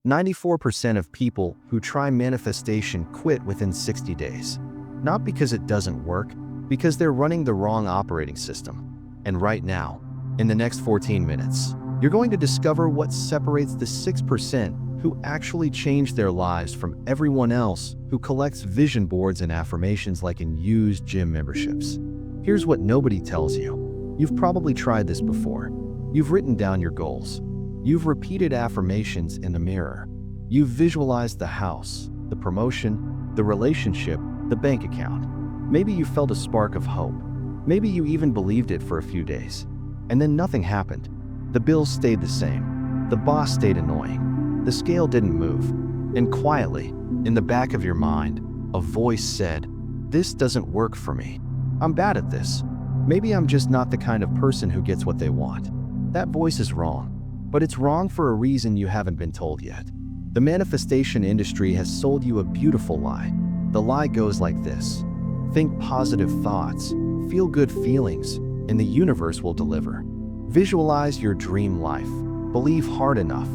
94% of people who try manifestation quit within 60 days. Not because it doesn't work, because they're running the wrong operating system. And right now, in the next 14 minutes, you're going to discover what separates the 6% who actually change their lives from everyone else who collects vision boards and affirmations like in used gym memberships. Here's what nobody tells you. You've probably tried this before. You've written down your goals. You've repeated affirmations in the mirror. You've visualized the house, the promotion, the relationship, the bank account. Maybe you felt a spark of hope. Maybe you even believed it for a few days. And then nothing happened. The bills stayed the same. The boss stayed annoying. The scale didn't move. And quietly, in the back of your mind, a voice said, "This doesn't work for me. I'm bad at this. Maybe I'm just not the kind of person who gets what they want." That voice is wrong. But it's wrong for a reason you haven't been told yet. The manifestation industry has sold you a beautiful lie. The lie goes like this: think positive thoughts, feel good feelings, and the universe will deliver. Visualize your dream life, believe hard enough,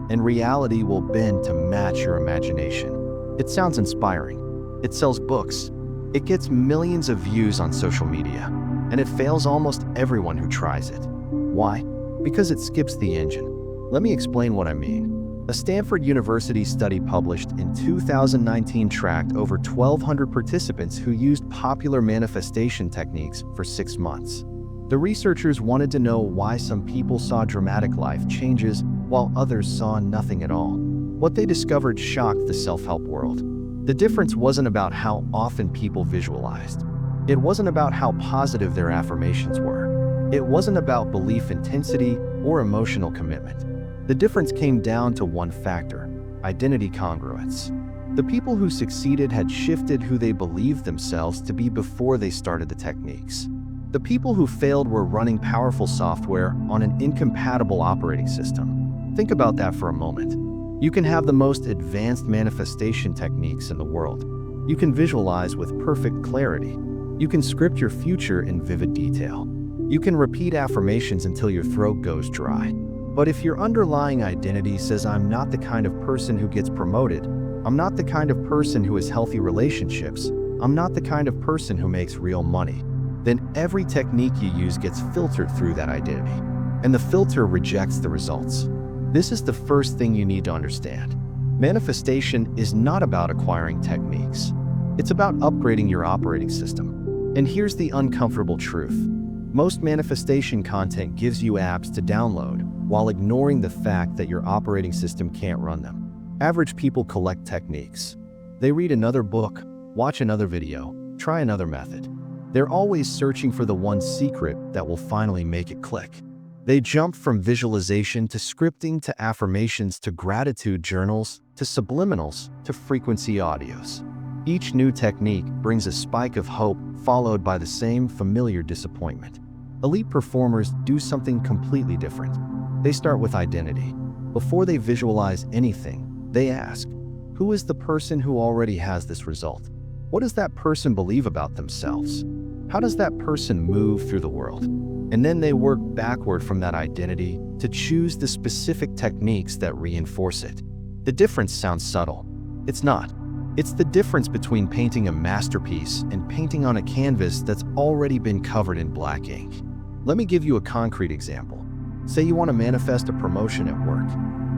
and reality will bend to match your imagination. It sounds inspiring. It sells books. It gets millions of views on social media, and it fails almost everyone who tries it. Why? Because it skips the engine. Let me explain what I mean. A Stanford University study published in 2019 tracked over 1,200 participants who used popular manifestation techniques for 6 months. The researchers wanted to know why some people saw dramatic life changes while others saw nothing at all. What they discovered shocked the self-help world. The difference wasn't about how often people visualized. It wasn't about how positive their affirmations were. It wasn't about belief intensity or emotional commitment. The difference came down to one factor: identity congruence. The people who succeeded had shifted who they believed themselves to be before they started the techniques. The people who failed were running powerful software on an incompatible operating system. Think about that for a moment. You can have the most advanced manifestation techniques in the world. You can visualize with perfect clarity. You can script your future in vivid detail. You can repeat affirmations until your throat goes dry. But if your underlying identity says, "I'm not the kind of person who gets promoted, I'm not the kind of person who has healthy relationships, I'm not the kind of person who makes real money," then every technique you use gets filtered through that identity. And the filter rejects the results. This is the first thing you need to understand. Manifestation is not about acquiring techniques. It's about upgrading your operating system. And here's the uncomfortable truth. Most manifestation content gives you apps to download, while ignoring the fact that your operating system can't run them. Average people collect techniques. They read another book, watch another video, try another method. They're always searching for the one secret that will finally make it click. They jump from visualization to scripting to affirmations to gratitude journals to subliminals to frequency audios. Each new technique brings a spike of hope followed by the same familiar disappointment. Elite performers do something completely different. They start with identity. Before they visualize anything, they ask, who is the person who already has this result? What does that person believe about themselves? How does that person move through the world? And then they work backward from that identity to choose the specific techniques that reinforce it. The difference sounds subtle. It's not. It's the difference between painting a masterpiece and painting on a canvas that's already been covered in black ink. Let me give you a concrete example. Say you want to manifest a promotion at work.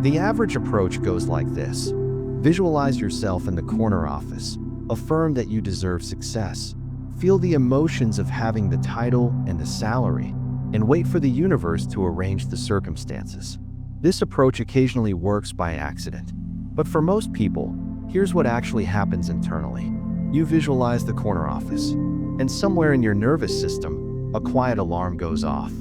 The average approach goes like this. Visualize yourself in the corner office. Affirm that you deserve success. Feel the emotions of having the title and the salary, and wait for the universe to arrange the circumstances. This approach occasionally works by accident. But for most people, here's what actually happens internally. You visualize the corner office, and somewhere in your nervous system, a quiet alarm goes off.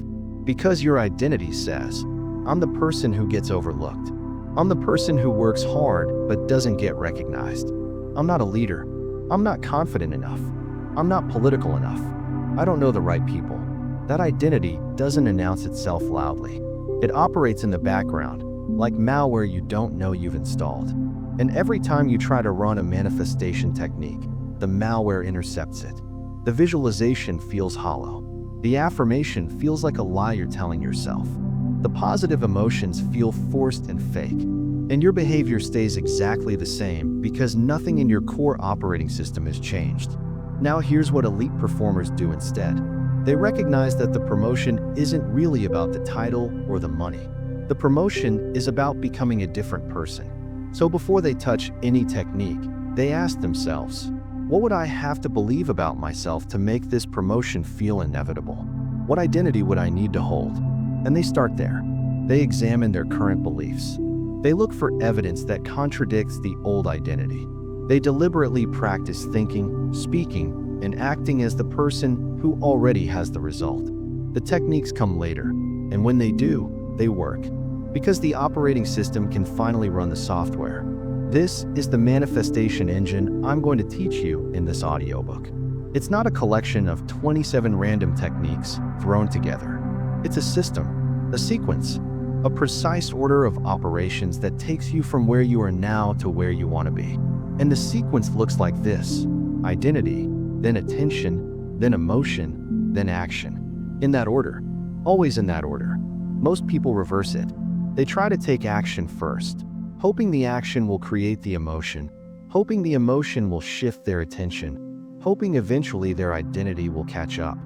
Because your identity says, I'm the person who gets overlooked. I'm the person who works hard but doesn't get recognized. I'm not a leader. I'm not confident enough. I'm not political enough. I don't know the right people. That identity doesn't announce itself loudly. It operates in the background, like malware you don't know you've installed. And every time you try to run a manifestation technique, the malware intercepts it. The visualization feels hollow. The affirmation feels like a lie you're telling yourself. The positive emotions feel forced and fake. And your behavior stays exactly the same because nothing in your core operating system has changed. Now here's what elite performers do instead. They recognize that the promotion isn't really about the title or the money. The promotion is about becoming a different person. So before they touch any technique, they ask themselves, what would I have to believe about myself to make this promotion feel inevitable? What identity would I need to hold? And they start there. They examine their current beliefs. They look for evidence that contradicts the old identity. They deliberately practice thinking, speaking, and acting as the person who already has the result. The techniques come later, and when they do, they work. Because the operating system can finally run the software. This is the manifestation engine I'm going to teach you in this audiobook. It's not a collection of 27 random techniques thrown together. It's a system, a sequence, a precise order of operations that takes you from where you are now to where you want to be. And the sequence looks like this: identity, then attention, then emotion, then action. In that order. Always in that order. Most people reverse it. They try to take action first, hoping the action will create the emotion, hoping the emotion will shift their attention, hoping eventually their identity will catch up.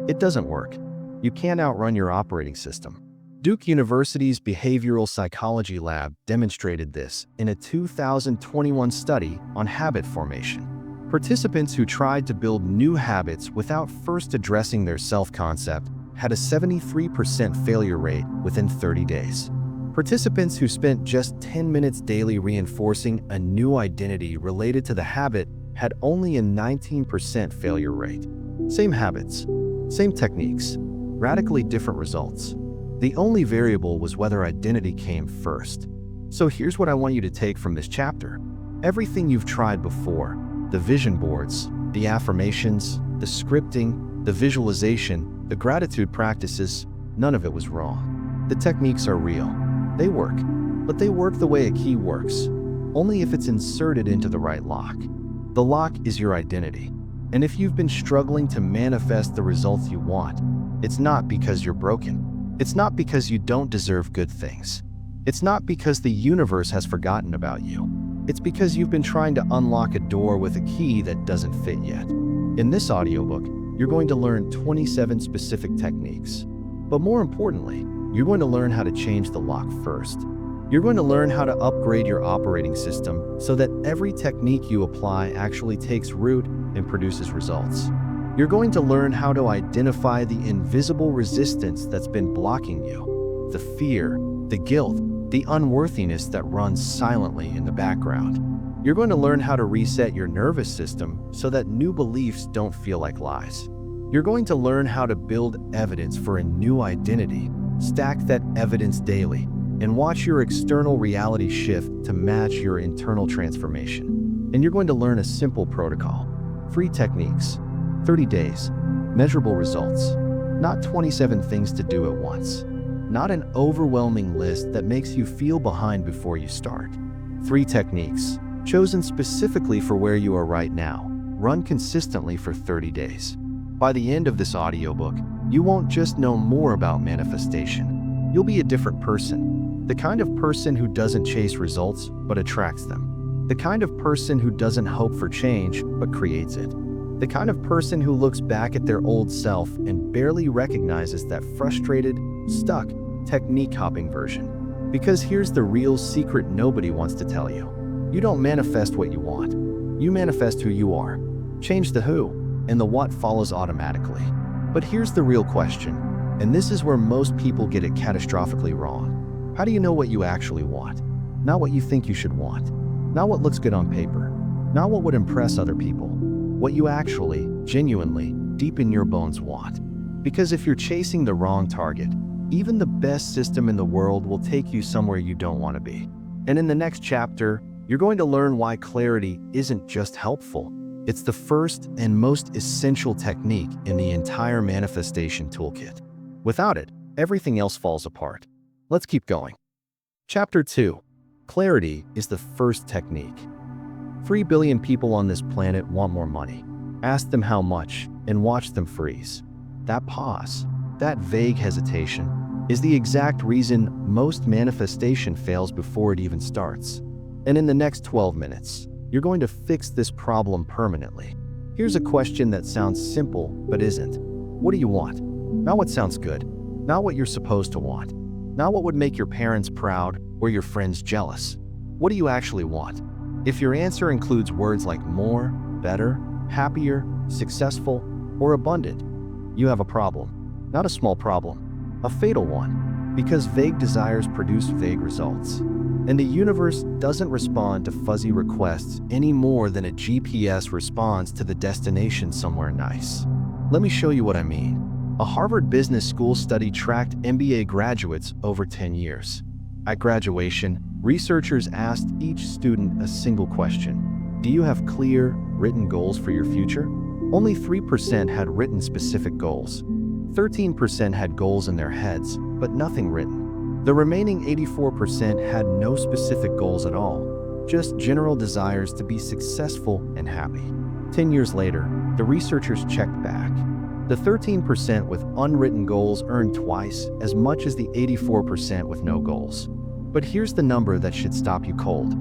It doesn't work. You can't outrun your operating system. Duke University's Behavioral Psychology Lab demonstrated this in a 2021 study on habit formation. Participants who tried to build new habits without first addressing their self-concept had a 73% failure rate within 30 days. Participants who spent just 10 minutes daily reinforcing a new identity related to the habit had only a 19% failure rate. Same habits, same techniques, radically different results. The only variable was whether identity came first. So here's what I want you to take from this chapter. Everything you've tried before, the vision boards, the affirmations, the scripting, the visualization, the gratitude practices, none of it was wrong. The techniques are real. They work, but they work the way a key works, only if it's inserted into the right lock. The lock is your identity. And if you've been struggling to manifest the results you want, it's not because you're broken. It's not because you don't deserve good things. It's not because the universe has forgotten about you. It's because you've been trying to unlock a door with a key that doesn't fit yet. In this audiobook, you're going to learn 27 specific techniques. But more importantly, you're going to learn how to change the lock first. You're going to learn how to upgrade your operating system so that every technique you apply actually takes root and produces results. You're going to learn how to identify the invisible resistance that's been blocking you, the fear, the guilt, the unworthiness that runs silently in the background. You're going to learn how to reset your nervous system so that new beliefs don't feel like lies. You're going to learn how to build evidence for a new identity, stack that evidence daily, and watch your external reality shift to match your internal transformation. And you're going to learn a simple protocol, 3 techniques, 30 days, measurable results, not 27 things to do at once, not an overwhelming list that makes you feel behind before you start. 3 techniques, chosen specifically for where you are right now, run consistently for 30 days. By the end of this audiobook, you won't just know more about manifestation. You'll be a different person. The kind of person who doesn't chase results, but attracts them. The kind of person who doesn't hope for change, but creates it. The kind of person who looks back at their old self and barely recognizes that frustrated, stuck, technique-hopping version. Because here's the real secret nobody wants to tell you. You don't manifest what you want. You manifest who you are. Change the who, and the what follows automatically. But here's the real question, and this is where most people get it catastrophically wrong. How do you know what you actually want? Not what you think you should want. Not what looks good on paper. Not what would impress other people. What you actually, genuinely, deep in your bones want. Because if you're chasing the wrong target, even the best system in the world will take you somewhere you don't want to be. And in the next chapter, you're going to learn why clarity isn't just helpful. It's the first and most essential technique in the entire manifestation toolkit. Without it, everything else falls apart. Let's keep going. Chapter 2. Clarity is the first technique. 3 billion people on this planet want more money. Ask them how much, and watch them freeze. That pause, that vague hesitation, is the exact reason most manifestation fails before it even starts. And in the next 12 minutes, you're going to fix this problem permanently. Here's a question that sounds simple but isn't. What do you want? Not what sounds good, not what you're supposed to want, not what would make your parents proud or your friends jealous. What do you actually want? If your answer includes words like more, better, happier, successful, or abundant, you have a problem. Not a small problem, a fatal one, because vague desires produce vague results. And the universe doesn't respond to fuzzy requests any more than a GPS responds to the destination somewhere nice. Let me show you what I mean. A Harvard Business School study tracked MBA graduates over 10 years. At graduation, researchers asked each student a single question. Do you have clear, written goals for your future? Only 3% had written specific goals. 13% had goals in their heads, but nothing written. The remaining 84% had no specific goals at all, just general desires to be successful and happy. 10 years later, the researchers checked back. The 13% with unwritten goals earned twice as much as the 84% with no goals. But here's the number that should stop you cold.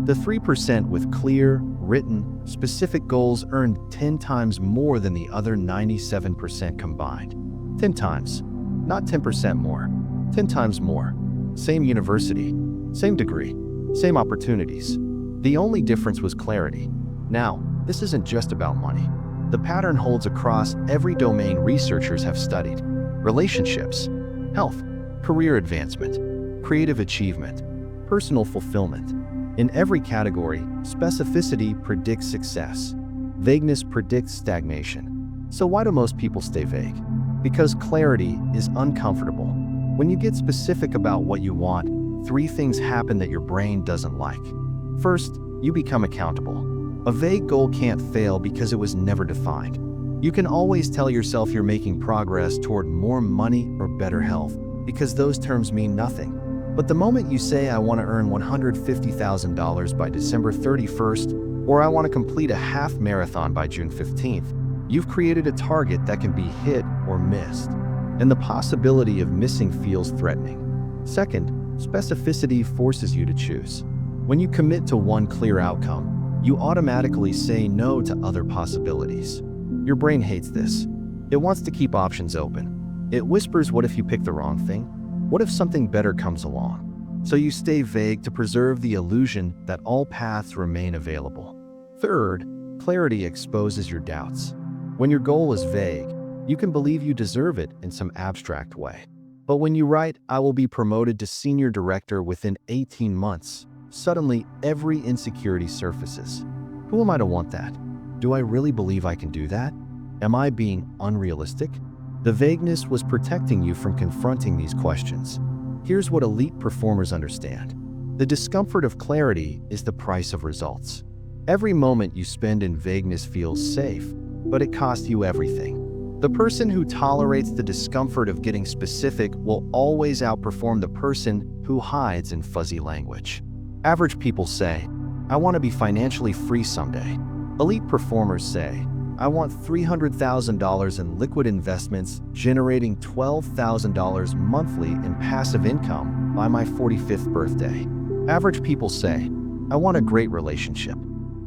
The 3% with clear, written, specific goals earned 10 times more than the other 97% combined. 10 times. Not 10% more. 10 times more. Same university, same degree, same opportunities. The only difference was clarity. Now, this isn't just about money. The pattern holds across every domain researchers have studied. Relationships, health, career advancement, creative achievement, personal fulfillment. In every category, specificity predicts success. Vagueness predicts stagnation. So why do most people stay vague? Because clarity is uncomfortable. When you get specific about what you want, 3 things happen that your brain doesn't like. First, you become accountable. A vague goal can't fail because it was never defined. You can always tell yourself you're making progress toward more money or better health because those terms mean nothing. But the moment you say, I want to earn $150,000 by December 31st, or I want to complete a half marathon by June 15th, you've created a target that can be hit or missed. And the possibility of missing feels threatening. Second, specificity forces you to choose. When you commit to one clear outcome, you automatically say no to other possibilities. Your brain hates this. It wants to keep options open. It whispers, what if you pick the wrong thing? What if something better comes along? So you stay vague to preserve the illusion that all paths remain available. Third, clarity exposes your doubts. When your goal is vague, you can believe you deserve it in some abstract way. But when you write, I will be promoted to senior director within 18 months, suddenly every insecurity surfaces. Who am I to want that? Do I really believe I can do that? Am I being unrealistic? The vagueness was protecting you from confronting these questions. Here's what elite performers understand. The discomfort of clarity is the price of results. Every moment you spend in vagueness feels safe, but it costs you everything. The person who tolerates the discomfort of getting specific will always outperform the person who hides in fuzzy language. Average people say, I want to be financially free someday. Elite performers say, I want $300,000 in liquid investments generating $12,000 monthly in passive income by my 45th birthday. Average people say, I want a great relationship.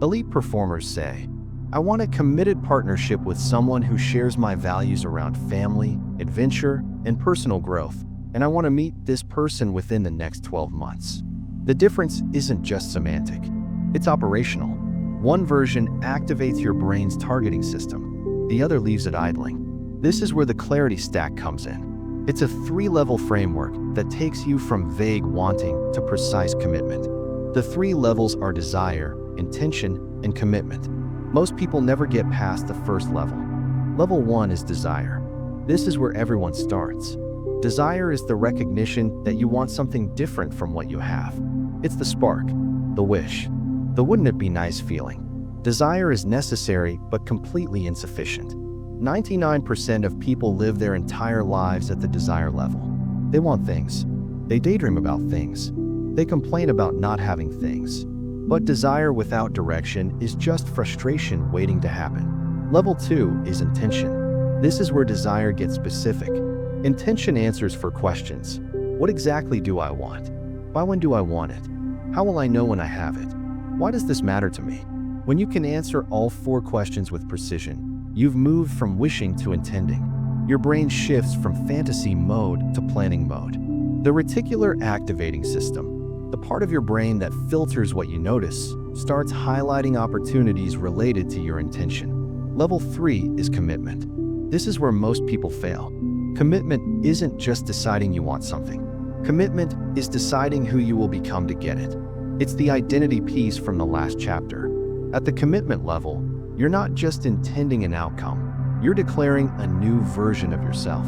Elite performers say, I want a committed partnership with someone who shares my values around family, adventure, and personal growth, and I want to meet this person within the next 12 months. The difference isn't just semantic, it's operational. One version activates your brain's targeting system, the other leaves it idling. This is where the clarity stack comes in. It's a 3-level framework that takes you from vague wanting to precise commitment. The 3 levels are desire, intention, and commitment. Most people never get past the first level. Level 1 is desire. This is where everyone starts. Desire is the recognition that you want something different from what you have. It's the spark, the wish, the wouldn't it be nice feeling. Desire is necessary but completely insufficient. 99% of people live their entire lives at the desire level. They want things. They daydream about things. They complain about not having things. But desire without direction is just frustration waiting to happen. Level 2 is intention. This is where desire gets specific. Intention answers for questions. What exactly do I want? By when do I want it? How will I know when I have it? Why does this matter to me? When you can answer all 4 questions with precision, you've moved from wishing to intending. Your brain shifts from fantasy mode to planning mode. The reticular activating system, the part of your brain that filters what you notice, starts highlighting opportunities related to your intention. Level 3 is commitment. This is where most people fail. Commitment isn't just deciding you want something. Commitment is deciding who you will become to get it. It's the identity piece from the last chapter. At the commitment level, you're not just intending an outcome. You're declaring a new version of yourself.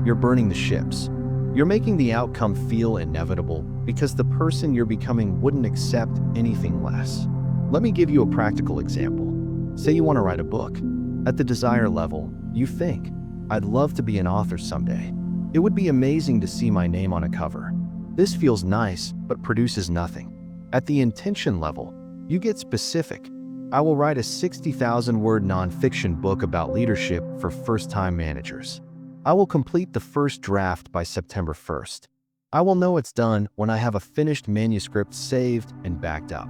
You're burning the ships. You're making the outcome feel inevitable because the person you're becoming wouldn't accept anything less. Let me give you a practical example. Say you want to write a book. At the desire level, you think, I'd love to be an author someday. It would be amazing to see my name on a cover. This feels nice, but produces nothing. At the intention level, you get specific. I will write a 60,000-word nonfiction book about leadership for first-time managers. I will complete the first draft by September 1st. I will know it's done when I have a finished manuscript saved and backed up.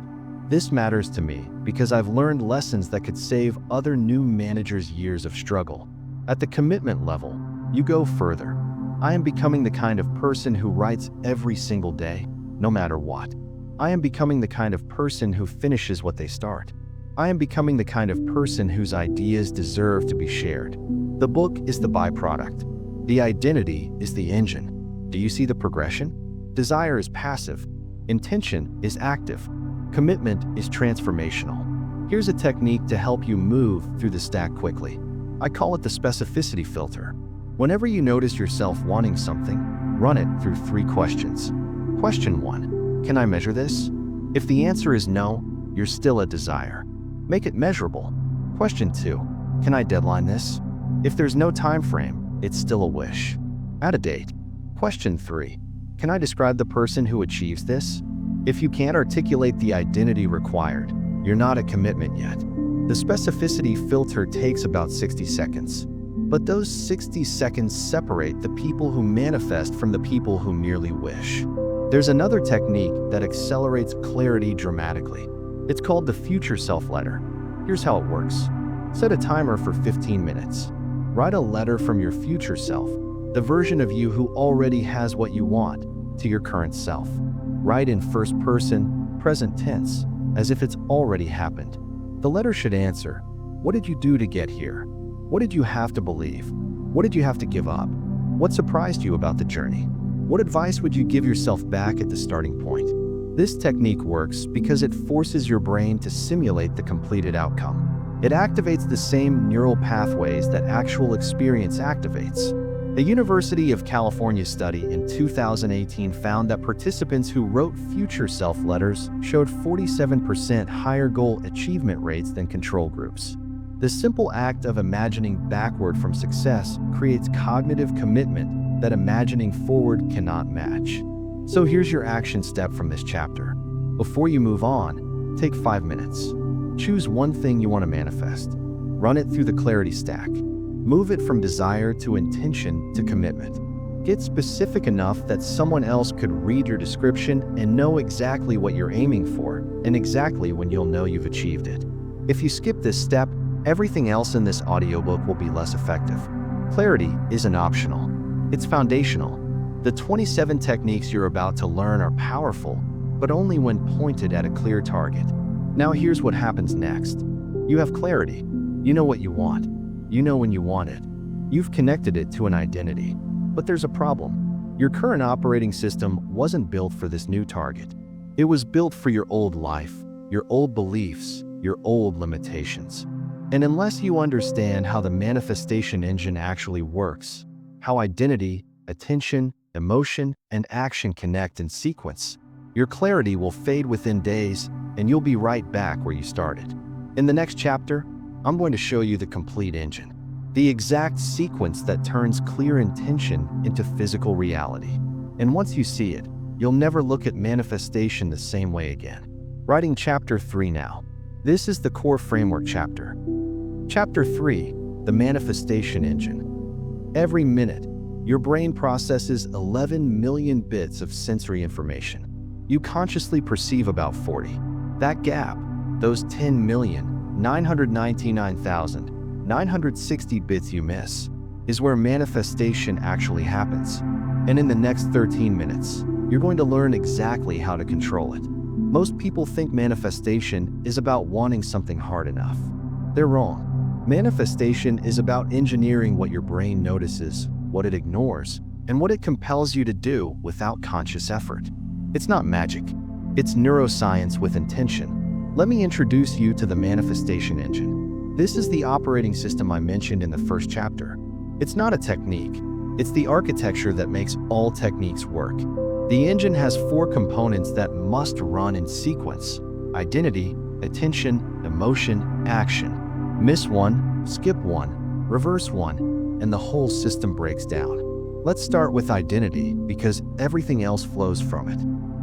This matters to me because I've learned lessons that could save other new managers years of struggle. At the commitment level, you go further. I am becoming the kind of person who writes every single day, no matter what. I am becoming the kind of person who finishes what they start. I am becoming the kind of person whose ideas deserve to be shared. The book is the byproduct. The identity is the engine. Do you see the progression? Desire is passive. Intention is active. Commitment is transformational. Here's a technique to help you move through the stack quickly. I call it the specificity filter. Whenever you notice yourself wanting something, run it through 3 questions. Question 1. Can I measure this? If the answer is no, you're still at desire. Make it measurable. Question 2. Can I deadline this? If there's no time frame, it's still a wish. Add a date. Question 3. Can I describe the person who achieves this? If you can't articulate the identity required, you're not at commitment yet. The specificity filter takes about 60 seconds. But those 60 seconds separate the people who manifest from the people who merely wish. There's another technique that accelerates clarity dramatically. It's called the future self letter. Here's how it works. Set a timer for 15 minutes. Write a letter from your future self, the version of you who already has what you want, to your current self. Write in first person, present tense, as if it's already happened. The letter should answer, what did you do to get here? What did you have to believe? What did you have to give up? What surprised you about the journey? What advice would you give yourself back at the starting point? This technique works because it forces your brain to simulate the completed outcome. It activates the same neural pathways that actual experience activates. A University of California study in 2018 found that participants who wrote future self letters showed 47% higher goal achievement rates than control groups. The simple act of imagining backward from success creates cognitive commitment that imagining forward cannot match. So here's your action step from this chapter. Before you move on, take 5 minutes. Choose one thing you want to manifest. Run it through the clarity stack. Move it from desire to intention to commitment. Get specific enough that someone else could read your description and know exactly what you're aiming for and exactly when you'll know you've achieved it. If you skip this step, everything else in this audiobook will be less effective. Clarity isn't optional. It's foundational. The 27 techniques you're about to learn are powerful, but only when pointed at a clear target. Now here's what happens next. You have clarity. You know what you want. You know when you want it. You've connected it to an identity. But there's a problem. Your current operating system wasn't built for this new target. It was built for your old life, your old beliefs, your old limitations. And unless you understand how the manifestation engine actually works, how identity, attention, emotion, and action connect in sequence, your clarity will fade within days and you'll be right back where you started. In the next chapter, I'm going to show you the complete engine, the exact sequence that turns clear intention into physical reality. And once you see it, you'll never look at manifestation the same way again. Writing Chapter 3 now. This is the core framework chapter. Chapter 3, the manifestation engine. Every minute, Your brain processes 11 million bits of sensory information. You consciously perceive about 40. That gap, those 10,999,960 bits you miss, is where manifestation actually happens. And in the next 13 minutes, you're going to learn exactly how to control it. Most people think manifestation is about wanting something hard enough. They're wrong. Manifestation is about engineering what your brain notices, what it ignores, and what it compels you to do without conscious effort. It's not magic. It's neuroscience with intention. Let me introduce you to the manifestation engine. This is the operating system I mentioned in the first chapter. It's not a technique. It's the architecture that makes all techniques work. The engine has 4 components that must run in sequence: identity, attention, emotion, action. Miss one, skip one, reverse one, and the whole system breaks down. Let's start with identity because everything else flows from it.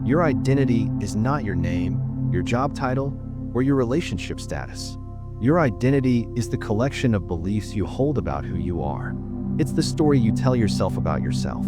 Your identity is not your name, your job title, or your relationship status. Your identity is the collection of beliefs you hold about who you are. It's the story you tell yourself about yourself.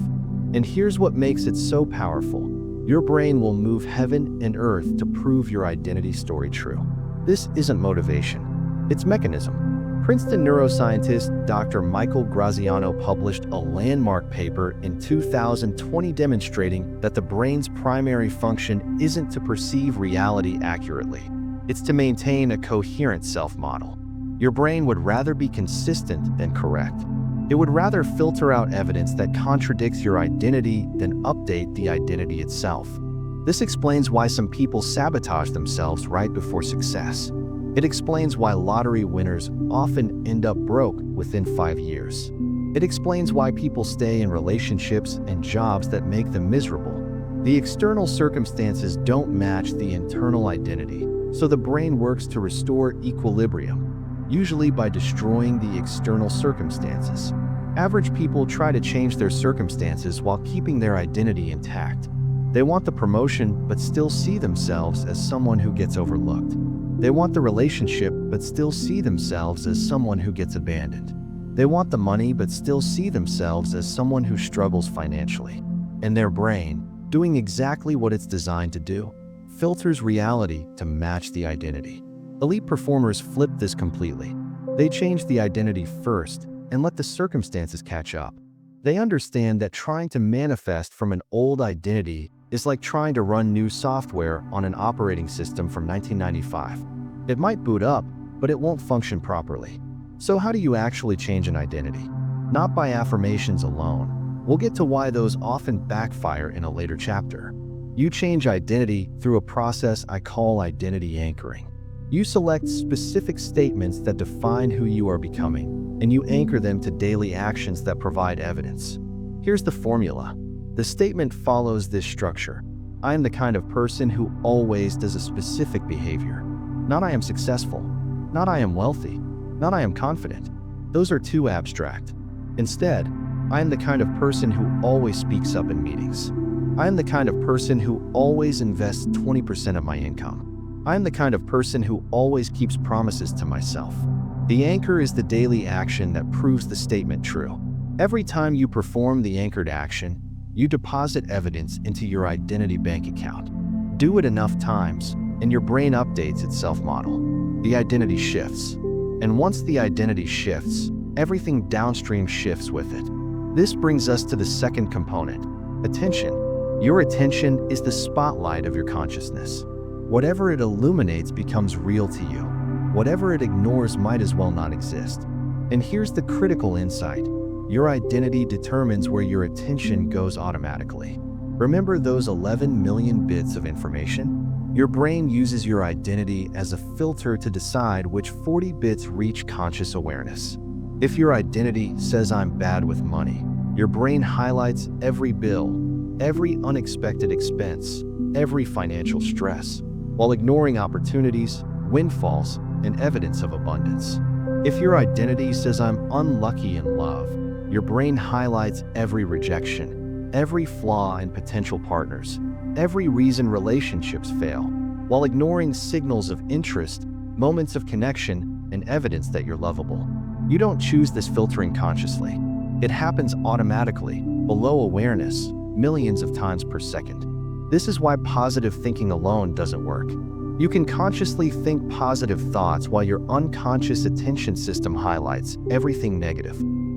And here's what makes it so powerful. Your brain will move heaven and earth to prove your identity story true. This isn't motivation. It's mechanism. Princeton neuroscientist Dr. Michael Graziano published a landmark paper in 2020 demonstrating that the brain's primary function isn't to perceive reality accurately. It's to maintain a coherent self-model. Your brain would rather be consistent than correct. It would rather filter out evidence that contradicts your identity than update the identity itself. This explains why some people sabotage themselves right before success. It explains why lottery winners often end up broke within 5 years. It explains why people stay in relationships and jobs that make them miserable. The external circumstances don't match the internal identity, so the brain works to restore equilibrium, usually by destroying the external circumstances. Average people try to change their circumstances while keeping their identity intact. They want the promotion but still see themselves as someone who gets overlooked. They want the relationship but still see themselves as someone who gets abandoned. They want the money but still see themselves as someone who struggles financially. And their brain, doing exactly what it's designed to do, filters reality to match the identity. Elite performers flip this completely. They change the identity first and let the circumstances catch up. They understand that trying to manifest from an old identity is like trying to run new software on an operating system from 1995. It might boot up, but it won't function properly. So how do you actually change an identity? Not by affirmations alone. We'll get to why those often backfire in a later chapter. You change identity through a process I call identity anchoring. You select specific statements that define who you are becoming, and you anchor them to daily actions that provide evidence. Here's the formula. The statement follows this structure. I am the kind of person who always does a specific behavior. Not I am successful. Not I am wealthy. Not I am confident. Those are too abstract. Instead, I am the kind of person who always speaks up in meetings. I am the kind of person who always invests 20% of my income. I am the kind of person who always keeps promises to myself. The anchor is the daily action that proves the statement true. Every time you perform the anchored action, you deposit evidence into your identity bank account. Do it enough times, and your brain updates its self-model. The identity shifts. And once the identity shifts, everything downstream shifts with it. This brings us to the second component, attention. Your attention is the spotlight of your consciousness. Whatever it illuminates becomes real to you. Whatever it ignores might as well not exist. And here's the critical insight. Your identity determines where your attention goes automatically. Remember those 11 million bits of information? Your brain uses your identity as a filter to decide which 40 bits reach conscious awareness. If your identity says I'm bad with money, your brain highlights every bill, every unexpected expense, every financial stress, while ignoring opportunities, windfalls, and evidence of abundance. If your identity says I'm unlucky in love, your brain highlights every rejection, every flaw in potential partners, every reason relationships fail, while ignoring signals of interest, moments of connection, and evidence that you're lovable. You don't choose this filtering consciously. It happens automatically, below awareness, millions of times per second. This is why positive thinking alone doesn't work. You can consciously think positive thoughts while your unconscious attention system highlights everything negative.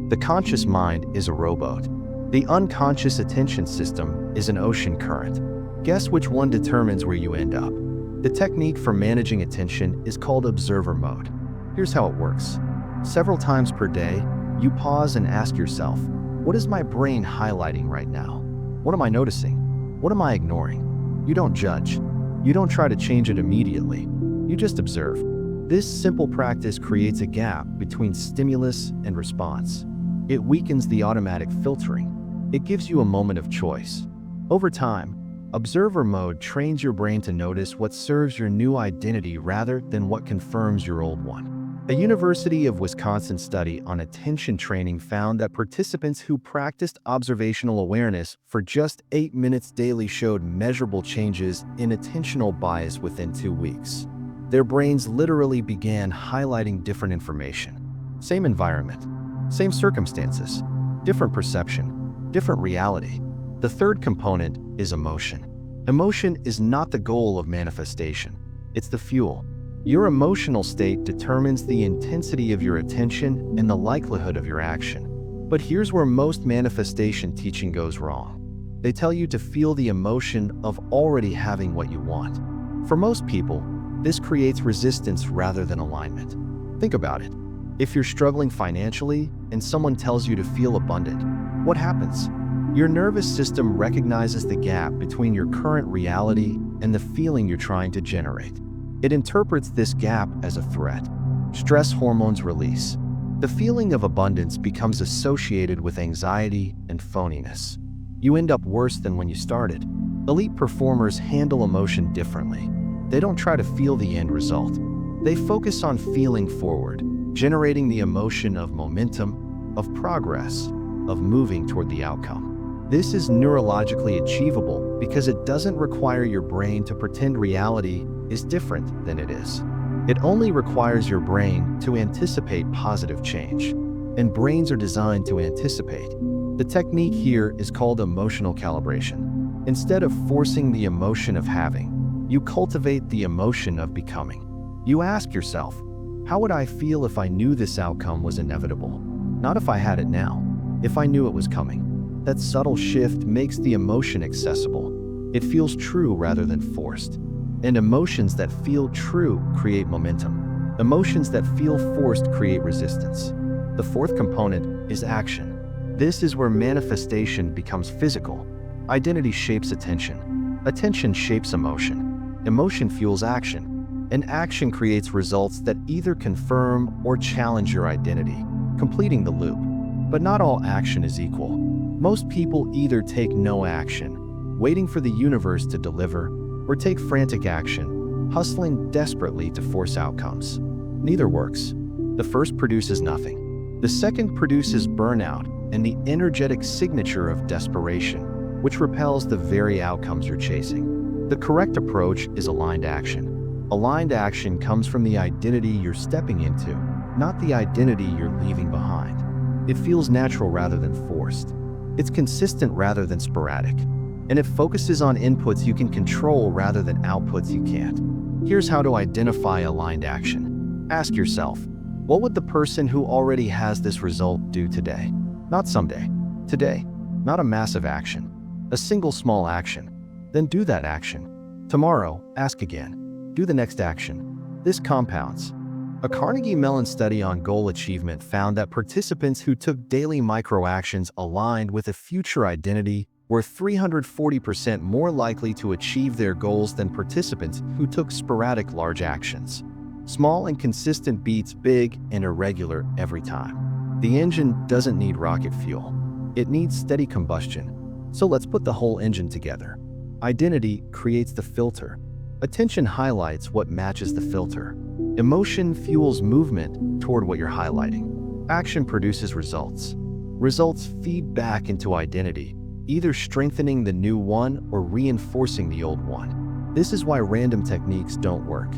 The conscious mind is a rowboat. The unconscious attention system is an ocean current. Guess which one determines where you end up? The technique for managing attention is called observer mode. Here's how it works. Several times per day, you pause and ask yourself, what is my brain highlighting right now? What am I noticing? What am I ignoring? You don't judge. You don't try to change it immediately. You just observe. This simple practice creates a gap between stimulus and response. It weakens the automatic filtering. It gives you a moment of choice. Over time, observer mode trains your brain to notice what serves your new identity rather than what confirms your old one. A University of Wisconsin study on attention training found that participants who practiced observational awareness for just 8 minutes daily showed measurable changes in attentional bias within 2 weeks. Their brains literally began highlighting different information. Same environment, same circumstances, different perception, different reality. The third component is emotion. Emotion is not the goal of manifestation. It's the fuel. Your emotional state determines the intensity of your attention and the likelihood of your action. But here's where most manifestation teaching goes wrong. They tell you to feel the emotion of already having what you want. For most people, this creates resistance rather than alignment. Think about it. If you're struggling financially and someone tells you to feel abundant, what happens? Your nervous system recognizes the gap between your current reality and the feeling you're trying to generate. It interprets this gap as a threat. Stress hormones release. The feeling of abundance becomes associated with anxiety and phoniness. You end up worse than when you started. Elite performers handle emotion differently. They don't try to feel the end result. They focus on feeling forward, generating the emotion of momentum, of progress, of moving toward the outcome. This is neurologically achievable because it doesn't require your brain to pretend reality is different than it is. It only requires your brain to anticipate positive change. And brains are designed to anticipate. The technique here is called emotional calibration. Instead of forcing the emotion of having, you cultivate the emotion of becoming. You ask yourself, how would I feel if I knew this outcome was inevitable? Not if I had it now, if I knew it was coming. That subtle shift makes the emotion accessible. It feels true rather than forced. And emotions that feel true create momentum. Emotions that feel forced create resistance. The fourth component is action. This is where manifestation becomes physical. Identity shapes attention. Attention shapes emotion. Emotion fuels action. And action creates results that either confirm or challenge your identity, completing the loop. But not all action is equal. Most people either take no action, waiting for the universe to deliver, or take frantic action, hustling desperately to force outcomes. Neither works. The first produces nothing. The second produces burnout and the energetic signature of desperation, which repels the very outcomes you're chasing. The correct approach is aligned action. Aligned action comes from the identity you're stepping into, not the identity you're leaving behind. It feels natural rather than forced. It's consistent rather than sporadic. And it focuses on inputs you can control rather than outputs you can't. Here's how to identify aligned action. Ask yourself, what would the person who already has this result do today? Not someday. Today. Not a massive action. A single small action. Then do that action. Tomorrow, ask again. Do the next action. This compounds. A Carnegie Mellon study on goal achievement found that participants who took daily micro-actions aligned with a future identity were 340% more likely to achieve their goals than participants who took sporadic large actions. Small and consistent beats big and irregular every time. The engine doesn't need rocket fuel. It needs steady combustion. So let's put the whole engine together. Identity creates the filter. Attention highlights what matches the filter. Emotion fuels movement toward what you're highlighting. Action produces results. Results feed back into identity, either strengthening the new one or reinforcing the old one. This is why random techniques don't work.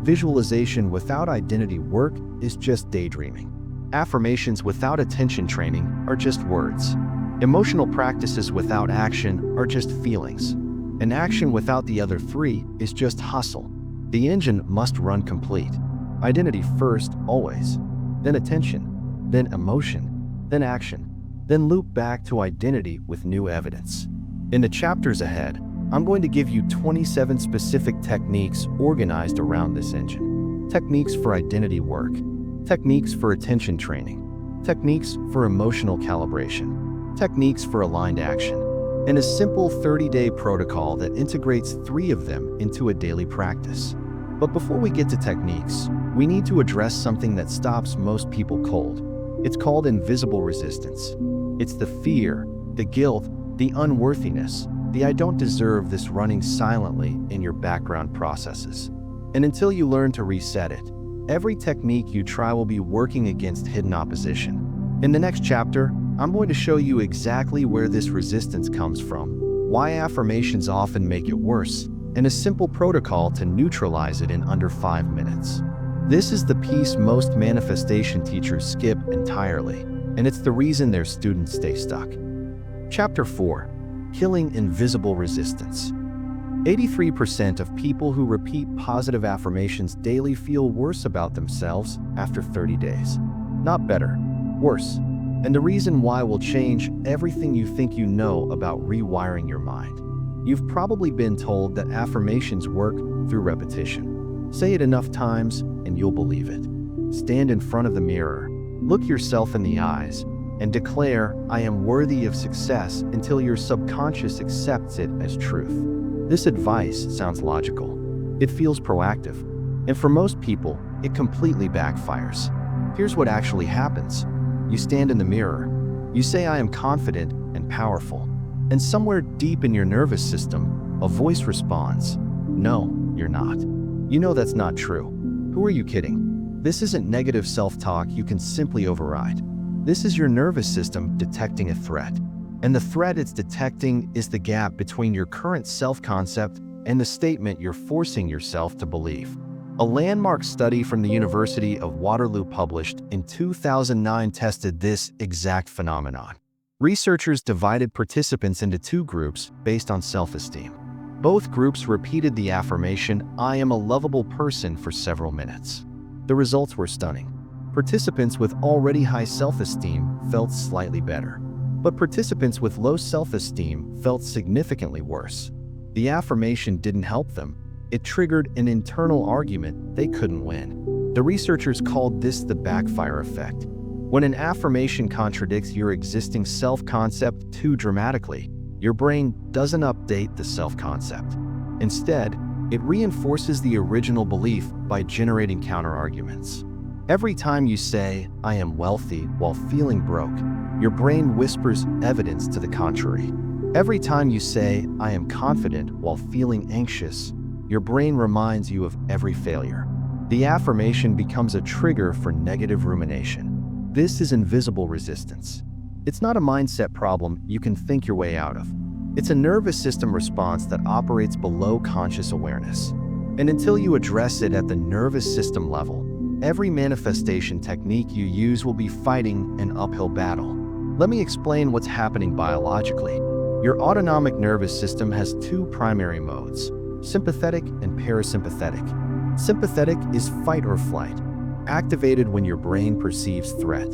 Visualization without identity work is just daydreaming. Affirmations without attention training are just words. Emotional practices without action are just feelings. And action without the other three is just hustle. The engine must run complete. Identity first, always. Then attention. Then emotion. Then action. Then loop back to identity with new evidence. In the chapters ahead, I'm going to give you 27 specific techniques organized around this engine. Techniques for identity work. Techniques for attention training. Techniques for emotional calibration. Techniques for aligned action. And a simple 30-day protocol that integrates 3 of them into a daily practice. But before we get to techniques, we need to address something that stops most people cold. It's called invisible resistance. It's the fear, the guilt, the unworthiness, the I don't deserve this running silently in your background processes. And until you learn to reset it, every technique you try will be working against hidden opposition. In the next chapter, I'm going to show you exactly where this resistance comes from, why affirmations often make it worse, and a simple protocol to neutralize it in under 5 minutes. This is the piece most manifestation teachers skip entirely, and it's the reason their students stay stuck. Chapter 4. Killing Invisible Resistance. 83% of people who repeat positive affirmations daily feel worse about themselves after 30 days. Not better, worse. And the reason why will change everything you think you know about rewiring your mind. You've probably been told that affirmations work through repetition. Say it enough times and you'll believe it. Stand in front of the mirror, look yourself in the eyes, and declare, I am worthy of success until your subconscious accepts it as truth. This advice sounds logical. It feels proactive. And for most people, it completely backfires. Here's what actually happens. You stand in the mirror. You say, I am confident and powerful. And somewhere deep in your nervous system, a voice responds, no, you're not. You know that's not true. Who are you kidding? This isn't negative self-talk you can simply override. This is your nervous system detecting a threat. And the threat it's detecting is the gap between your current self-concept and the statement you're forcing yourself to believe. A landmark study from the University of Waterloo published in 2009 tested this exact phenomenon. Researchers divided participants into 2 groups based on self-esteem. Both groups repeated the affirmation, I am a lovable person, for several minutes. The results were stunning. Participants with already high self-esteem felt slightly better, but participants with low self-esteem felt significantly worse. The affirmation didn't help them. It triggered an internal argument they couldn't win. The researchers called this the backfire effect. When an affirmation contradicts your existing self-concept too dramatically, your brain doesn't update the self-concept. Instead, it reinforces the original belief by generating counter-arguments. Every time you say, I am wealthy, while feeling broke, your brain whispers evidence to the contrary. Every time you say, I am confident, while feeling anxious, your brain reminds you of every failure. The affirmation becomes a trigger for negative rumination. This is invisible resistance. It's not a mindset problem you can think your way out of. It's a nervous system response that operates below conscious awareness. And until you address it at the nervous system level, every manifestation technique you use will be fighting an uphill battle. Let me explain what's happening biologically. Your autonomic nervous system has 2 primary modes: sympathetic and parasympathetic. Sympathetic is fight or flight, activated when your brain perceives threat.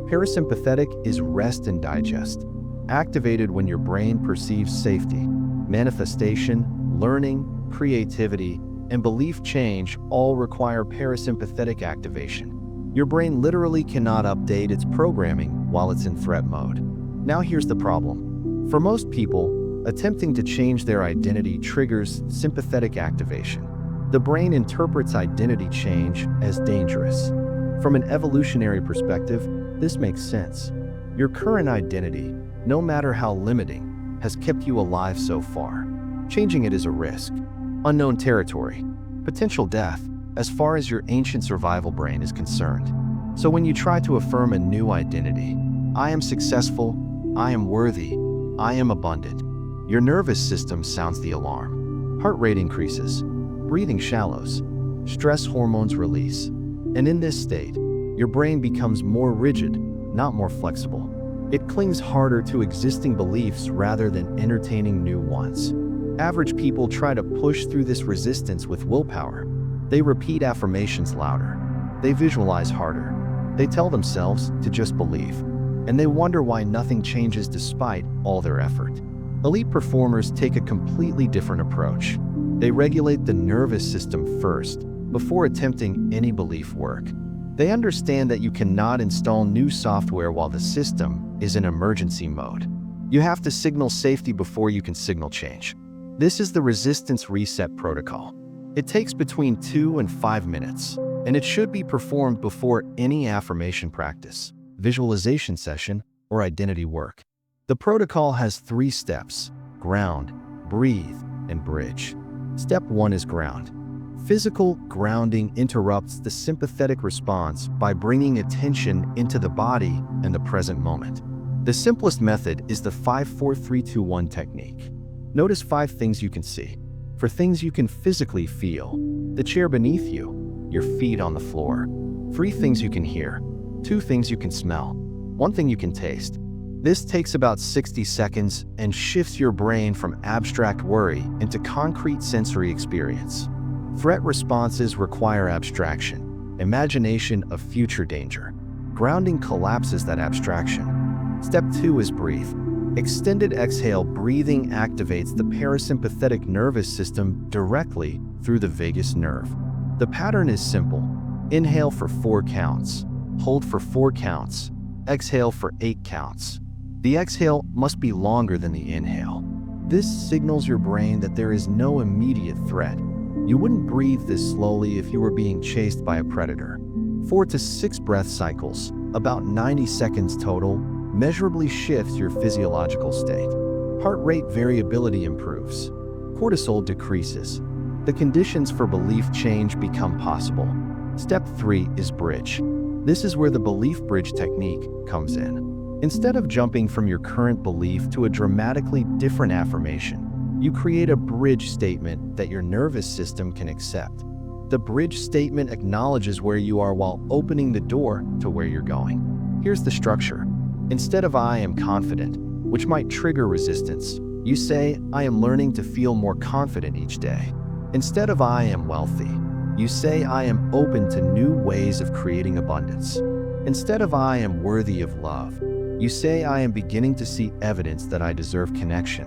Parasympathetic is rest and digest, activated when your brain perceives safety. Manifestation, learning, creativity, and belief change all require parasympathetic activation. Your brain literally cannot update its programming while it's in threat mode. Now here's the problem. For most people, attempting to change their identity triggers sympathetic activation. The brain interprets identity change as dangerous. From an evolutionary perspective, this makes sense. Your current identity, no matter how limiting, has kept you alive so far. Changing it is a risk, unknown territory, potential death, as far as your ancient survival brain is concerned. So when you try to affirm a new identity, I am successful, I am worthy, I am abundant, your nervous system sounds the alarm. Heart rate increases, breathing shallows, stress hormones release. And in this state, your brain becomes more rigid, not more flexible. It clings harder to existing beliefs rather than entertaining new ones. Average people try to push through this resistance with willpower. They repeat affirmations louder. They visualize harder. They tell themselves to just believe. And they wonder why nothing changes despite all their effort. Elite performers take a completely different approach. They regulate the nervous system first, before attempting any belief work. They understand that you cannot install new software while the system is in emergency mode. You have to signal safety before you can signal change. This is the resistance reset protocol. It takes between 2 and 5 minutes, and it should be performed before any affirmation practice, visualization session, or identity work. The protocol has 3 steps: ground, breathe, and bridge. Step 1 is ground. Physical grounding interrupts the sympathetic response by bringing attention into the body and the present moment. The simplest method is the 5-4-3-2-1 technique. Notice 5 things you can see. For things you can physically feel: the chair beneath you, your feet on the floor. 3 things you can hear, 2 things you can smell, 1 thing you can taste. This takes about 60 seconds and shifts your brain from abstract worry into concrete sensory experience. Threat responses require abstraction, imagination of future danger. Grounding collapses that abstraction. Step 2 is breathe. Extended exhale breathing activates the parasympathetic nervous system directly through the vagus nerve. The pattern is simple. Inhale for 4 counts, hold for 4 counts, exhale for 8 counts. The exhale must be longer than the inhale. This signals your brain that there is no immediate threat. You wouldn't breathe this slowly if you were being chased by a predator. 4 to 6 breath cycles, about 90 seconds total, measurably shifts your physiological state. Heart rate variability improves. Cortisol decreases. The conditions for belief change become possible. Step 3 is bridge. This is where the belief bridge technique comes in. Instead of jumping from your current belief to a dramatically different affirmation, you create a bridge statement that your nervous system can accept. The bridge statement acknowledges where you are while opening the door to where you're going. Here's the structure. Instead of "I am confident," which might trigger resistance, you say, "I am learning to feel more confident each day." Instead of "I am wealthy," you say, "I am open to new ways of creating abundance." Instead of "I am worthy of love," you say, "I am beginning to see evidence that I deserve connection."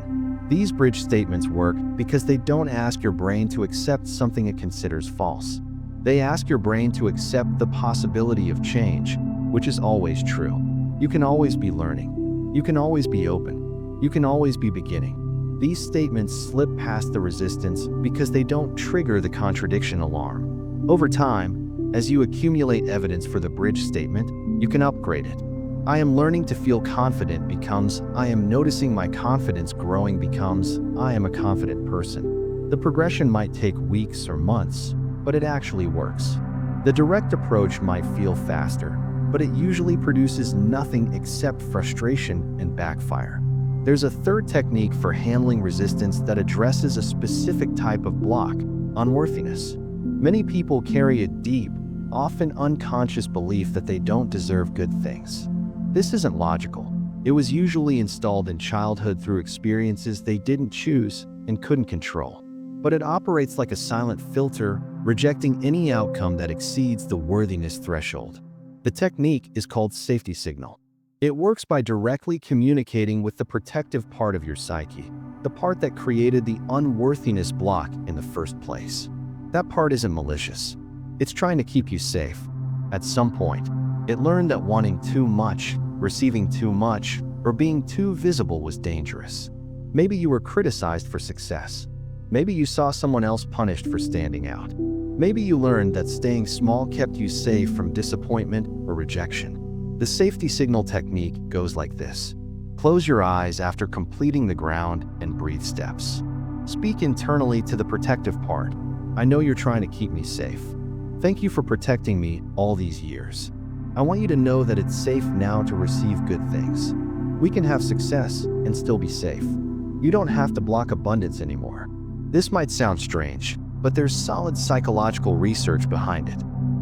These bridge statements work because they don't ask your brain to accept something it considers false. They ask your brain to accept the possibility of change, which is always true. You can always be learning. You can always be open. You can always be beginning. These statements slip past the resistance because they don't trigger the contradiction alarm. Over time, as you accumulate evidence for the bridge statement, you can upgrade it. "I am learning to feel confident" becomes "I am noticing my confidence growing" becomes "I am a confident person." The progression might take weeks or months, but it actually works. The direct approach might feel faster, but it usually produces nothing except frustration and backfire. There's a third technique for handling resistance that addresses a specific type of block: unworthiness. Many people carry a deep, often unconscious belief that they don't deserve good things. This isn't logical. It was usually installed in childhood through experiences they didn't choose and couldn't control. But it operates like a silent filter, rejecting any outcome that exceeds the worthiness threshold. The technique is called safety signal. It works by directly communicating with the protective part of your psyche, the part that created the unworthiness block in the first place. That part isn't malicious. It's trying to keep you safe. At some point, it learned that wanting too much, receiving too much, or being too visible was dangerous. Maybe you were criticized for success. Maybe you saw someone else punished for standing out. Maybe you learned that staying small kept you safe from disappointment or rejection. The safety signal technique goes like this. Close your eyes after completing the ground and breathe steps. Speak internally to the protective part. "I know you're trying to keep me safe. Thank you for protecting me all these years. I want you to know that it's safe now to receive good things. We can have success and still be safe. You don't have to block abundance anymore." This might sound strange, but there's solid psychological research behind it.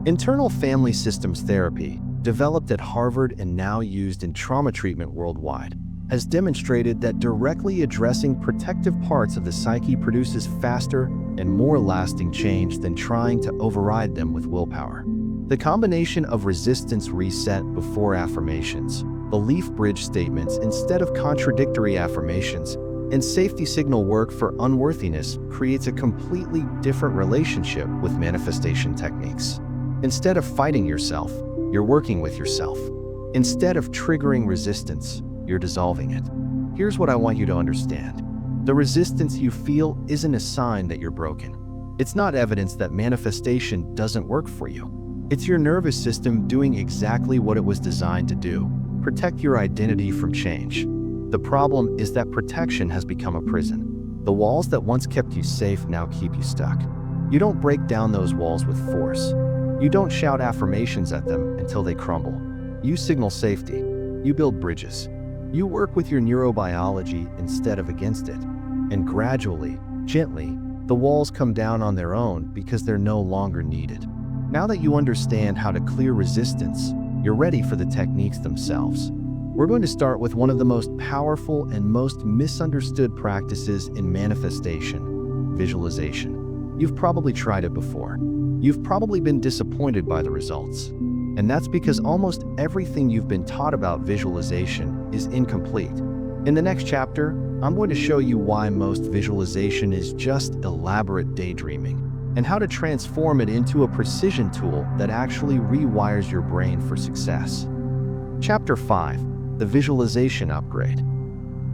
Internal family systems therapy, developed at Harvard and now used in trauma treatment worldwide, has demonstrated that directly addressing protective parts of the psyche produces faster and more lasting change than trying to override them with willpower. The combination of resistance reset before affirmations, belief bridge statements instead of contradictory affirmations, and safety signal work for unworthiness creates a completely different relationship with manifestation techniques. Instead of fighting yourself, you're working with yourself. Instead of triggering resistance, you're dissolving it. Here's what I want you to understand. The resistance you feel isn't a sign that you're broken. It's not evidence that manifestation doesn't work for you. It's your nervous system doing exactly what it was designed to do: protect your identity from change. The problem is that protection has become a prison. The walls that once kept you safe now keep you stuck. You don't break down those walls with force. You don't shout affirmations at them until they crumble. You signal safety. You build bridges. You work with your neurobiology instead of against it. And gradually, gently, the walls come down on their own because they're no longer needed. Now that you understand how to clear resistance, you're ready for the techniques themselves. We're going to start with one of the most powerful and most misunderstood practices in manifestation: visualization. You've probably tried it before. You've probably been disappointed by the results. And that's because almost everything you've been taught about visualization is incomplete. In the next chapter, I'm going to show you why most visualization is just elaborate daydreaming, and how to transform it into a precision tool that actually rewires your brain for success. Chapter 5: The Visualization Upgrade.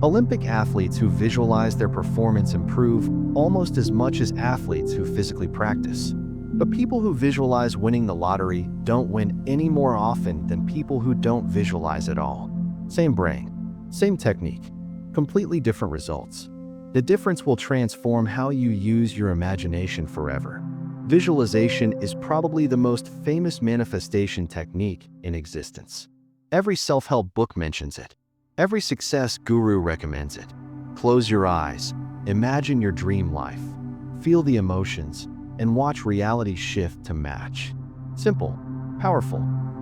Olympic athletes who visualize their performance improve almost as much as athletes who physically practice. But people who visualize winning the lottery don't win any more often than people who don't visualize at all. Same brain, same technique, completely different results. The difference will transform how you use your imagination forever. Visualization is probably the most famous manifestation technique in existence. Every self-help book mentions it. Every success guru recommends it. Close your eyes, imagine your dream life, feel the emotions, and watch reality shift to match. Simple, powerful,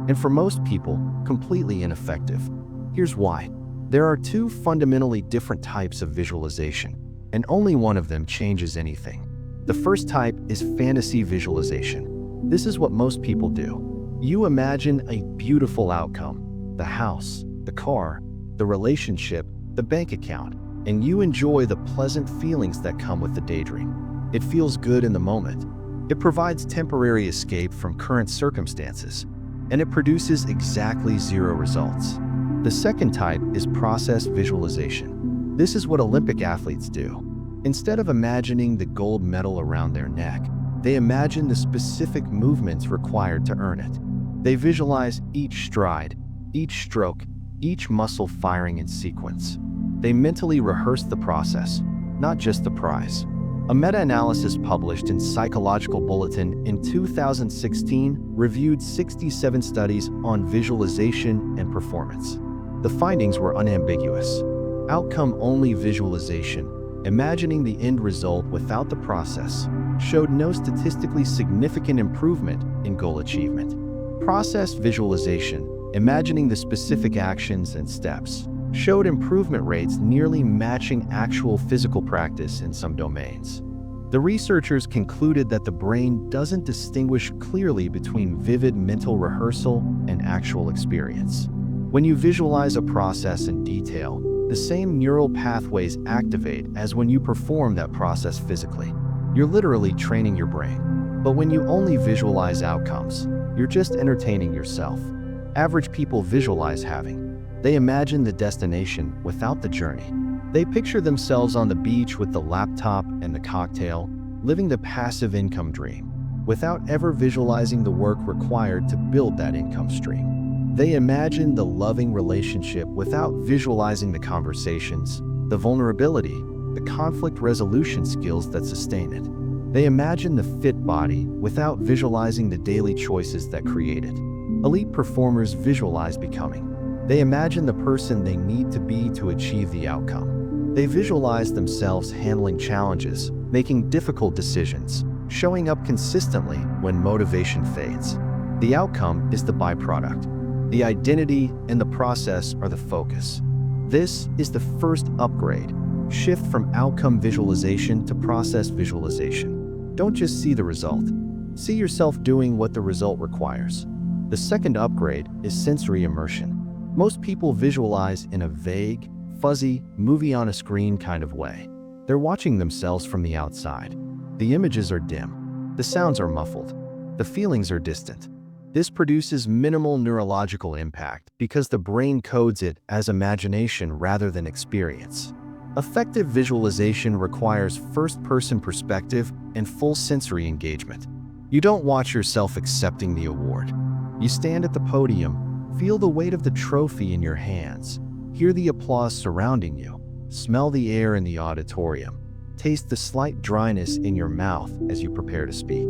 and for most people, completely ineffective. Here's why. There are two fundamentally different types of visualization, and only one of them changes anything. The first type is fantasy visualization. This is what most people do. You imagine a beautiful outcome: the house, the car, the relationship, the bank account, and you enjoy the pleasant feelings that come with the daydream. It feels good in the moment. It provides temporary escape from current circumstances, and it produces exactly zero results. The second type is process visualization. This is what Olympic athletes do. Instead of imagining the gold medal around their neck, they imagine the specific movements required to earn it. They visualize each stride, each stroke, each muscle firing in sequence. They mentally rehearse the process, not just the prize. A meta-analysis published in Psychological Bulletin in 2016 reviewed 67 studies on visualization and performance. The findings were unambiguous. Outcome-only visualization, imagining the end result without the process, showed no statistically significant improvement in goal achievement. Process visualization, imagining the specific actions and steps, showed improvement rates nearly matching actual physical practice in some domains. The researchers concluded that the brain doesn't distinguish clearly between vivid mental rehearsal and actual experience. When you visualize a process in detail, the same neural pathways activate as when you perform that process physically. You're literally training your brain. But when you only visualize outcomes, you're just entertaining yourself. Average people visualize having. They imagine the destination without the journey. They picture themselves on the beach with the laptop and the cocktail, living the passive income dream, without ever visualizing the work required to build that income stream. They imagine the loving relationship without visualizing the conversations, the vulnerability, the conflict resolution skills that sustain it. They imagine the fit body without visualizing the daily choices that create it. Elite performers visualize becoming. They imagine the person they need to be to achieve the outcome. They visualize themselves handling challenges, making difficult decisions, showing up consistently when motivation fades. The outcome is the byproduct. The identity and the process are the focus. This is the first upgrade. Shift from outcome visualization to process visualization. Don't just see the result. See yourself doing what the result requires. The second upgrade is sensory immersion. Most people visualize in a vague, fuzzy, movie on a screen kind of way. They're watching themselves from the outside. The images are dim. The sounds are muffled. The feelings are distant. This produces minimal neurological impact because the brain codes it as imagination rather than experience. Effective visualization requires first-person perspective and full sensory engagement. You don't watch yourself accepting the award. You stand at the podium, feel the weight of the trophy in your hands, hear the applause surrounding you, smell the air in the auditorium, taste the slight dryness in your mouth as you prepare to speak.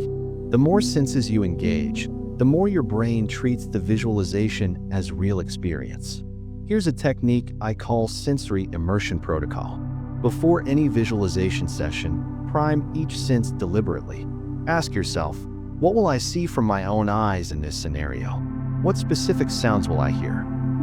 The more senses you engage, the more your brain treats the visualization as real experience. Here's a technique I call sensory immersion protocol. Before any visualization session, prime each sense deliberately. Ask yourself, what will I see from my own eyes in this scenario? What specific sounds will I hear?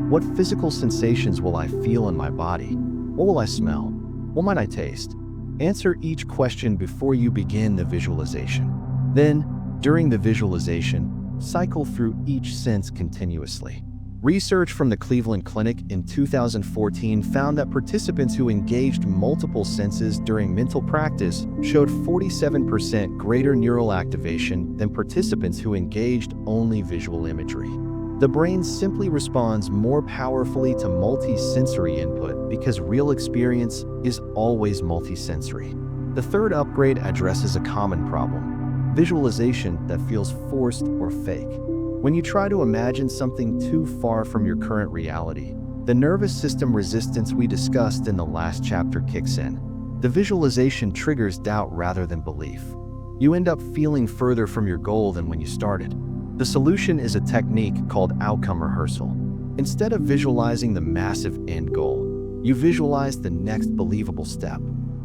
What physical sensations will I feel in my body? What will I smell? What might I taste? Answer each question before you begin the visualization. Then, during the visualization, cycle through each sense continuously. Research from the Cleveland Clinic in 2014 found that participants who engaged multiple senses during mental practice showed 47% greater neural activation than participants who engaged only visual imagery. The brain simply responds more powerfully to multi-sensory input because real experience is always multi-sensory. The third upgrade addresses a common problem: visualization that feels forced or fake. When you try to imagine something too far from your current reality, the nervous system resistance we discussed in the last chapter kicks in. The visualization triggers doubt rather than belief. You end up feeling further from your goal than when you started. The solution is a technique called outcome rehearsal. Instead of visualizing the massive end goal, you visualize the next believable step.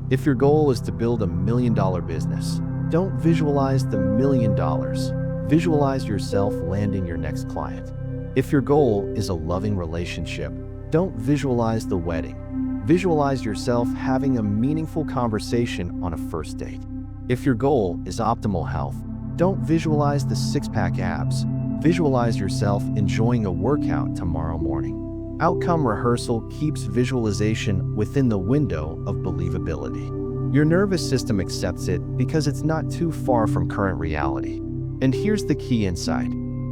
If your goal is to build $1 million business, don't visualize the $1 million. Visualize yourself landing your next client. If your goal is a loving relationship, don't visualize the wedding. Visualize yourself having a meaningful conversation on a first date. If your goal is optimal health, don't visualize the six-pack abs. Visualize yourself enjoying a workout tomorrow morning. Outcome rehearsal keeps visualization within the window of believability. Your nervous system accepts it because it's not too far from current reality. And here's the key insight.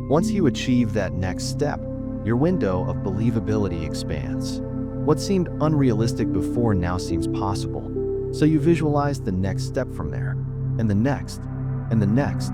Once you achieve that next step, your window of believability expands. What seemed unrealistic before now seems possible. So you visualize the next step from there, and the next, and the next.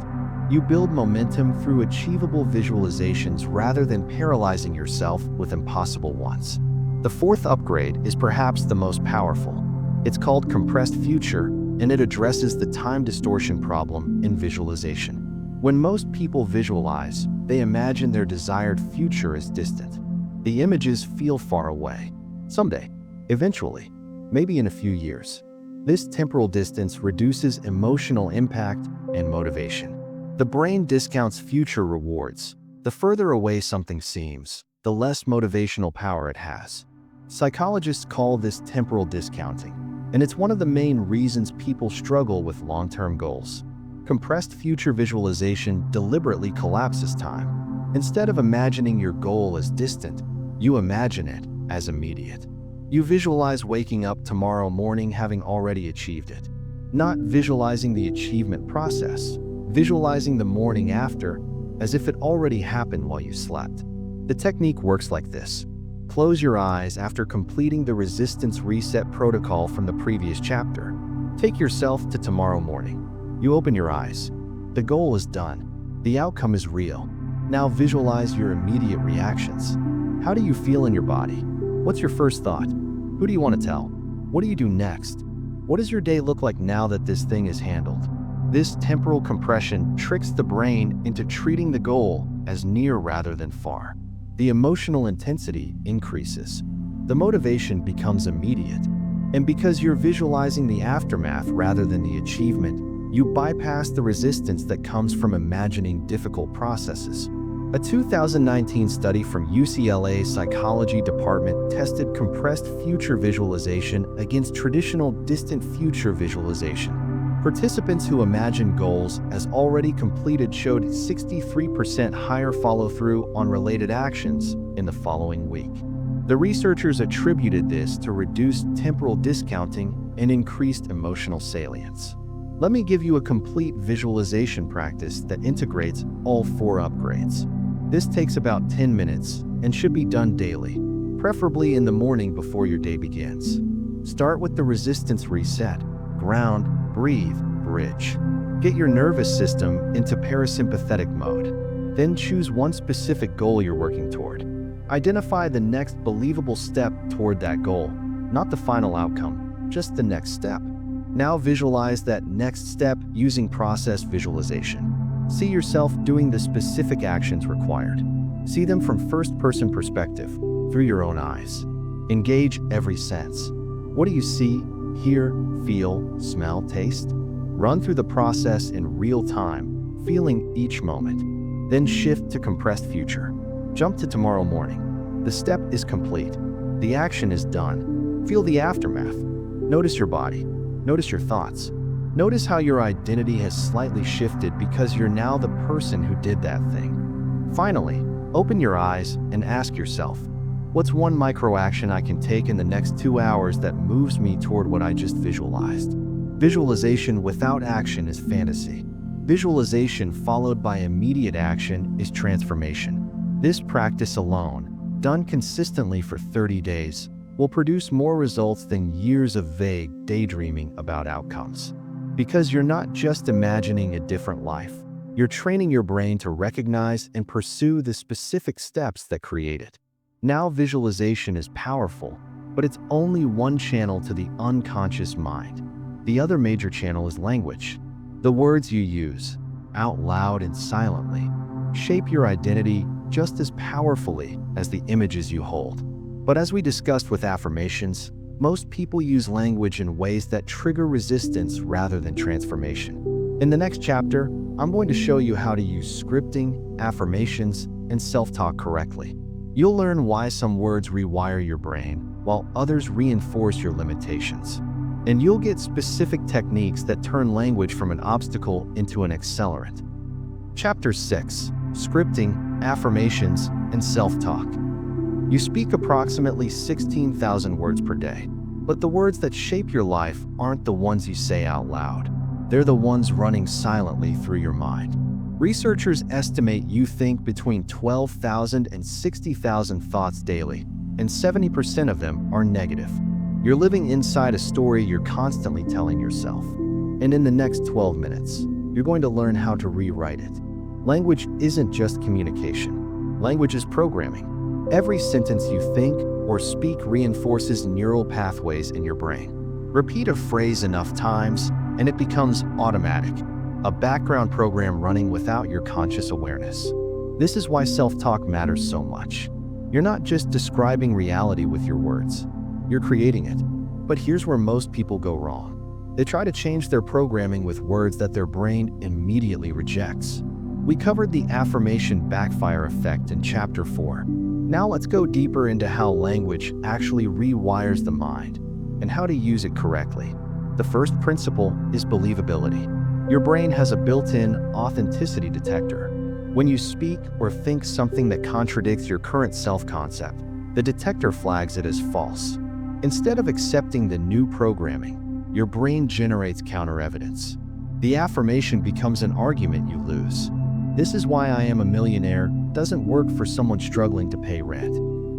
You build momentum through achievable visualizations rather than paralyzing yourself with impossible ones. The fourth upgrade is perhaps the most powerful. It's called compressed future, and it addresses the time distortion problem in visualization. When most people visualize, they imagine their desired future as distant. The images feel far away. Someday, eventually, maybe in a few years. This temporal distance reduces emotional impact and motivation. The brain discounts future rewards. The further away something seems, the less motivational power it has. Psychologists call this temporal discounting, and it's one of the main reasons people struggle with long-term goals. Compressed future visualization deliberately collapses time. Instead of imagining your goal as distant, you imagine it as immediate. You visualize waking up tomorrow morning having already achieved it. Not visualizing the achievement process, visualizing the morning after as if it already happened while you slept. The technique works like this. Close your eyes after completing the resistance reset protocol from the previous chapter. Take yourself to tomorrow morning. You open your eyes. The goal is done. The outcome is real. Now visualize your immediate reactions. How do you feel in your body? What's your first thought? Who do you want to tell? What do you do next? What does your day look like now that this thing is handled? This temporal compression tricks the brain into treating the goal as near rather than far. The emotional intensity increases. The motivation becomes immediate. And because you're visualizing the aftermath rather than the achievement, you bypass the resistance that comes from imagining difficult processes. A 2019 study from UCLA Psychology Department tested compressed future visualization against traditional distant future visualization. Participants who imagined goals as already completed showed 63% higher follow-through on related actions in the following week. The researchers attributed this to reduced temporal discounting and increased emotional salience. Let me give you a complete visualization practice that integrates all 4 upgrades. This takes about 10 minutes and should be done daily, preferably in the morning before your day begins. Start with the resistance reset, ground, breathe, bridge. Get your nervous system into parasympathetic mode. Then choose one specific goal you're working toward. Identify the next believable step toward that goal, not the final outcome, just the next step. Now visualize that next step using process visualization. See yourself doing the specific actions required. See them from first-person perspective, through your own eyes. Engage every sense. What do you see, hear, feel, smell, taste? Run through the process in real time, feeling each moment. Then shift to compressed future. Jump to tomorrow morning. The step is complete. The action is done. Feel the aftermath. Notice your body. Notice your thoughts. Notice how your identity has slightly shifted because you're now the person who did that thing. Finally, open your eyes and ask yourself, what's one micro action I can take in the next 2 hours that moves me toward what I just visualized? Visualization without action is fantasy. Visualization followed by immediate action is transformation. This practice alone, done consistently for 30 days, will produce more results than years of vague daydreaming about outcomes. Because you're not just imagining a different life, you're training your brain to recognize and pursue the specific steps that create it. Now visualization is powerful, but it's only one channel to the unconscious mind. The other major channel is language. The words you use, out loud and silently, shape your identity just as powerfully as the images you hold. But as we discussed with affirmations, most people use language in ways that trigger resistance rather than transformation. In the next chapter, I'm going to show you how to use scripting, affirmations, and self-talk correctly. You'll learn why some words rewire your brain, while others reinforce your limitations. And you'll get specific techniques that turn language from an obstacle into an accelerant. Chapter 6: Scripting, Affirmations, and Self-Talk. You speak approximately 16,000 words per day, but the words that shape your life aren't the ones you say out loud. They're the ones running silently through your mind. Researchers estimate you think between 12,000 and 60,000 thoughts daily, and 70% of them are negative. You're living inside a story you're constantly telling yourself. And in the next 12 minutes, you're going to learn how to rewrite it. Language isn't just communication. Language is programming. Every sentence you think or speak reinforces neural pathways in your brain. Repeat a phrase enough times, and it becomes automatic, a background program running without your conscious awareness. This is why self-talk matters so much. You're not just describing reality with your words, you're creating it. But here's where most people go wrong. They try to change their programming with words that their brain immediately rejects. We covered the affirmation backfire effect in Chapter 4. Now let's go deeper into how language actually rewires the mind and how to use it correctly. The first principle is believability. Your brain has a built-in authenticity detector. When you speak or think something that contradicts your current self-concept, the detector flags it as false. Instead of accepting the new programming, your brain generates counter-evidence. The affirmation becomes an argument you lose. This is why I am a millionaire doesn't work for someone struggling to pay rent.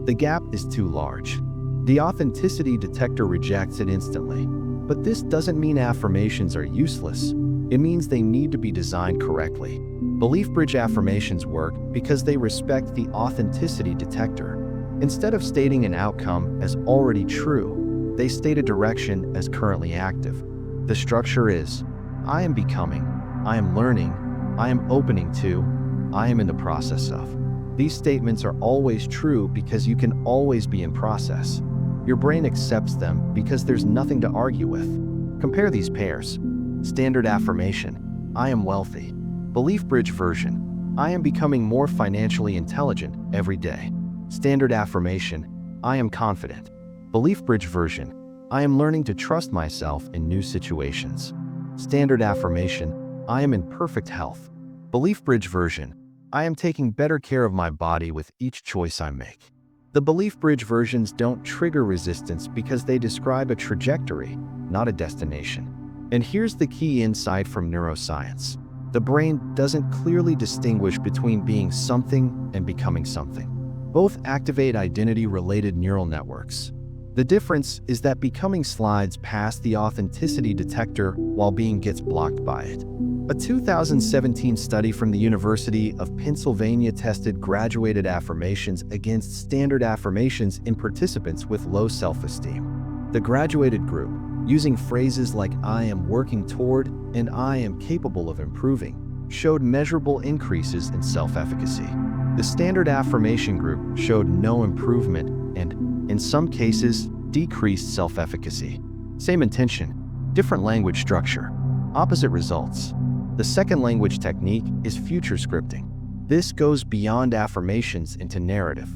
The gap is too large. The authenticity detector rejects it instantly. But this doesn't mean affirmations are useless. It means they need to be designed correctly. Belief bridge affirmations work because they respect the authenticity detector. Instead of stating an outcome as already true, they state a direction as currently active. The structure is, I am becoming, I am learning, I am opening to, I am in the process of. These statements are always true because you can always be in process. Your brain accepts them because there's nothing to argue with. Compare these pairs. Standard affirmation, I am wealthy. Belief bridge version, I am becoming more financially intelligent every day. Standard affirmation, I am confident. Belief bridge version, I am learning to trust myself in new situations. Standard affirmation, I am in perfect health. Belief bridge version, I am taking better care of my body with each choice I make. The belief bridge versions don't trigger resistance because they describe a trajectory, not a destination. And here's the key insight from neuroscience. The brain doesn't clearly distinguish between being something and becoming something. Both activate identity-related neural networks. The difference is that becoming slides past the authenticity detector while being gets blocked by it. A 2017 study from the University of Pennsylvania tested graduated affirmations against standard affirmations in participants with low self-esteem. The graduated group, using phrases like I am working toward and I am capable of improving, showed measurable increases in self-efficacy. The standard affirmation group showed no improvement and, in some cases, decreased self-efficacy. Same intention, different language structure, opposite results. The second language technique is future scripting. This goes beyond affirmations into narrative.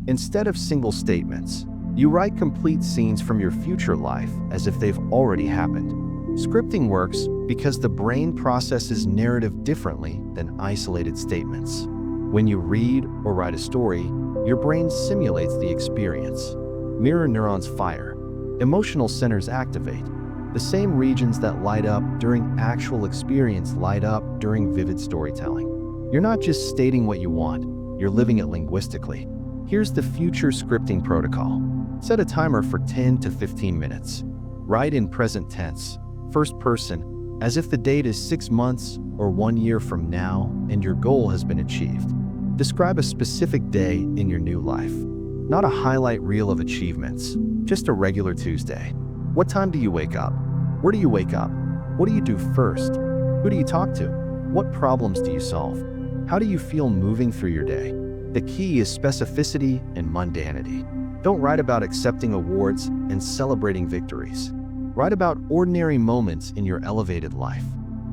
Instead of single statements, you write complete scenes from your future life as if they've already happened. Scripting works because the brain processes narrative differently than isolated statements. When you read or write a story, your brain simulates the experience. Mirror neurons fire. Emotional centers activate. The same regions that light up during actual experience light up during vivid storytelling. You're not just stating what you want, you're living it linguistically. Here's the future scripting protocol. Set a timer for 10 to 15 minutes. Write in present tense, first person, as if the date is 6 months or 1 year from now and your goal has been achieved. Describe a specific day in your new life. Not a highlight reel of achievements, just a regular Tuesday. What time do you wake up? Where do you wake up? What do you do first? Who do you talk to? What problems do you solve? How do you feel moving through your day? The key is specificity and mundanity. Don't write about accepting awards and celebrating victories. Write about ordinary moments in your elevated life.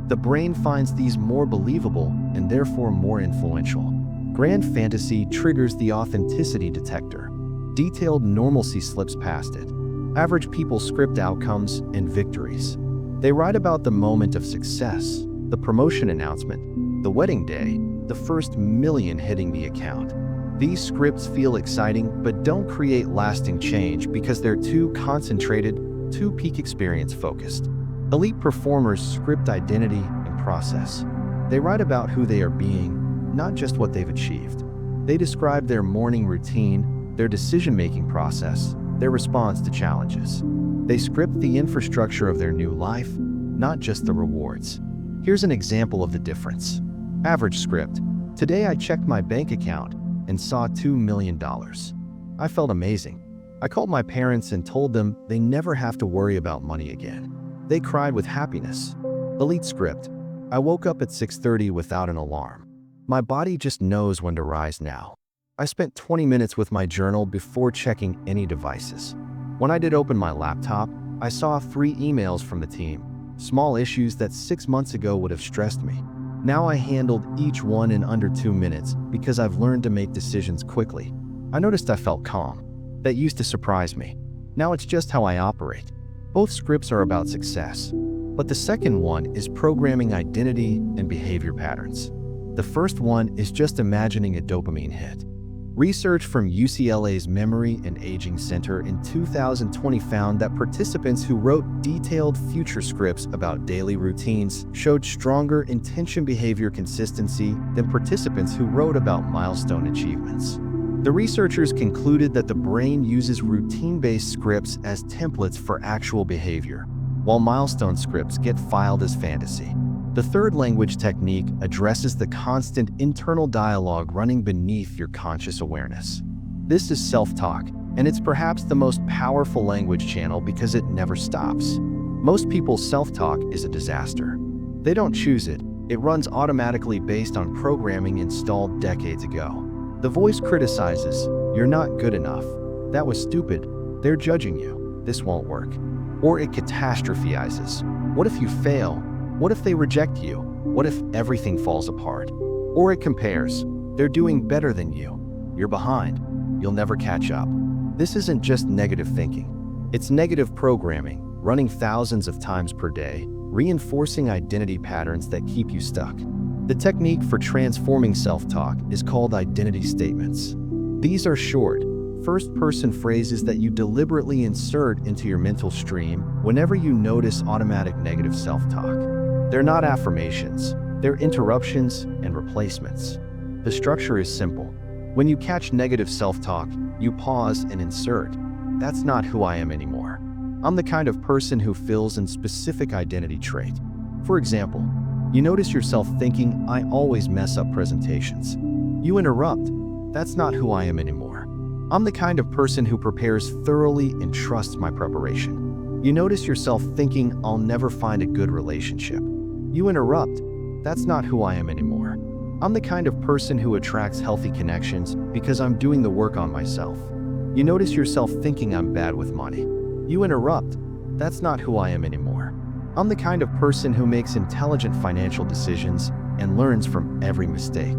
The brain finds these more believable and therefore more influential. Grand fantasy triggers the authenticity detector. Detailed normalcy slips past it. Average people script outcomes and victories. They write about the moment of success, the promotion announcement, the wedding day, the first million hitting the account. These scripts feel exciting but don't create lasting change because they're too concentrated, too peak experience focused. Elite performers script identity and process. They write about who they are being, not just what they've achieved. They describe their morning routine, their decision-making process, their response to challenges. They script the infrastructure of their new life, not just the rewards. Here's an example of the difference. Average script. Today I checked my bank account and saw $2 million. I felt amazing. I called my parents and told them they never have to worry about money again. They cried with happiness. Elite script. I woke up at 6:30 without an alarm. My body just knows when to rise now. I spent 20 minutes with my journal before checking any devices. When I did open my laptop, I saw 3 emails from the team, small issues that 6 months ago would have stressed me. Now I handled each one in under 2 minutes because I've learned to make decisions quickly. I noticed I felt calm. That used to surprise me. Now it's just how I operate. Both scripts are about success, but the second one is programming identity and behavior patterns. The first one is just imagining a dopamine hit. Research from UCLA's Memory and Aging Center in 2020 found that participants who wrote detailed future scripts about daily routines showed stronger intention behavior consistency than participants who wrote about milestone achievements. The researchers concluded that the brain uses routine-based scripts as templates for actual behavior, while milestone scripts get filed as fantasy. The third language technique addresses the constant internal dialogue running beneath your conscious awareness. This is self-talk, and it's perhaps the most powerful language channel because it never stops. Most people's self-talk is a disaster. They don't choose it. It runs automatically based on programming installed decades ago. The voice criticizes, "You're not good enough. That was stupid. They're judging you. This won't work." Or it catastrophizes, "What if you fail? What if they reject you? What if everything falls apart?" Or it compares. They're doing better than you. You're behind. You'll never catch up. This isn't just negative thinking. It's negative programming, running thousands of times per day, reinforcing identity patterns that keep you stuck. The technique for transforming self-talk is called identity statements. These are short, first-person phrases that you deliberately insert into your mental stream whenever you notice automatic negative self-talk. They're not affirmations, they're interruptions and replacements. The structure is simple. When you catch negative self-talk, you pause and insert, "That's not who I am anymore. I'm the kind of person who fills in specific identity trait." For example, you notice yourself thinking, "I always mess up presentations." You interrupt, "That's not who I am anymore. I'm the kind of person who prepares thoroughly and trusts my preparation." You notice yourself thinking, "I'll never find a good relationship." You interrupt, "That's not who I am anymore. I'm the kind of person who attracts healthy connections because I'm doing the work on myself." You notice yourself thinking, "I'm bad with money." You interrupt, "That's not who I am anymore. I'm the kind of person who makes intelligent financial decisions and learns from every mistake."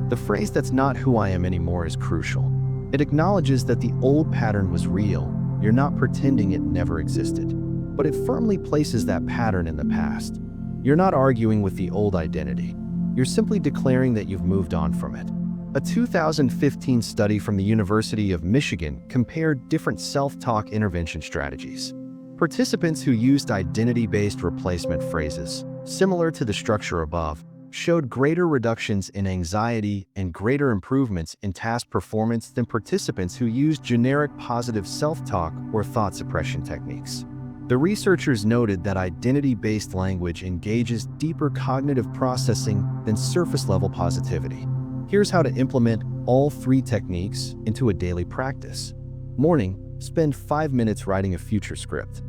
The phrase "that's not who I am anymore" is crucial. It acknowledges that the old pattern was real. You're not pretending it never existed. But it firmly places that pattern in the past. You're not arguing with the old identity. You're simply declaring that you've moved on from it. A 2015 study from the University of Michigan compared different self-talk intervention strategies. Participants who used identity-based replacement phrases, similar to the structure above, showed greater reductions in anxiety and greater improvements in task performance than participants who used generic positive self-talk or thought suppression techniques. The researchers noted that identity-based language engages deeper cognitive processing than surface-level positivity. Here's how to implement all three techniques into a daily practice. Morning, spend 5 minutes writing a future script.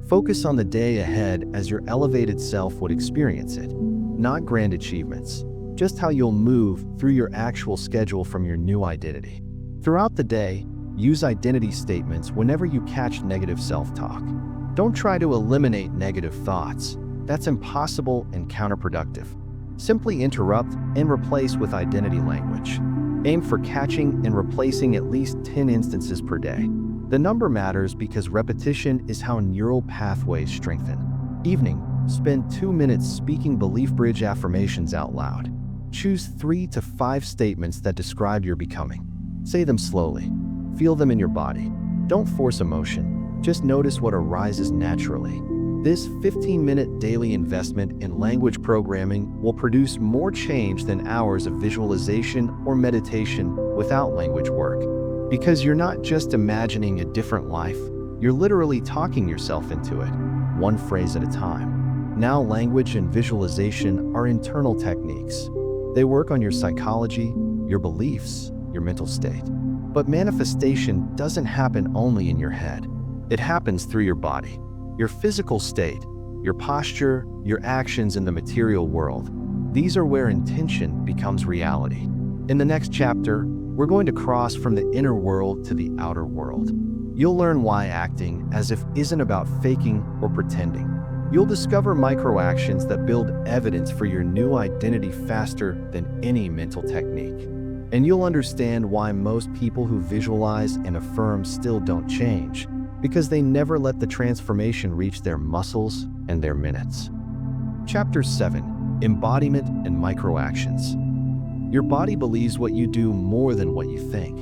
Focus on the day ahead as your elevated self would experience it. Not grand achievements, just how you'll move through your actual schedule from your new identity. Throughout the day, use identity statements whenever you catch negative self-talk. Don't try to eliminate negative thoughts. That's impossible and counterproductive. Simply interrupt and replace with identity language. Aim for catching and replacing at least 10 instances per day. The number matters because repetition is how neural pathways strengthen. Evening, spend 2 minutes speaking belief bridge affirmations out loud. Choose 3 to 5 statements that describe your becoming. Say them slowly. Feel them in your body. Don't force emotion. Just notice what arises naturally. This 15-minute daily investment in language programming will produce more change than hours of visualization or meditation without language work. Because you're not just imagining a different life, you're literally talking yourself into it, one phrase at a time. Now, language and visualization are internal techniques. They work on your psychology, your beliefs, your mental state. But manifestation doesn't happen only in your head. It happens through your body. Your physical state, your posture, your actions in the material world. These are where intention becomes reality. In the next chapter, we're going to cross from the inner world to the outer world. You'll learn why acting as if isn't about faking or pretending. You'll discover micro-actions that build evidence for your new identity faster than any mental technique. And you'll understand why most people who visualize and affirm still don't change, because they never let the transformation reach their muscles and their minutes. Chapter 7: Embodiment and Micro-Actions. Your body believes what you do more than what you think.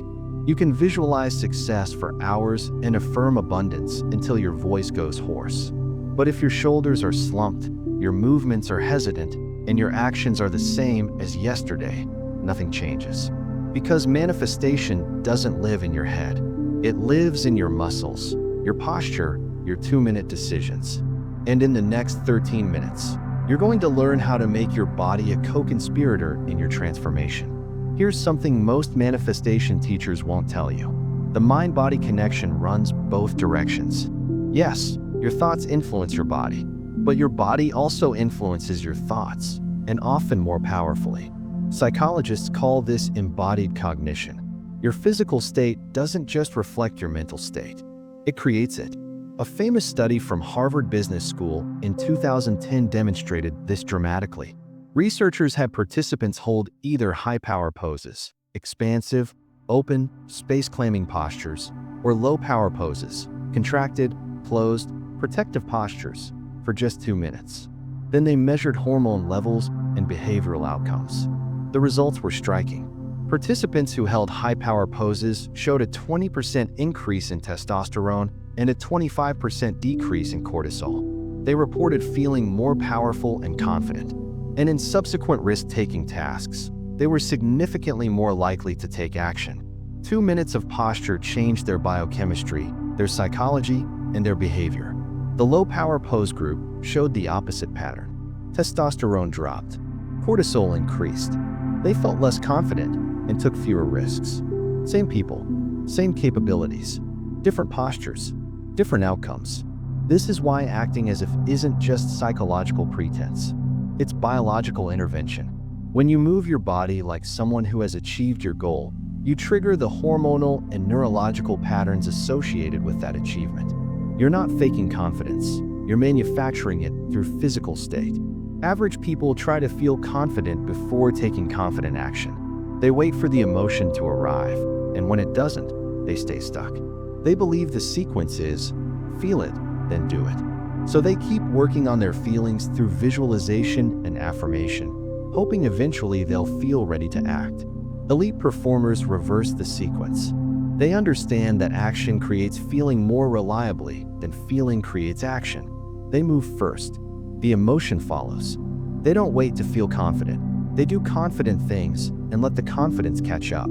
You can visualize success for hours and affirm abundance until your voice goes hoarse. But if your shoulders are slumped, your movements are hesitant, and your actions are the same as yesterday, nothing changes. Because manifestation doesn't live in your head. It lives in your muscles, your posture, your 2-minute decisions. And in the next 13 minutes, you're going to learn how to make your body a co-conspirator in your transformation. Here's something most manifestation teachers won't tell you. The mind-body connection runs both directions. Yes, your thoughts influence your body, but your body also influences your thoughts, and often more powerfully. Psychologists call this embodied cognition. Your physical state doesn't just reflect your mental state. It creates it. A famous study from Harvard Business School in 2010 demonstrated this dramatically. Researchers had participants hold either high-power poses, expansive, open, space-claiming postures, or low-power poses, contracted, closed, protective postures, for just 2 minutes. Then they measured hormone levels and behavioral outcomes. The results were striking. Participants who held high-power poses showed a 20% increase in testosterone and a 25% decrease in cortisol. They reported feeling more powerful and confident. And in subsequent risk-taking tasks, they were significantly more likely to take action. 2 minutes of posture changed their biochemistry, their psychology, and their behavior. The low-power pose group showed the opposite pattern. Testosterone dropped. Cortisol increased. They felt less confident and took fewer risks. Same people, same capabilities, different postures, different outcomes. This is why acting as if isn't just psychological pretense. It's biological intervention. When you move your body like someone who has achieved your goal, you trigger the hormonal and neurological patterns associated with that achievement. You're not faking confidence. You're manufacturing it through physical state. Average people try to feel confident before taking confident action. They wait for the emotion to arrive, and when it doesn't, they stay stuck. They believe the sequence is, feel it, then do it. So they keep working on their feelings through visualization and affirmation, hoping eventually they'll feel ready to act. Elite performers reverse the sequence. They understand that action creates feeling more reliably than feeling creates action. They move first. The emotion follows. They don't wait to feel confident. They do confident things and let the confidence catch up.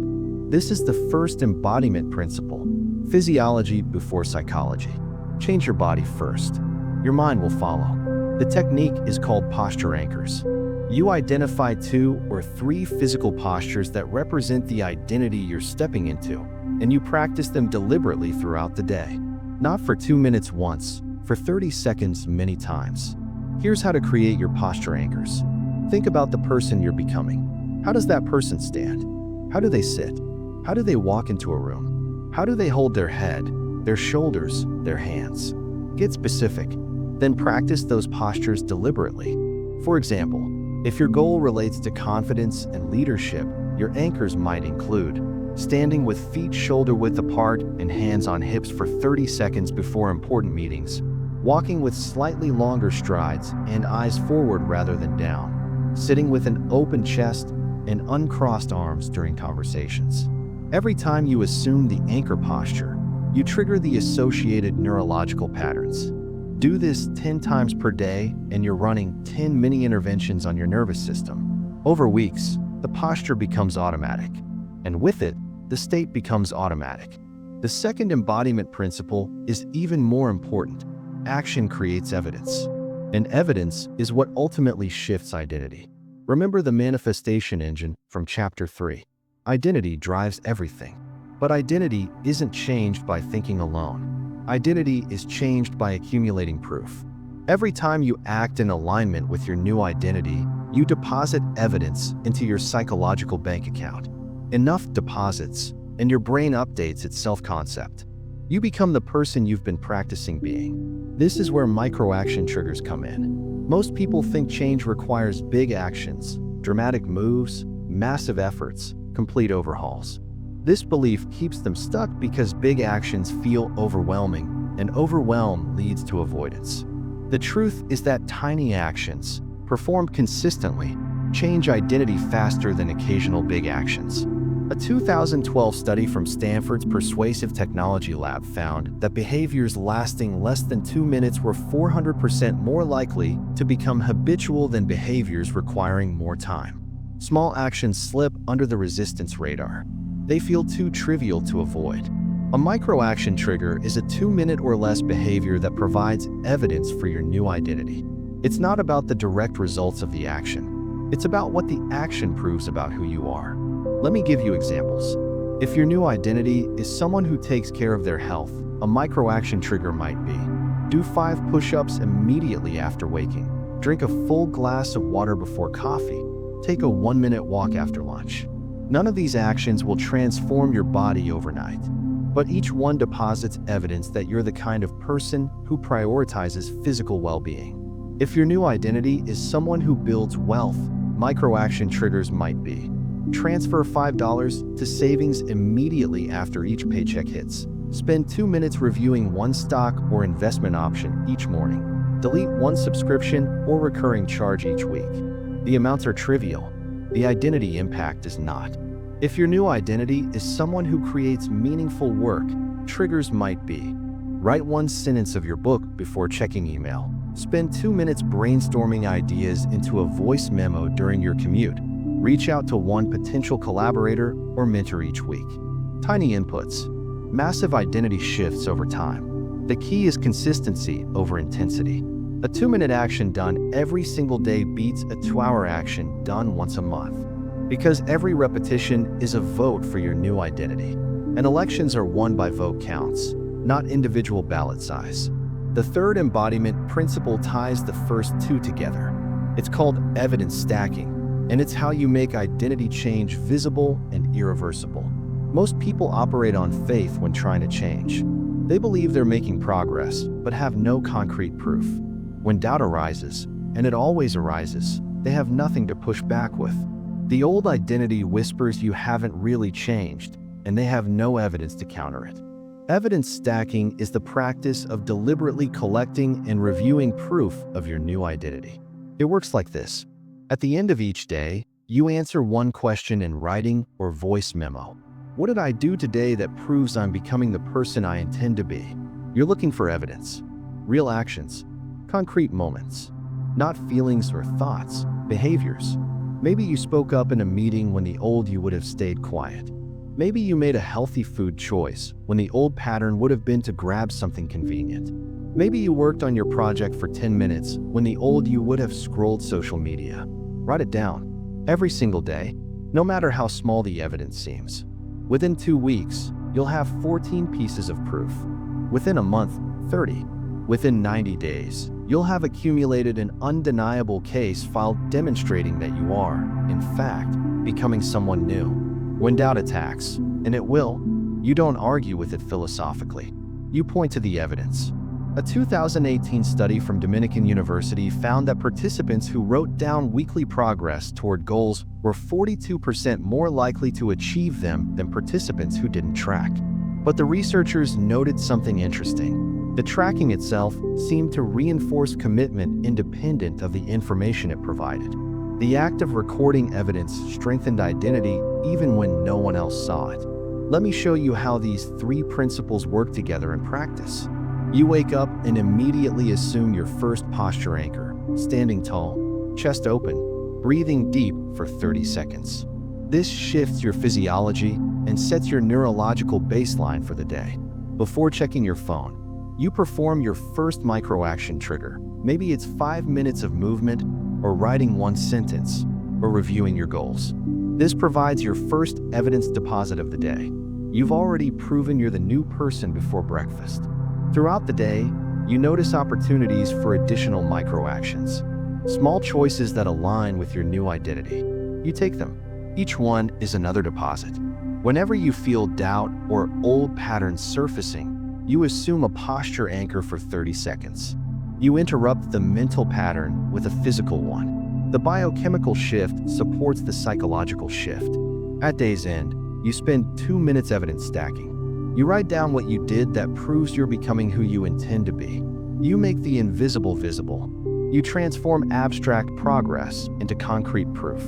This is the first embodiment principle. Physiology before psychology. Change your body first. Your mind will follow. The technique is called posture anchors. You identify 2 or 3 physical postures that represent the identity you're stepping into, and you practice them deliberately throughout the day. Not for 2 minutes once, for 30 seconds many times. Here's how to create your posture anchors. Think about the person you're becoming. How does that person stand? How do they sit? How do they walk into a room? How do they hold their head, their shoulders, their hands? Get specific. Then practice those postures deliberately. For example, if your goal relates to confidence and leadership, your anchors might include standing with feet shoulder-width apart and hands on hips for 30 seconds before important meetings, walking with slightly longer strides and eyes forward rather than down, sitting with an open chest and uncrossed arms during conversations. Every time you assume the anchor posture, you trigger the associated neurological patterns. Do this 10 times per day, and you're running 10 mini interventions on your nervous system. Over weeks, the posture becomes automatic, and with it, the state becomes automatic. The second embodiment principle is even more important. Action creates evidence, and evidence is what ultimately shifts identity. Remember the manifestation engine from Chapter 3. Identity drives everything, but identity isn't changed by thinking alone. Identity is changed by accumulating proof. Every time you act in alignment with your new identity, you deposit evidence into your psychological bank account. Enough deposits, and your brain updates its self-concept. You become the person you've been practicing being. This is where micro-action triggers come in. Most people think change requires big actions, dramatic moves, massive efforts, complete overhauls. This belief keeps them stuck because big actions feel overwhelming, and overwhelm leads to avoidance. The truth is that tiny actions, performed consistently, change identity faster than occasional big actions. A 2012 study from Stanford's Persuasive Technology Lab found that behaviors lasting less than 2 minutes were 400% more likely to become habitual than behaviors requiring more time. Small actions slip under the resistance radar. They feel too trivial to avoid. A micro-action trigger is a 2-minute or less behavior that provides evidence for your new identity. It's not about the direct results of the action. It's about what the action proves about who you are. Let me give you examples. If your new identity is someone who takes care of their health, a micro-action trigger might be: do 5 push-ups immediately after waking, drink a full glass of water before coffee, take a 1-minute walk after lunch. None of these actions will transform your body overnight, but each one deposits evidence that you're the kind of person who prioritizes physical well-being. If your new identity is someone who builds wealth, Micro-action triggers might be: transfer $5 to savings immediately after each paycheck hits. Spend 2 minutes reviewing one stock or investment option each morning. Delete one subscription or recurring charge each week. The amounts are trivial. The identity impact is not. If your new identity is someone who creates meaningful work, triggers might be: write one sentence of your book before checking email. Spend 2 minutes brainstorming ideas into a voice memo during your commute. Reach out to one potential collaborator or mentor each week. Tiny inputs. Massive identity shifts over time. The key is consistency over intensity. A 2-minute action done every single day beats a 2-hour action done once a month. Because every repetition is a vote for your new identity. And elections are won by vote counts, not individual ballot size. The third embodiment principle ties the first two together. It's called evidence stacking, and it's how you make identity change visible and irreversible. Most people operate on faith when trying to change. They believe they're making progress, but have no concrete proof. When doubt arises, and it always arises, they have nothing to push back with. The old identity whispers you haven't really changed, and they have no evidence to counter it. Evidence stacking is the practice of deliberately collecting and reviewing proof of your new identity. It works like this. At the end of each day, you answer one question in writing or voice memo. What did I do today that proves I'm becoming the person I intend to be? You're looking for evidence, real actions, concrete moments, not feelings or thoughts, behaviors. Maybe you spoke up in a meeting when the old you would have stayed quiet. Maybe you made a healthy food choice when the old pattern would have been to grab something convenient. Maybe you worked on your project for 10 minutes when the old you would have scrolled social media. Write it down. Every single day, no matter how small the evidence seems. Within 2 weeks, you'll have 14 pieces of proof. Within a month, 30. Within 90 days, you'll have accumulated an undeniable case file demonstrating that you are, in fact, becoming someone new. When doubt attacks, and it will, you don't argue with it philosophically. You point to the evidence. A 2018 study from Dominican University found that participants who wrote down weekly progress toward goals were 42% more likely to achieve them than participants who didn't track. But the researchers noted something interesting. The tracking itself seemed to reinforce commitment independent of the information it provided. The act of recording evidence strengthened identity even when no one else saw it. Let me show you how these 3 principles work together in practice. You wake up and immediately assume your first posture anchor, standing tall, chest open, breathing deep for 30 seconds. This shifts your physiology and sets your neurological baseline for the day. Before checking your phone, you perform your first micro-action trigger. Maybe it's 5 minutes of movement, or writing one sentence, or reviewing your goals. This provides your first evidence deposit of the day. You've already proven you're the new person before breakfast. Throughout the day, you notice opportunities for additional micro-actions. Small choices that align with your new identity. You take them. Each one is another deposit. Whenever you feel doubt or old patterns surfacing, you assume a posture anchor for 30 seconds. You interrupt the mental pattern with a physical one. The biochemical shift supports the psychological shift. At day's end, you spend 2 minutes evidence stacking. You write down what you did that proves you're becoming who you intend to be. You make the invisible visible. You transform abstract progress into concrete proof.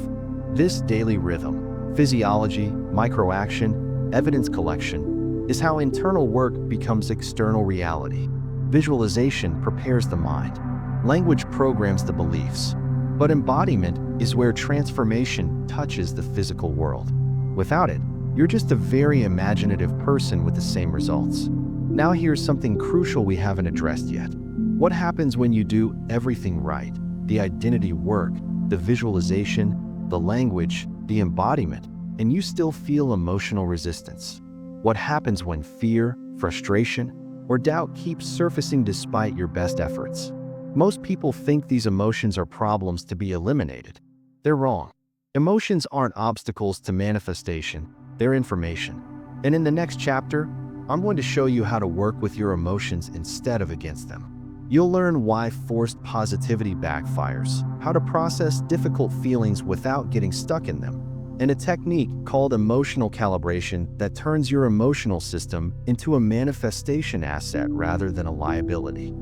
This daily rhythm, physiology, micro-action, evidence collection, is how internal work becomes external reality. Visualization prepares the mind. Language programs the beliefs. But embodiment is where transformation touches the physical world. Without it, you're just a very imaginative person with the same results. Now here's something crucial we haven't addressed yet. What happens when you do everything right? The identity work, the visualization, the language, the embodiment, and you still feel emotional resistance? What happens when fear, frustration, or doubt keeps surfacing despite your best efforts? Most people think these emotions are problems to be eliminated. They're wrong. Emotions aren't obstacles to manifestation. They're information. And in the next chapter, I'm going to show you how to work with your emotions instead of against them. You'll learn why forced positivity backfires, how to process difficult feelings without getting stuck in them, and a technique called emotional calibration that turns your emotional system into a manifestation asset rather than a liability.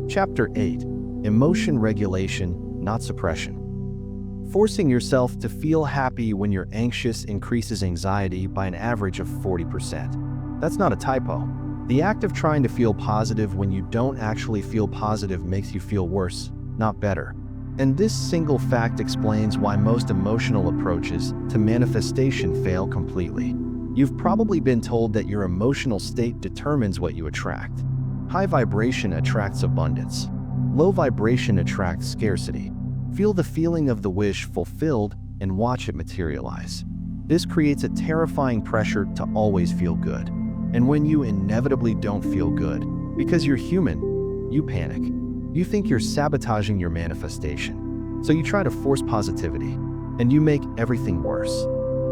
Chapter 8: Emotion Regulation, Not Suppression. Forcing yourself to feel happy when you're anxious increases anxiety by an average of 40%. That's not a typo. The act of trying to feel positive when you don't actually feel positive makes you feel worse, not better. And this single fact explains why most emotional approaches to manifestation fail completely. You've probably been told that your emotional state determines what you attract. High vibration attracts abundance. Low vibration attracts scarcity. Feel the feeling of the wish fulfilled and watch it materialize. This creates a terrifying pressure to always feel good. And when you inevitably don't feel good, because you're human, you panic. You think you're sabotaging your manifestation. So you try to force positivity, and you make everything worse.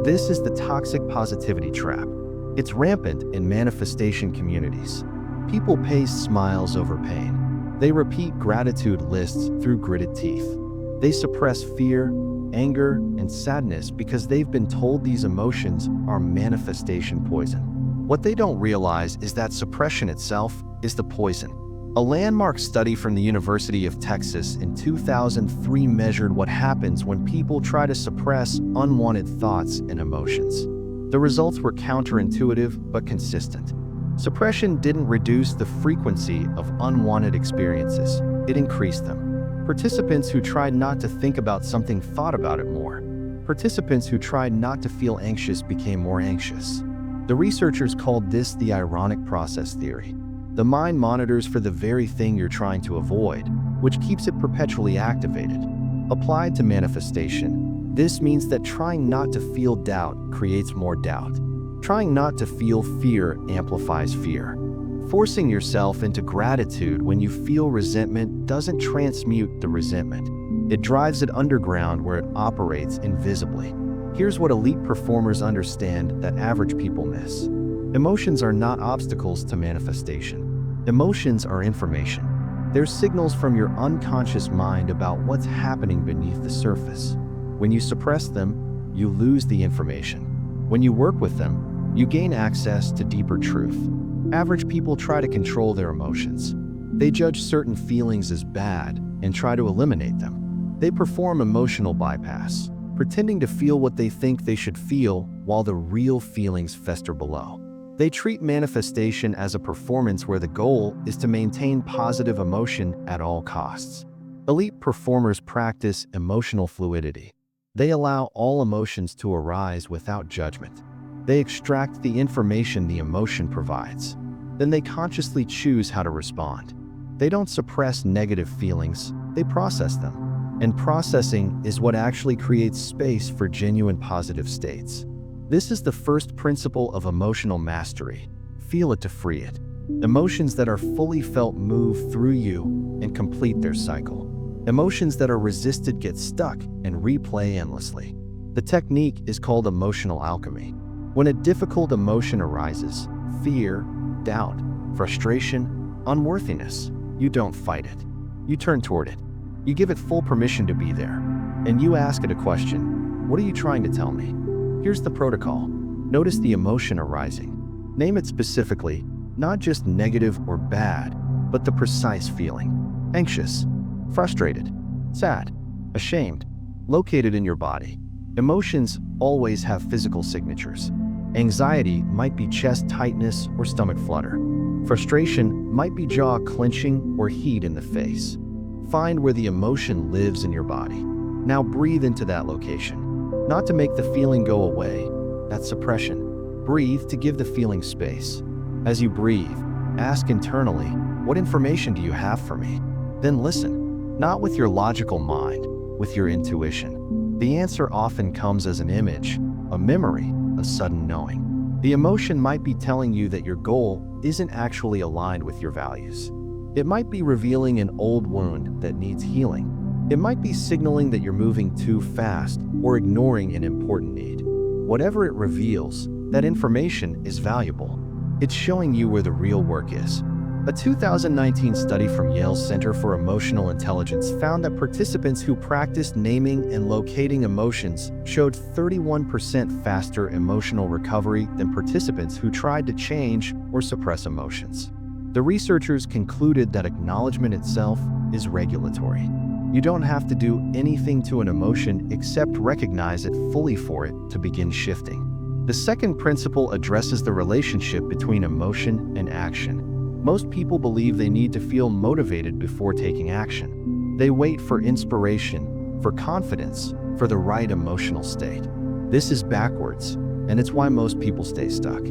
This is the toxic positivity trap. It's rampant in manifestation communities. People pace smiles over pain. They repeat gratitude lists through gritted teeth. They suppress fear, anger, and sadness because they've been told these emotions are manifestation poison. What they don't realize is that suppression itself is the poison. A landmark study from the University of Texas in 2003 measured what happens when people try to suppress unwanted thoughts and emotions. The results were counterintuitive but consistent. Suppression didn't reduce the frequency of unwanted experiences, it increased them. Participants who tried not to think about something thought about it more. Participants who tried not to feel anxious became more anxious. The researchers called this the ironic process theory. The mind monitors for the very thing you're trying to avoid, which keeps it perpetually activated. Applied to manifestation, this means that trying not to feel doubt creates more doubt. Trying not to feel fear amplifies fear. Forcing yourself into gratitude when you feel resentment doesn't transmute the resentment. It drives it underground where it operates invisibly. Here's what elite performers understand that average people miss. Emotions are not obstacles to manifestation. Emotions are information. They're signals from your unconscious mind about what's happening beneath the surface. When you suppress them, you lose the information. When you work with them, you gain access to deeper truth. Average people try to control their emotions. They judge certain feelings as bad and try to eliminate them. They perform emotional bypass, pretending to feel what they think they should feel while the real feelings fester below. They treat manifestation as a performance where the goal is to maintain positive emotion at all costs. Elite performers practice emotional fluidity. They allow all emotions to arise without judgment. They extract the information the emotion provides. Then they consciously choose how to respond. They don't suppress negative feelings, they process them. And processing is what actually creates space for genuine positive states. This is the first principle of emotional mastery. Feel it to free it. Emotions that are fully felt move through you and complete their cycle. Emotions that are resisted get stuck and replay endlessly. The technique is called emotional alchemy. When a difficult emotion arises, fear, doubt, frustration, unworthiness, you don't fight it. You turn toward it. You give it full permission to be there. And you ask it a question. What are you trying to tell me? Here's the protocol. Notice the emotion arising. Name it specifically, not just negative or bad, but the precise feeling. Anxious, frustrated, sad, ashamed, located in your body. Emotions always have physical signatures. Anxiety might be chest tightness or stomach flutter. Frustration might be jaw clenching or heat in the face. Find where the emotion lives in your body. Now breathe into that location. Not to make the feeling go away, that's suppression. Breathe to give the feeling space. As you breathe, ask internally, what information do you have for me? Then listen, not with your logical mind, with your intuition. The answer often comes as an image, a memory, a sudden knowing. The emotion might be telling you that your goal isn't actually aligned with your values. It might be revealing an old wound that needs healing. It might be signaling that you're moving too fast or ignoring an important need. Whatever it reveals, that information is valuable. It's showing you where the real work is. A 2019 study from Yale's Center for Emotional Intelligence found that participants who practiced naming and locating emotions showed 31% faster emotional recovery than participants who tried to change or suppress emotions. The researchers concluded that acknowledgement itself is regulatory. You don't have to do anything to an emotion except recognize it fully for it to begin shifting. The second principle addresses the relationship between emotion and action. Most people believe they need to feel motivated before taking action. They wait for inspiration, for confidence, for the right emotional state. This is backwards, and it's why most people stay stuck.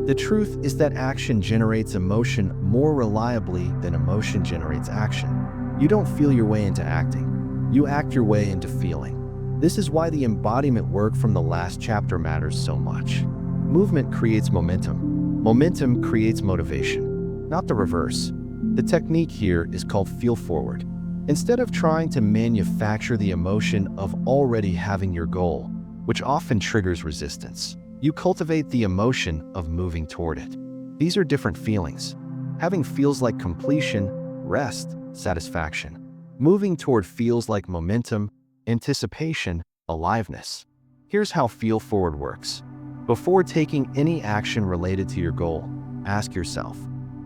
The truth is that action generates emotion more reliably than emotion generates action. You don't feel your way into acting. You act your way into feeling. This is why the embodiment work from the last chapter matters so much. Movement creates momentum. Momentum creates motivation. Not the reverse. The technique here is called feel forward. Instead of trying to manufacture the emotion of already having your goal, which often triggers resistance, you cultivate the emotion of moving toward it. These are different feelings. Having feels like completion, rest, satisfaction. Moving toward feels like momentum, anticipation, aliveness. Here's how feel forward works. Before taking any action related to your goal, ask yourself,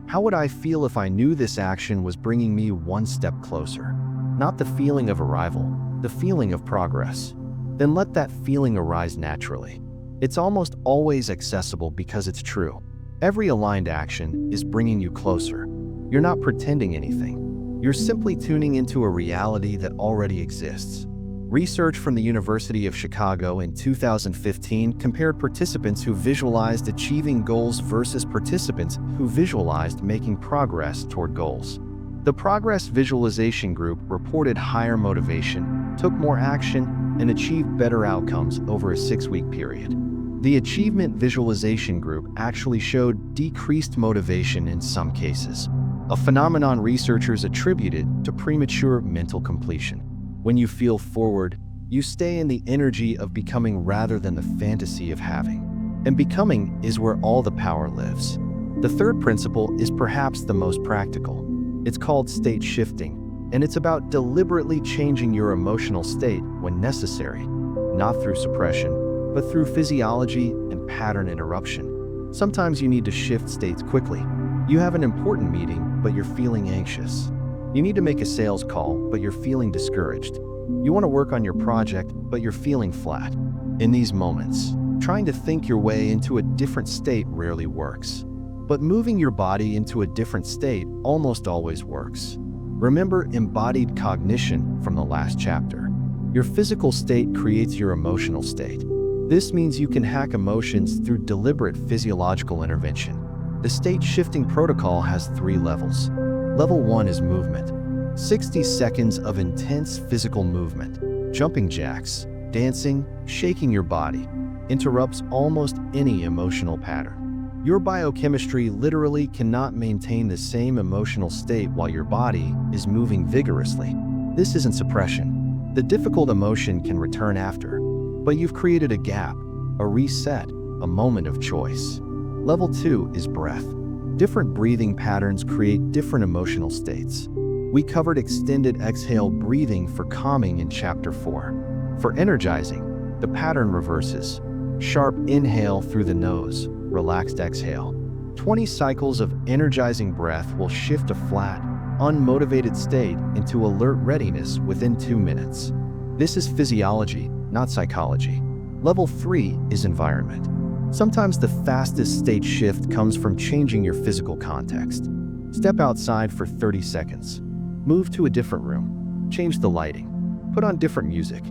how would I feel if I knew this action was bringing me one step closer? Not the feeling of arrival, the feeling of progress. Then let that feeling arise naturally. It's almost always accessible because it's true. Every aligned action is bringing you closer. You're not pretending anything. You're simply tuning into a reality that already exists. Research from the University of Chicago in 2015 compared participants who visualized achieving goals versus participants who visualized making progress toward goals. The progress visualization group reported higher motivation, took more action, and achieved better outcomes over a 6-week period. The achievement visualization group actually showed decreased motivation in some cases, a phenomenon researchers attributed to premature mental completion. When you feel forward, you stay in the energy of becoming rather than the fantasy of having. And becoming is where all the power lives. The third principle is perhaps the most practical. It's called state shifting, and it's about deliberately changing your emotional state when necessary, not through suppression, but through physiology and pattern interruption. Sometimes you need to shift states quickly. You have an important meeting, but you're feeling anxious. You need to make a sales call, but you're feeling discouraged. You want to work on your project, but you're feeling flat. In these moments, trying to think your way into a different state rarely works. But moving your body into a different state almost always works. Remember embodied cognition from the last chapter. Your physical state creates your emotional state. This means you can hack emotions through deliberate physiological intervention. The state shifting protocol has 3 levels. Level 1 is movement. 60 seconds of intense physical movement. Jumping jacks, dancing, shaking your body interrupts almost any emotional pattern. Your biochemistry literally cannot maintain the same emotional state while your body is moving vigorously. This isn't suppression. The difficult emotion can return after, but you've created a gap, a reset, a moment of choice. Level 2 is breath. Different breathing patterns create different emotional states. We covered extended exhale breathing for calming in Chapter 4. For energizing, the pattern reverses. Sharp inhale through the nose, relaxed exhale. 20 cycles of energizing breath will shift a flat, unmotivated state into alert readiness within 2 minutes. This is physiology, not psychology. Level 3 is environment. Sometimes the fastest state shift comes from changing your physical context. Step outside for 30 seconds. Move to a different room. Change the lighting. Put on different music.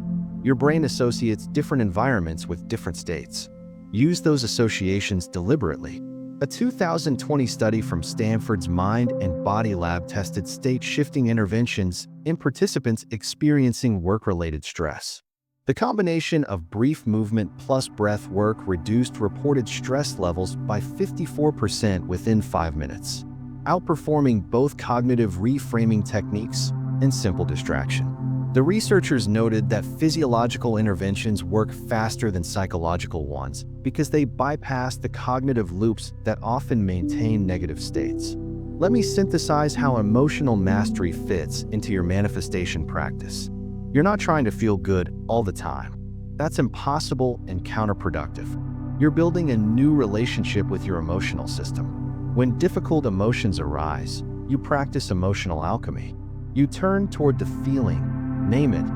Your brain associates different environments with different states. Use those associations deliberately. A 2020 study from Stanford's Mind and Body Lab tested state-shifting interventions in participants experiencing work-related stress. The combination of brief movement plus breath work reduced reported stress levels by 54% within 5 minutes, outperforming both cognitive reframing techniques and simple distraction. The researchers noted that physiological interventions work faster than psychological ones because they bypass the cognitive loops that often maintain negative states. Let me synthesize how emotional mastery fits into your manifestation practice. You're not trying to feel good all the time. That's impossible and counterproductive. You're building a new relationship with your emotional system. When difficult emotions arise, you practice emotional alchemy. You turn toward the feeling, name it,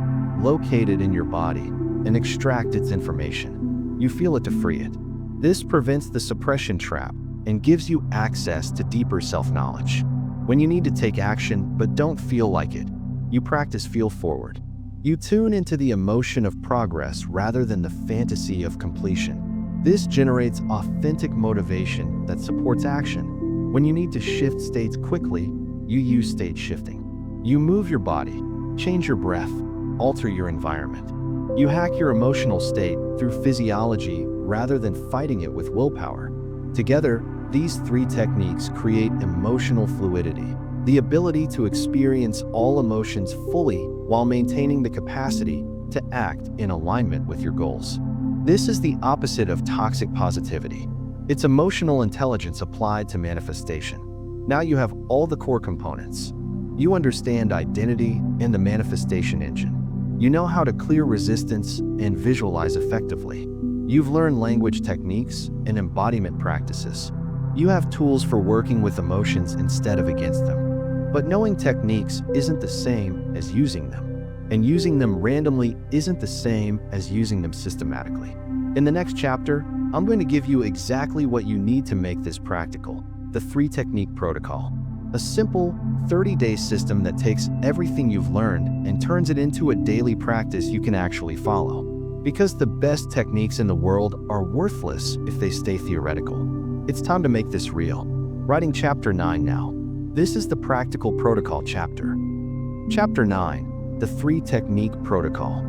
locate it in your body, and extract its information. You feel it to free it. This prevents the suppression trap and gives you access to deeper self-knowledge. When you need to take action but don't feel like it, you practice feel forward. You tune into the emotion of progress rather than the fantasy of completion. This generates authentic motivation that supports action. When you need to shift states quickly, you use state shifting. You move your body, change your breath, alter your environment. You hack your emotional state through physiology rather than fighting it with willpower. Together, these three techniques create emotional fluidity, the ability to experience all emotions fully while maintaining the capacity to act in alignment with your goals. This is the opposite of toxic positivity. It's emotional intelligence applied to manifestation. Now you have all the core components. You understand identity and the manifestation engine. You know how to clear resistance and visualize effectively. You've learned language techniques and embodiment practices. You have tools for working with emotions instead of against them. But knowing techniques isn't the same as using them. And using them randomly isn't the same as using them systematically. In the next chapter, I'm going to give you exactly what you need to make this practical, the 3-technique protocol. A simple 30-day system that takes everything you've learned and turns it into a daily practice you can actually follow. Because the best techniques in the world are worthless if they stay theoretical. It's time to make this real. Writing chapter 9 now. This is the practical protocol chapter. Chapter 9. The 3-technique protocol.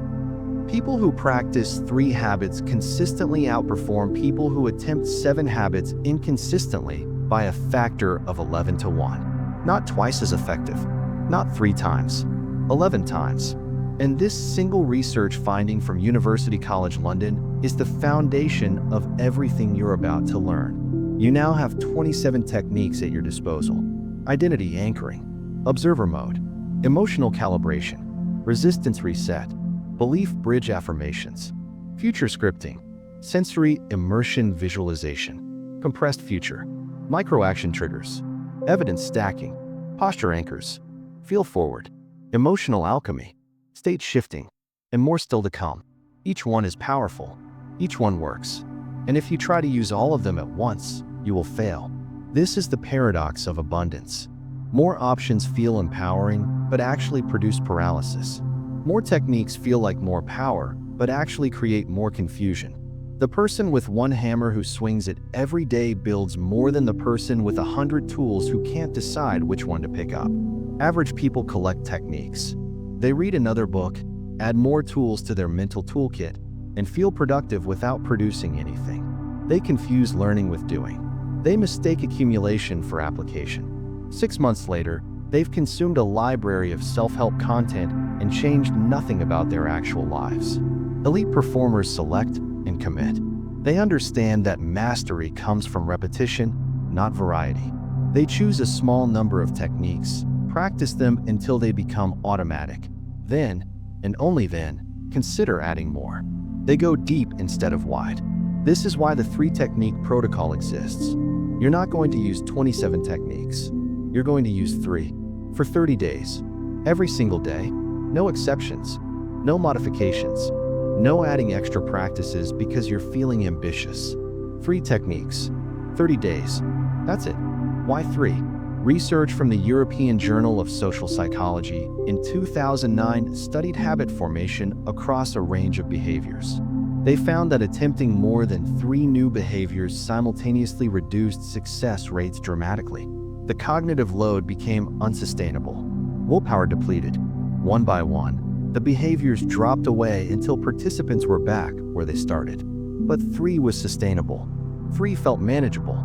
People who practice 3 habits consistently outperform people who attempt 7 habits inconsistently by a factor of 11 to 1. Not twice as effective, not 3 times, 11 times. And this single research finding from University College London is the foundation of everything you're about to learn. You now have 27 techniques at your disposal. Identity anchoring, observer mode, emotional calibration, resistance reset, belief bridge affirmations, future scripting, sensory immersion visualization, compressed future, micro-action triggers, evidence stacking, posture anchors, feel forward, emotional alchemy, state shifting, and more still to come. Each one is powerful. Each one works. And if you try to use all of them at once, you will fail. This is the paradox of abundance. More options feel empowering, but actually produce paralysis. More techniques feel like more power, but actually create more confusion. The person with one hammer who swings it every day builds more than the person with 100 tools who can't decide which one to pick up. Average people collect techniques. They read another book, add more tools to their mental toolkit, and feel productive without producing anything. They confuse learning with doing. They mistake accumulation for application. 6 months later, they've consumed a library of self-help content and changed nothing about their actual lives. Elite performers select and commit. They understand that mastery comes from repetition, not variety. They choose a small number of techniques, practice them until they become automatic. Then, and only then, consider adding more. They go deep instead of wide. This is why the 3-technique protocol exists. You're not going to use 27 techniques. You're going to use 3 for 30 days. Every single day, no exceptions, no modifications, no adding extra practices because you're feeling ambitious. 3 techniques, 30 days. That's it. Why 3? Research from the European Journal of Social Psychology in 2009 studied habit formation across a range of behaviors. They found that attempting more than 3 new behaviors simultaneously reduced success rates dramatically. The cognitive load became unsustainable. Willpower depleted. One by one, the behaviors dropped away until participants were back where they started. But 3 was sustainable. 3 felt manageable.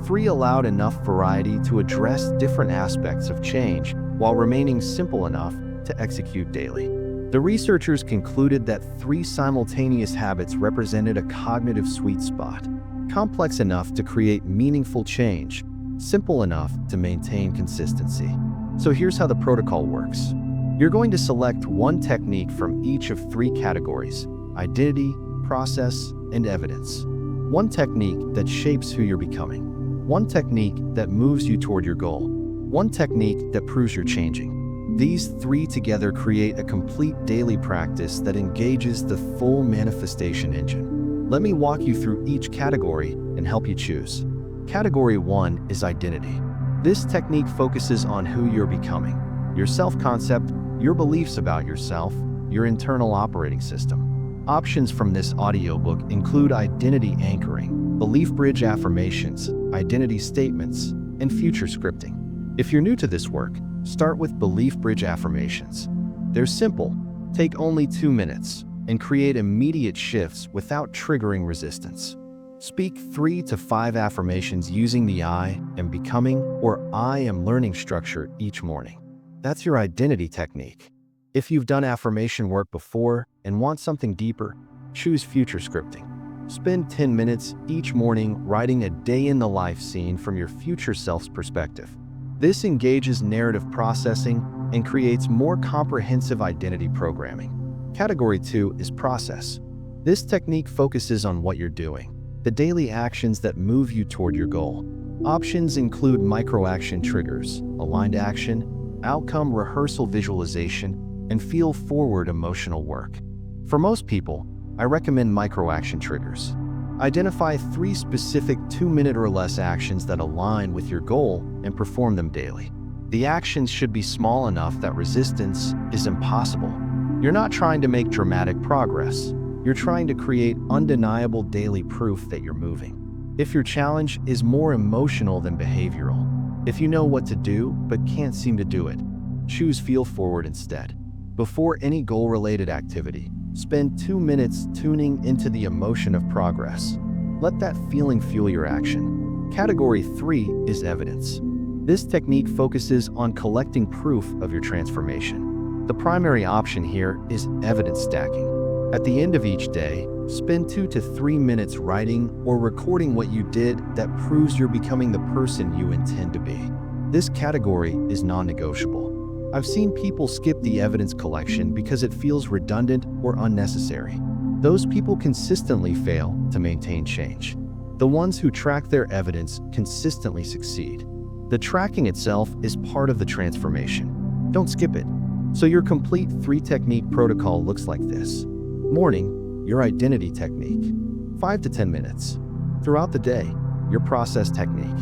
3 allowed enough variety to address different aspects of change while remaining simple enough to execute daily. The researchers concluded that 3 simultaneous habits represented a cognitive sweet spot, complex enough to create meaningful change, Simple enough to maintain consistency. So here's how the protocol works. You're going to select one technique from each of 3 categories: identity, process, and evidence. One technique that shapes who you're becoming. One technique that moves you toward your goal. One technique that proves you're changing. These 3 together create a complete daily practice that engages the full manifestation engine. Let me walk you through each category and help you choose. Category 1 is identity. This technique focuses on who you're becoming, your self-concept, your beliefs about yourself, your internal operating system. Options from this audiobook include identity anchoring, belief bridge affirmations, identity statements, and future scripting. If you're new to this work, start with belief bridge affirmations. They're simple, take only 2 minutes, and create immediate shifts without triggering resistance. Speak 3 to 5 affirmations using the I am becoming or I am learning structure each morning. That's your identity technique. If you've done affirmation work before and want something deeper, choose future scripting. Spend 10 minutes each morning writing a day in the life scene from your future self's perspective. This engages narrative processing and creates more comprehensive identity programming. Category 2 is process. This technique focuses on what you're doing, the daily actions that move you toward your goal. Options include micro-action triggers, aligned action, outcome rehearsal visualization, and feel-forward emotional work. For most people, I recommend micro-action triggers. Identify 3 specific 2-minute or less actions that align with your goal and perform them daily. The actions should be small enough that resistance is impossible. You're not trying to make dramatic progress. You're trying to create undeniable daily proof that you're moving. If your challenge is more emotional than behavioral, if you know what to do but can't seem to do it, choose feel forward instead. Before any goal-related activity, spend 2 minutes tuning into the emotion of progress. Let that feeling fuel your action. Category 3 is evidence. This technique focuses on collecting proof of your transformation. The primary option here is evidence stacking. At the end of each day, spend 2 to 3 minutes writing or recording what you did that proves you're becoming the person you intend to be. This category is non-negotiable. I've seen people skip the evidence collection because it feels redundant or unnecessary. Those people consistently fail to maintain change. The ones who track their evidence consistently succeed. The tracking itself is part of the transformation. Don't skip it. So your complete 3-technique protocol looks like this. Morning, your identity technique, 5 to 10 minutes. Throughout the day, your process technique,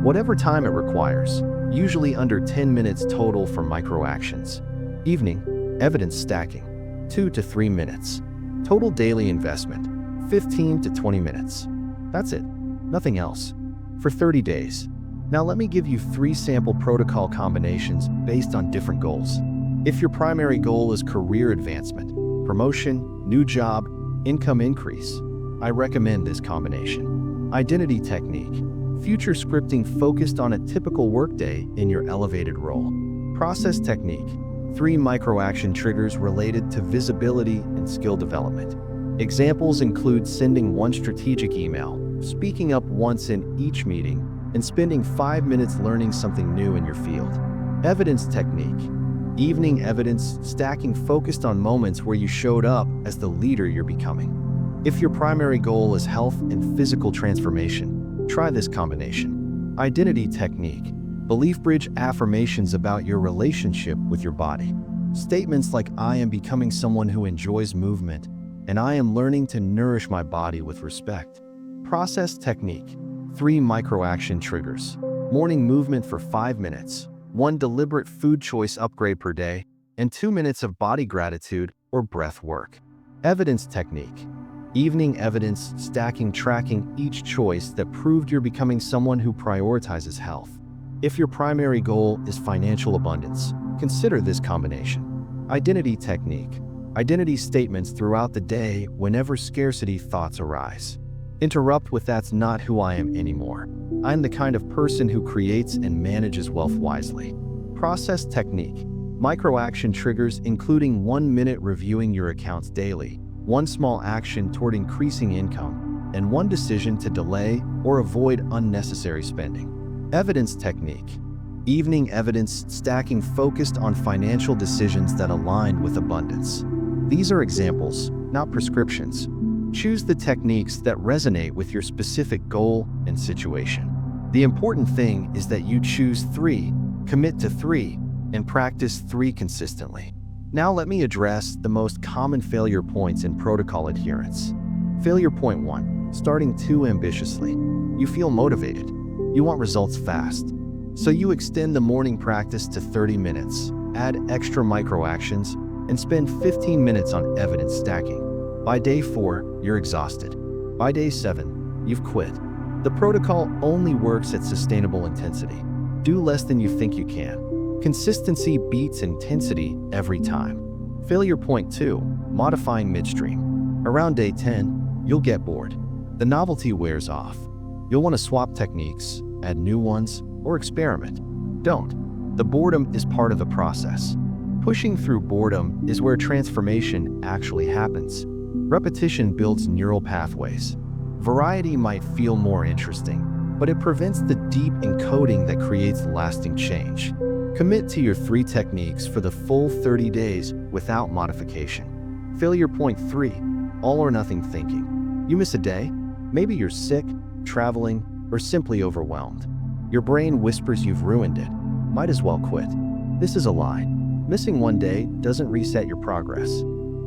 whatever time it requires, usually under 10 minutes total for micro-actions. Evening, evidence stacking, 2 to 3 minutes. Total daily investment, 15 to 20 minutes. That's it, nothing else. For 30 days. Now let me give you 3 sample protocol combinations based on different goals. If your primary goal is career advancement, promotion, new job, income increase, I recommend this combination. Identity technique, future scripting focused on a typical workday in your elevated role. Process technique, 3 micro-action triggers related to visibility and skill development. Examples include sending 1 strategic email, speaking up once in each meeting, and spending 5 minutes learning something new in your field. Evidence technique, evening evidence stacking focused on moments where you showed up as the leader you're becoming. If your primary goal is health and physical transformation, try this combination. Identity technique, belief bridge affirmations about your relationship with your body. Statements like I am becoming someone who enjoys movement, and I am learning to nourish my body with respect. Process technique, 3 micro-action triggers. Morning movement for 5 minutes, 1 deliberate food choice upgrade per day, and 2 minutes of body gratitude or breath work. Evidence technique, evening evidence stacking tracking each choice that proved you're becoming someone who prioritizes health. If your primary goal is financial abundance, consider this combination. Identity technique, identity statements throughout the day whenever scarcity thoughts arise. Interrupt with that's not who I am anymore. I'm the kind of person who creates and manages wealth wisely. Process technique, micro-action triggers including 1 minute reviewing your accounts daily, 1 small action toward increasing income, and 1 decision to delay or avoid unnecessary spending. Evidence technique. Evening evidence stacking focused on financial decisions that align with abundance. These are examples, not prescriptions. Choose the techniques that resonate with your specific goal and situation. The important thing is that you choose 3, commit to 3, and practice 3 consistently. Now let me address the most common failure points in protocol adherence. Failure point 1, starting too ambitiously. You feel motivated. You want results fast. So you extend the morning practice to 30 minutes, add extra micro actions, and spend 15 minutes on evidence stacking. By day 4, you're exhausted. By day 7, you've quit. The protocol only works at sustainable intensity. Do less than you think you can. Consistency beats intensity every time. Failure point 2, modifying midstream. Around day 10, you'll get bored. The novelty wears off. You'll want to swap techniques, add new ones, or experiment. Don't. The boredom is part of the process. Pushing through boredom is where transformation actually happens. Repetition builds neural pathways. Variety might feel more interesting, but it prevents the deep encoding that creates lasting change. Commit to your 3 techniques for the full 30 days without modification. Failure point 3, all or nothing thinking. You miss a day? Maybe you're sick, traveling, or simply overwhelmed. Your brain whispers you've ruined it. Might as well quit. This is a lie. Missing one day doesn't reset your progress.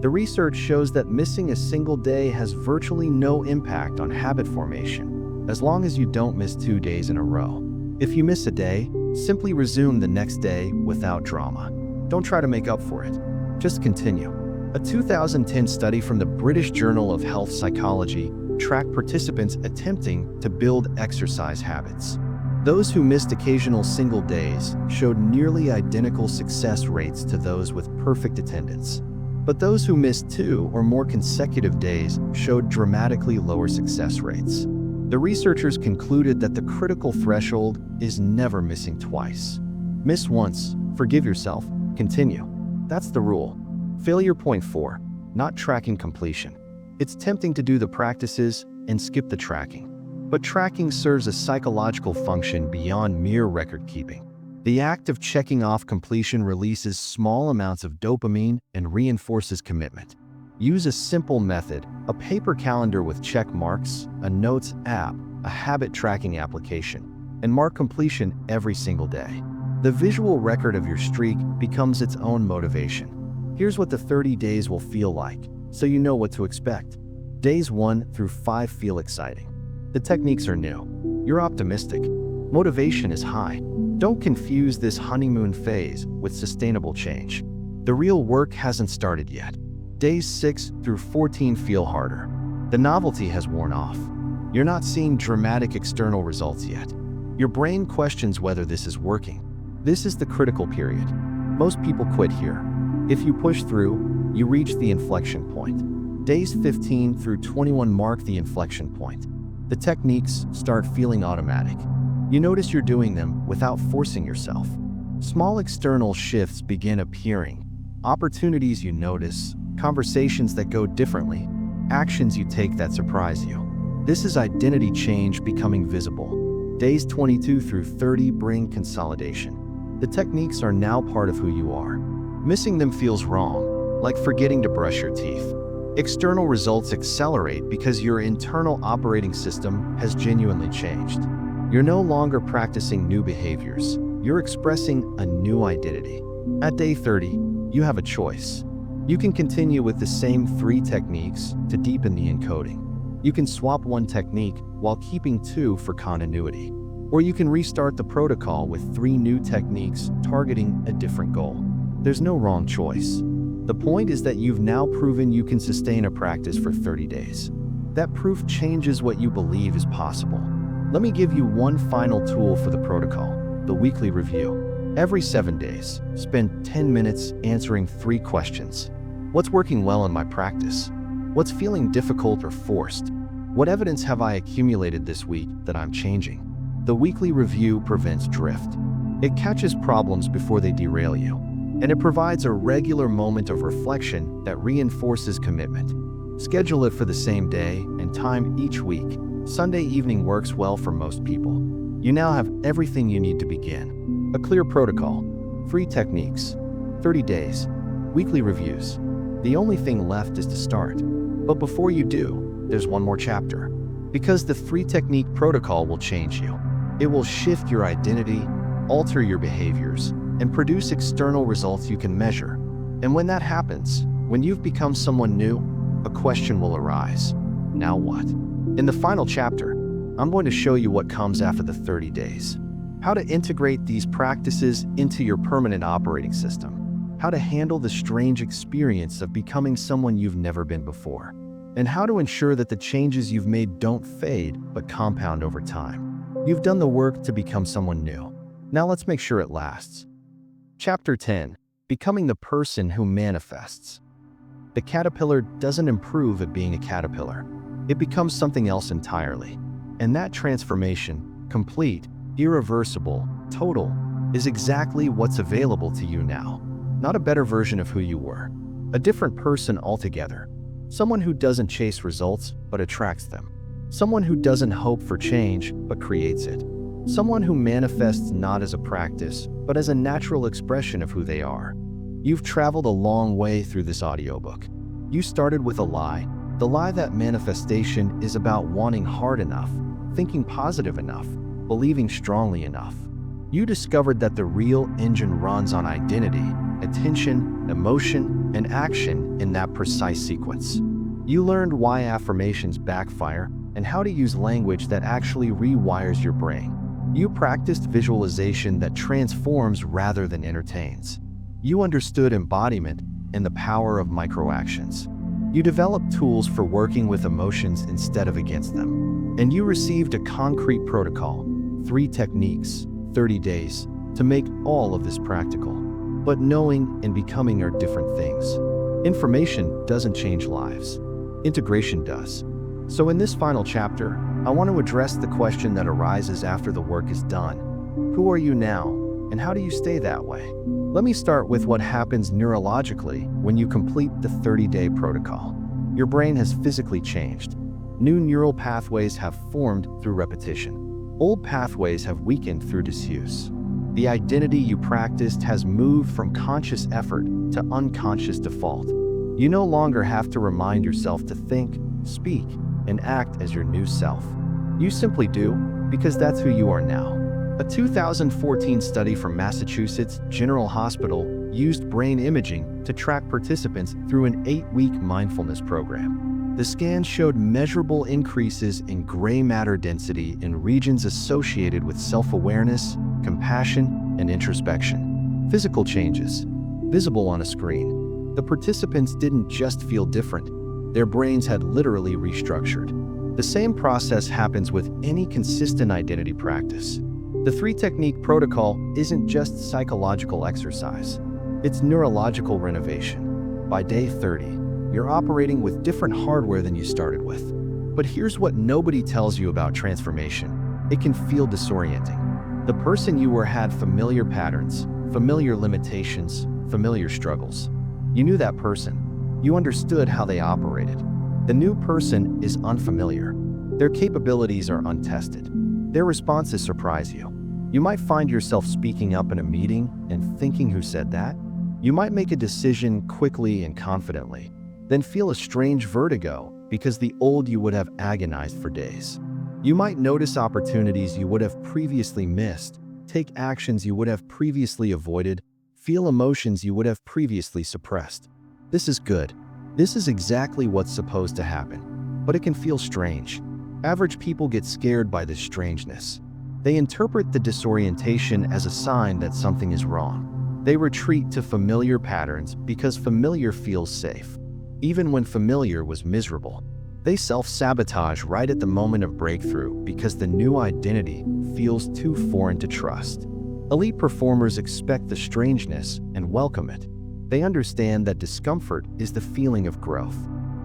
The research shows that missing a single day has virtually no impact on habit formation, as long as you don't miss 2 days in a row. If you miss a day, simply resume the next day without drama. Don't try to make up for it. Just continue. A 2010 study from the British Journal of Health Psychology tracked participants attempting to build exercise habits. Those who missed occasional single days showed nearly identical success rates to those with perfect attendance. But those who missed 2 or more consecutive days showed dramatically lower success rates. The researchers concluded that the critical threshold is never missing twice. Miss once, forgive yourself, continue. That's the rule. Failure point 4, not tracking completion. It's tempting to do the practices and skip the tracking. But tracking serves a psychological function beyond mere record keeping. The act of checking off completion releases small amounts of dopamine and reinforces commitment. Use a simple method, a paper calendar with check marks, a notes app, a habit tracking application, and mark completion every single day. The visual record of your streak becomes its own motivation. Here's what the 30 days will feel like, so you know what to expect. Days 1 through 5 feel exciting. The techniques are new. You're optimistic. Motivation is high. Don't confuse this honeymoon phase with sustainable change. The real work hasn't started yet. Days 6 through 14 feel harder. The novelty has worn off. You're not seeing dramatic external results yet. Your brain questions whether this is working. This is the critical period. Most people quit here. If you push through, you reach the inflection point. Days 15 through 21 mark the inflection point. The techniques start feeling automatic. You notice you're doing them without forcing yourself. Small external shifts begin appearing. Opportunities you notice, conversations that go differently, actions you take that surprise you. This is identity change becoming visible. Days 22 through 30 bring consolidation. The techniques are now part of who you are. Missing them feels wrong, like forgetting to brush your teeth. External results accelerate because your internal operating system has genuinely changed. You're no longer practicing new behaviors. You're expressing a new identity. At day 30, you have a choice. You can continue with the same 3 techniques to deepen the encoding. You can swap one technique while keeping 2 for continuity. Or you can restart the protocol with 3 new techniques targeting a different goal. There's no wrong choice. The point is that you've now proven you can sustain a practice for 30 days. That proof changes what you believe is possible. Let me give you one final tool for the protocol, the weekly review. Every 7 days, spend 10 minutes answering 3 questions. What's working well in my practice? What's feeling difficult or forced? What evidence have I accumulated this week that I'm changing? The weekly review prevents drift. It catches problems before they derail you. And it provides a regular moment of reflection that reinforces commitment. Schedule it for the same day and time each week. Sunday evening works well for most people. You now have everything you need to begin. A clear protocol, free techniques, 30 days, weekly reviews. The only thing left is to start. But before you do, there's one more chapter. Because the 3-technique protocol will change you. It will shift your identity, alter your behaviors, and produce external results you can measure. And when that happens, when you've become someone new, a question will arise. Now what? In the final chapter, I'm going to show you what comes after the 30 days. How to integrate these practices into your permanent operating system. How to handle the strange experience of becoming someone you've never been before. And how to ensure that the changes you've made don't fade, but compound over time. You've done the work to become someone new. Now let's make sure it lasts. Chapter 10. Becoming the person who manifests. The caterpillar doesn't improve at being a caterpillar. It becomes something else entirely. And that transformation, complete, irreversible, total, is exactly what's available to you now. Not a better version of who you were. A different person altogether. Someone who doesn't chase results, but attracts them. Someone who doesn't hope for change, but creates it. Someone who manifests not as a practice, but as a natural expression of who they are. You've traveled a long way through this audiobook. You started with a lie. The lie that manifestation is about wanting hard enough, thinking positive enough, believing strongly enough. You discovered that the real engine runs on identity, attention, emotion, and action in that precise sequence. You learned why affirmations backfire and how to use language that actually rewires your brain. You practiced visualization that transforms rather than entertains. You understood embodiment and the power of microactions. You developed tools for working with emotions instead of against them. And you received a concrete protocol, 3 techniques, 30 days, to make all of this practical. But knowing and becoming are different things. Information doesn't change lives. Integration does. So in this final chapter, I want to address the question that arises after the work is done. Who are you now, and how do you stay that way? Let me start with what happens neurologically when you complete the 30-day protocol. Your brain has physically changed. New neural pathways have formed through repetition. Old pathways have weakened through disuse. The identity you practiced has moved from conscious effort to unconscious default. You no longer have to remind yourself to think, speak, and act as your new self. You simply do, because that's who you are now. A 2014 study from Massachusetts General Hospital used brain imaging to track participants through an 8-week mindfulness program. The scans showed measurable increases in gray matter density in regions associated with self-awareness, compassion, and introspection. Physical changes, visible on a screen. The participants didn't just feel different, their brains had literally restructured. The same process happens with any consistent identity practice. The 3-technique protocol isn't just psychological exercise, it's neurological renovation. By day 30, you're operating with different hardware than you started with. But here's what nobody tells you about transformation. It can feel disorienting. The person you were had familiar patterns, familiar limitations, familiar struggles. You knew that person. You understood how they operated. The new person is unfamiliar. Their capabilities are untested. Their responses surprise you. You might find yourself speaking up in a meeting and thinking, who said that? You might make a decision quickly and confidently, then feel a strange vertigo because the old you would have agonized for days. You might notice opportunities you would have previously missed, take actions you would have previously avoided, feel emotions you would have previously suppressed. This is good. This is exactly what's supposed to happen. But it can feel strange. Average people get scared by this strangeness. They interpret the disorientation as a sign that something is wrong. They retreat to familiar patterns because familiar feels safe, even when familiar was miserable. They self-sabotage right at the moment of breakthrough because the new identity feels too foreign to trust. Elite performers expect the strangeness and welcome it. They understand that discomfort is the feeling of growth.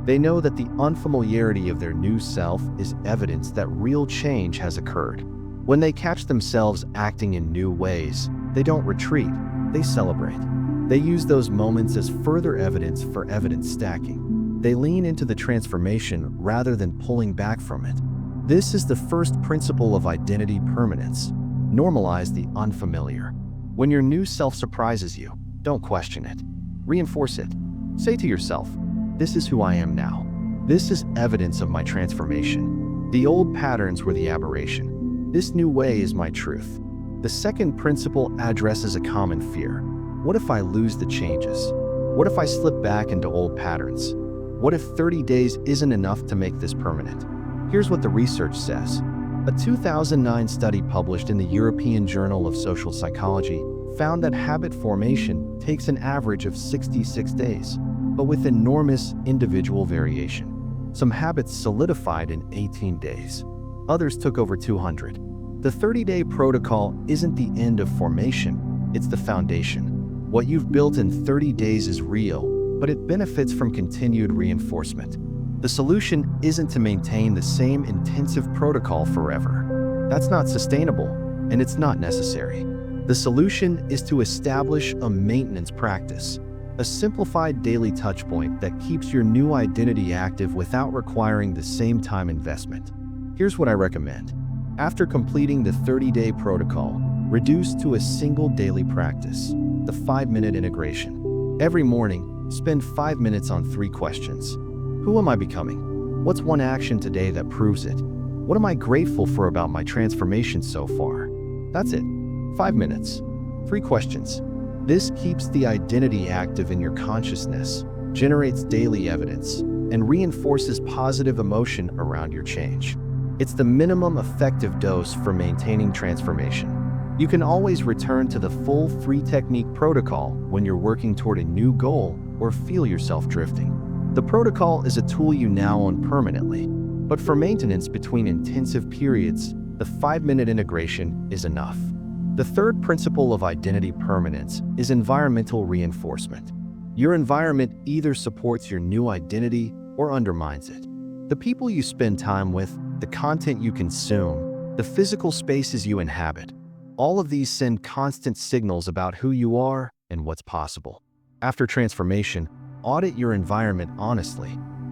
They know that the unfamiliarity of their new self is evidence that real change has occurred. When they catch themselves acting in new ways, they don't retreat, they celebrate. They use those moments as further evidence for evidence stacking. They lean into the transformation rather than pulling back from it. This is the first principle of identity permanence. Normalize the unfamiliar. When your new self surprises you, don't question it. Reinforce it. Say to yourself, "This is who I am now. This is evidence of my transformation. The old patterns were the aberration. This new way is my truth." The second principle addresses a common fear. What if I lose the changes? What if I slip back into old patterns? What if 30 days isn't enough to make this permanent? Here's what the research says. A 2009 study published in the European Journal of Social Psychology found that habit formation takes an average of 66 days, but with enormous individual variation. Some habits solidified in 18 days. Others took over 200. The 30-day protocol isn't the end of formation, it's the foundation. What you've built in 30 days is real, but it benefits from continued reinforcement. The solution isn't to maintain the same intensive protocol forever. That's not sustainable, and it's not necessary. The solution is to establish a maintenance practice, a simplified daily touchpoint that keeps your new identity active without requiring the same time investment. Here's what I recommend. After completing the 30-day protocol, reduce to a single daily practice, the 5-minute integration. Every morning, spend 5 minutes on 3 questions. Who am I becoming? What's one action today that proves it? What am I grateful for about my transformation so far? That's it. 5 minutes. 3 questions. This keeps the identity active in your consciousness, generates daily evidence, and reinforces positive emotion around your change. It's the minimum effective dose for maintaining transformation. You can always return to the full 3-technique protocol when you're working toward a new goal or feel yourself drifting. The protocol is a tool you now own permanently, but for maintenance between intensive periods, the 5-minute integration is enough. The third principle of identity permanence is environmental reinforcement. Your environment either supports your new identity or undermines it. The people you spend time with, the content you consume, the physical spaces you inhabit, all of these send constant signals about who you are and what's possible. After transformation, audit your environment honestly.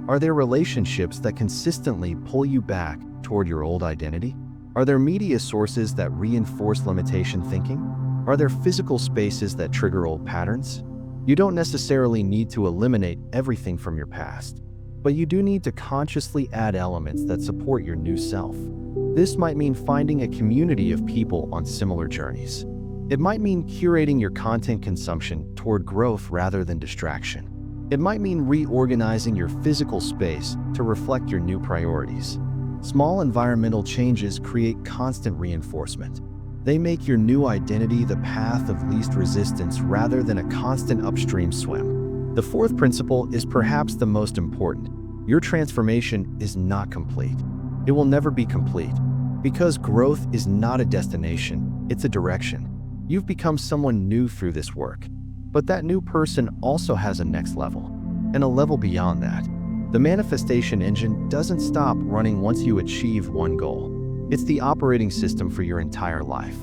Are there relationships that consistently pull you back toward your old identity? Are there media sources that reinforce limitation thinking? Are there physical spaces that trigger old patterns? You don't necessarily need to eliminate everything from your past, but you do need to consciously add elements that support your new self. This might mean finding a community of people on similar journeys. It might mean curating your content consumption toward growth rather than distraction. It might mean reorganizing your physical space to reflect your new priorities. Small environmental changes create constant reinforcement. They make your new identity the path of least resistance rather than a constant upstream swim. The fourth principle is perhaps the most important. Your transformation is not complete. It will never be complete, because growth is not a destination, it's a direction. You've become someone new through this work, but that new person also has a next level, and a level beyond that. The manifestation engine doesn't stop running once you achieve one goal. It's the operating system for your entire life.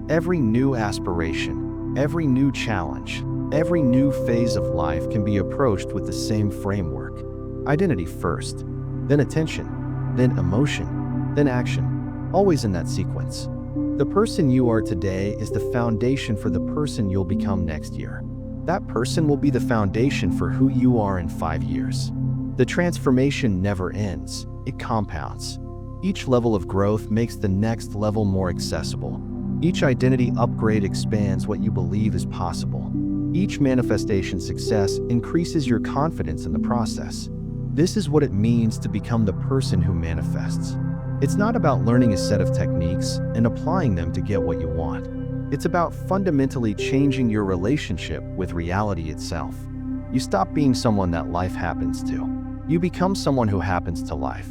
Every new aspiration, every new challenge, every new phase of life can be approached with the same framework. Identity first, then attention, then emotion, then action, always in that sequence. The person you are today is the foundation for the person you'll become next year. That person will be the foundation for who you are in 5 years. The transformation never ends, it compounds. Each level of growth makes the next level more accessible. Each identity upgrade expands what you believe is possible. Each manifestation success increases your confidence in the process. This is what it means to become the person who manifests. It's not about learning a set of techniques and applying them to get what you want. It's about fundamentally changing your relationship with reality itself. You stop being someone that life happens to. You become someone who happens to life.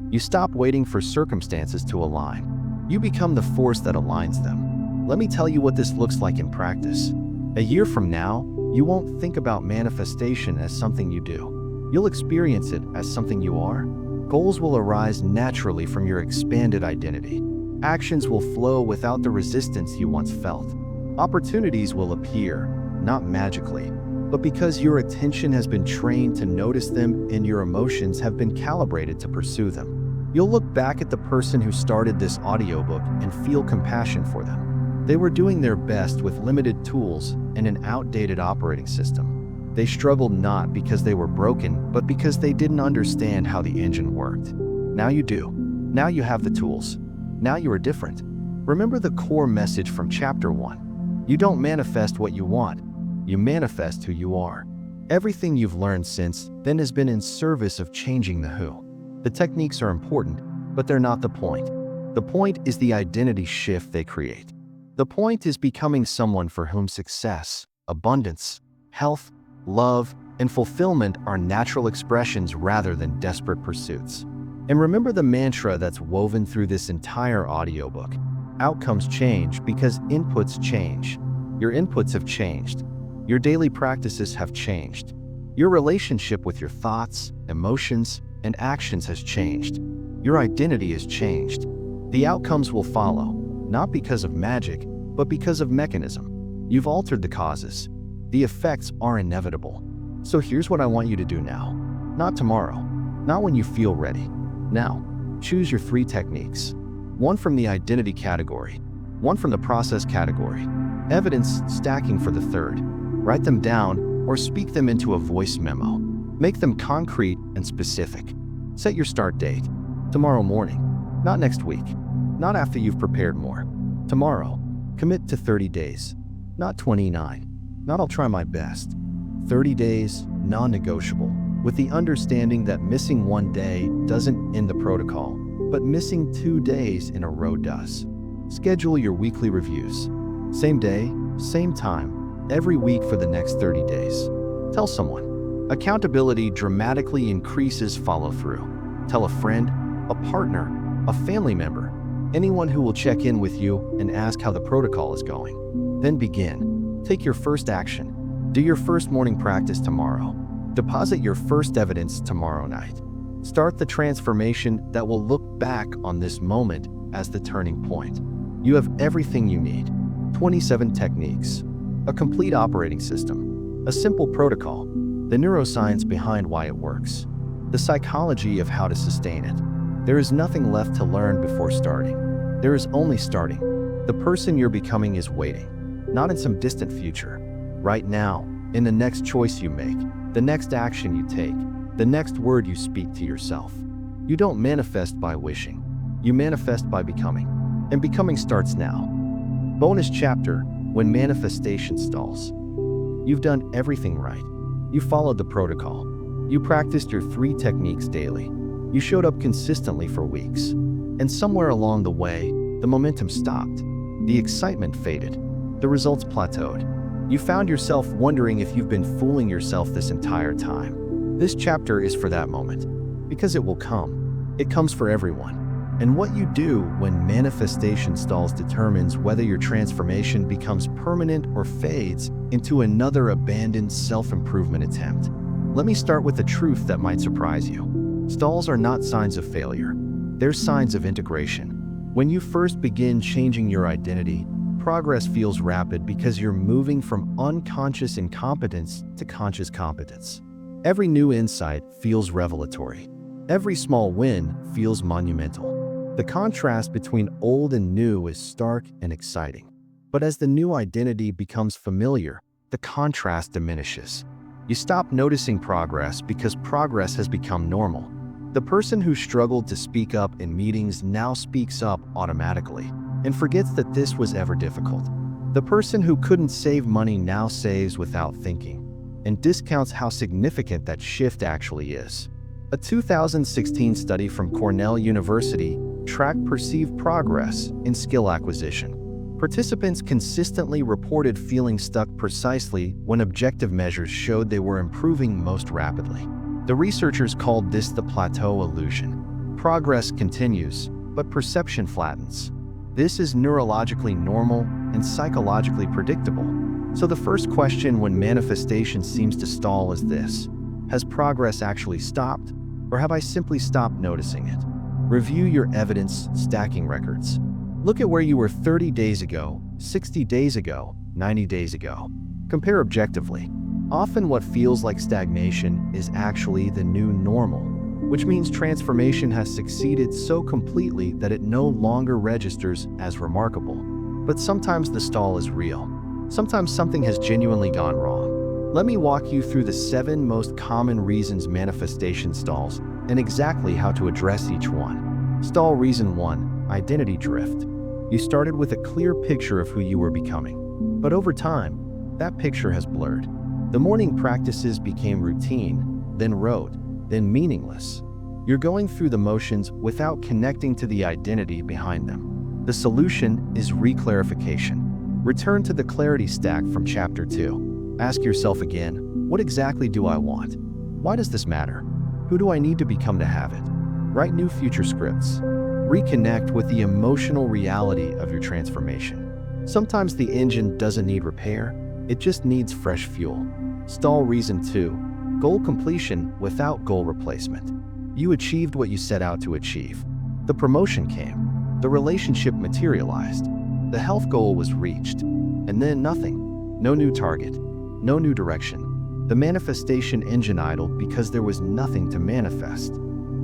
You stop waiting for circumstances to align. You become the force that aligns them. Let me tell you what this looks like in practice. A year from now, you won't think about manifestation as something you do. You'll experience it as something you are. Goals will arise naturally from your expanded identity. Actions will flow without the resistance you once felt. Opportunities will appear, not magically, but because your attention has been trained to notice them and your emotions have been calibrated to pursue them. You'll look back at the person who started this audiobook and feel compassion for them. They were doing their best with limited tools and an outdated operating system. They struggled not because they were broken, but because they didn't understand how the engine worked. Now you do. Now you have the tools. Now you are different. Remember the core message from Chapter 1. You don't manifest what you want. You manifest who you are. Everything you've learned since then has been in service of changing the who. The techniques are important, but they're not the point. The point is the identity shift they create. The point is becoming someone for whom success, abundance, health, love, and fulfillment are natural expressions rather than desperate pursuits. And remember the mantra that's woven through this entire audiobook. Outcomes change because inputs change. Your inputs have changed. Your daily practices have changed. Your relationship with your thoughts, emotions, and actions has changed. Your identity has changed. The outcomes will follow, not because of magic, but because of mechanism. You've altered the causes. The effects are inevitable. So here's what I want you to do now. Not tomorrow. Not when you feel ready. Now, choose your 3 techniques. 1 from the identity category, 1 from the process category, evidence stacking for the 3rd. Write them down or speak them into a voice memo. Make them concrete and specific. Set your start date. Tomorrow morning. Not next week. Not after you've prepared more. Tomorrow. Commit to 30 days. Not 29. Not I'll try my best. 30 days, non-negotiable, with the understanding that missing 1 day doesn't end the protocol, but missing 2 days in a row does. Schedule your weekly reviews. Same day, same time, every week for the next 30 days. Tell someone. Accountability dramatically increases follow-through. Tell a friend, a partner, a family member, anyone who will check in with you and ask how the protocol is going. Then begin. Take your first action. Do your first morning practice tomorrow. Deposit your first evidence tomorrow night. Start the transformation that will look back on this moment as the turning point. You have everything you need. 27 techniques, a complete operating system, a simple protocol, the neuroscience behind why it works, the psychology of how to sustain it. There is nothing left to learn before starting. There is only starting. The person you're becoming is waiting, not in some distant future. Right now, in the next choice you make, the next action you take, the next word you speak to yourself. You don't manifest by wishing. You manifest by becoming. And becoming starts now. Bonus chapter, when manifestation stalls. You've done everything right. You followed the protocol. You practiced your 3 techniques daily. You showed up consistently for weeks. And somewhere along the way, the momentum stopped. The excitement faded. The results plateaued. You found yourself wondering if you've been fooling yourself this entire time. This chapter is for that moment, because it will come. It comes for everyone. And what you do when manifestation stalls determines whether your transformation becomes permanent or fades into another abandoned self-improvement attempt. Let me start with a truth that might surprise you. Stalls are not signs of failure. They're signs of integration. When you first begin changing your identity, progress feels rapid because you're moving from unconscious incompetence to conscious competence. Every new insight feels revelatory. Every small win feels monumental. The contrast between old and new is stark and exciting. But as the new identity becomes familiar, the contrast diminishes. You stop noticing progress because progress has become normal. The person who struggled to speak up in meetings now speaks up automatically and forgets that this was ever difficult. The person who couldn't save money now saves without thinking and discounts how significant that shift actually is. A 2016 study from Cornell University tracked perceived progress in skill acquisition. Participants consistently reported feeling stuck precisely when objective measures showed they were improving most rapidly. The researchers called this the plateau illusion. Progress continues, but perception flattens. This is neurologically normal and psychologically predictable. So the first question when manifestation seems to stall is this: has progress actually stopped, or have I simply stopped noticing it? Review your evidence stacking records. Look at where you were 30 days ago, 60 days ago, 90 days ago. Compare objectively. Often what feels like stagnation is actually the new normal. which means transformation has succeeded so completely that it no longer registers as remarkable. But sometimes the stall is real. Sometimes something has genuinely gone wrong. Let me walk you through the 7 most common reasons manifestation stalls and exactly how to address each one. Stall reason 1: identity drift. You started with a clear picture of who you were becoming, but over time, that picture has blurred. The morning practices became routine, then rote, then meaningless. You're going through the motions without connecting to the identity behind them. The solution is reclarification. Return to the clarity stack from Chapter 2. Ask yourself again, what exactly do I want? Why does this matter? Who do I need to become to have it? Write new future scripts. Reconnect with the emotional reality of your transformation. Sometimes the engine doesn't need repair, it just needs fresh fuel. Stall reason 2: goal completion without goal replacement. You achieved what you set out to achieve. The promotion came. The relationship materialized. The health goal was reached. And then nothing. No new target. No new direction. The manifestation engine idled because there was nothing to manifest.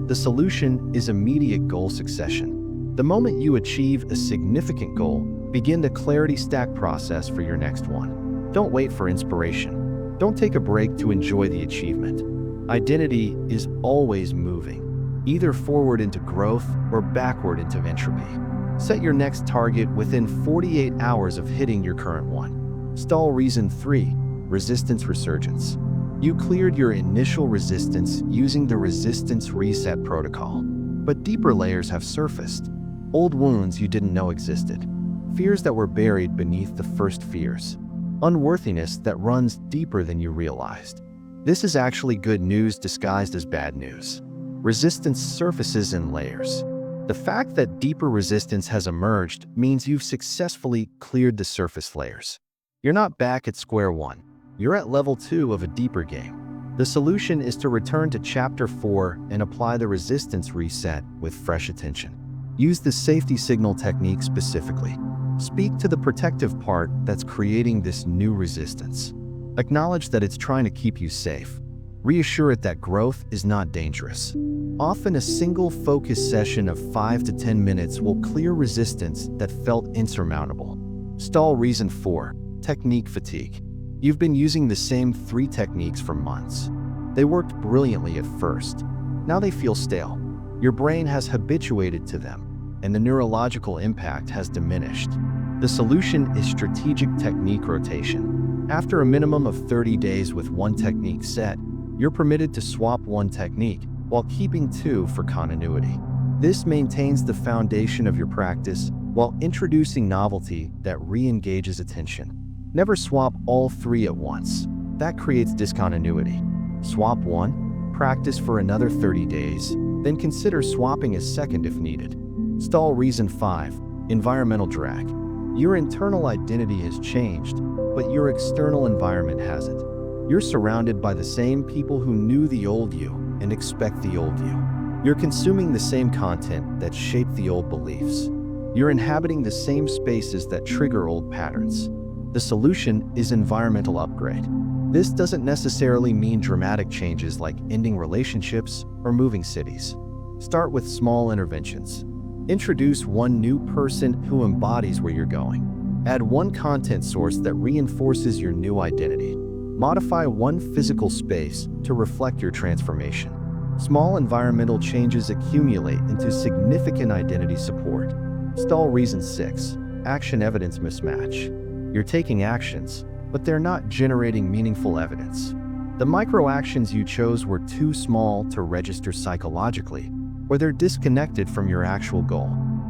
The solution is immediate goal succession. The moment you achieve a significant goal, begin the clarity stack process for your next one. Don't wait for inspiration. Don't take a break to enjoy the achievement. Identity is always moving, either forward into growth or backward into entropy. Set your next target within 48 hours of hitting your current one. Stall reason 3: resistance resurgence. You cleared your initial resistance using the resistance reset protocol, but deeper layers have surfaced. Old wounds you didn't know existed. Fears that were buried beneath the first fears. Unworthiness that runs deeper than you realized. This is actually good news disguised as bad news. Resistance surfaces in layers. The fact that deeper resistance has emerged means you've successfully cleared the surface layers. You're not back at square one. You're at level 2 of a deeper game. The solution is to return to Chapter 4 and apply the resistance reset with fresh attention. Use the safety signal technique specifically. Speak to the protective part that's creating this new resistance. Acknowledge that it's trying to keep you safe. Reassure it that growth is not dangerous. Often a single focus session of 5 to 10 minutes will clear resistance that felt insurmountable. Stall reason 4: technique fatigue. You've been using the same 3 techniques for months. They worked brilliantly at first. Now they feel stale. Your brain has habituated to them, and the neurological impact has diminished. The solution is strategic technique rotation. After a minimum of 30 days with one technique set, you're permitted to swap one technique while keeping 2 for continuity. This maintains the foundation of your practice while introducing novelty that re-engages attention. Never swap all 3 at once. That creates discontinuity. Swap 1, practice for another 30 days, then consider swapping a second if needed. Stall reason 5: environmental drag. Your internal identity has changed, but your external environment hasn't. You're surrounded by the same people who knew the old you and expect the old you. You're consuming the same content that shaped the old beliefs. You're inhabiting the same spaces that trigger old patterns. The solution is environmental upgrade. This doesn't necessarily mean dramatic changes like ending relationships or moving cities. Start with small interventions. Introduce one new person who embodies where you're going. Add one content source that reinforces your new identity. Modify one physical space to reflect your transformation. Small environmental changes accumulate into significant identity support. Stall reason 6: action evidence mismatch. You're taking actions, but they're not generating meaningful evidence. The micro actions you chose were too small to register psychologically, or they're disconnected from your actual goal.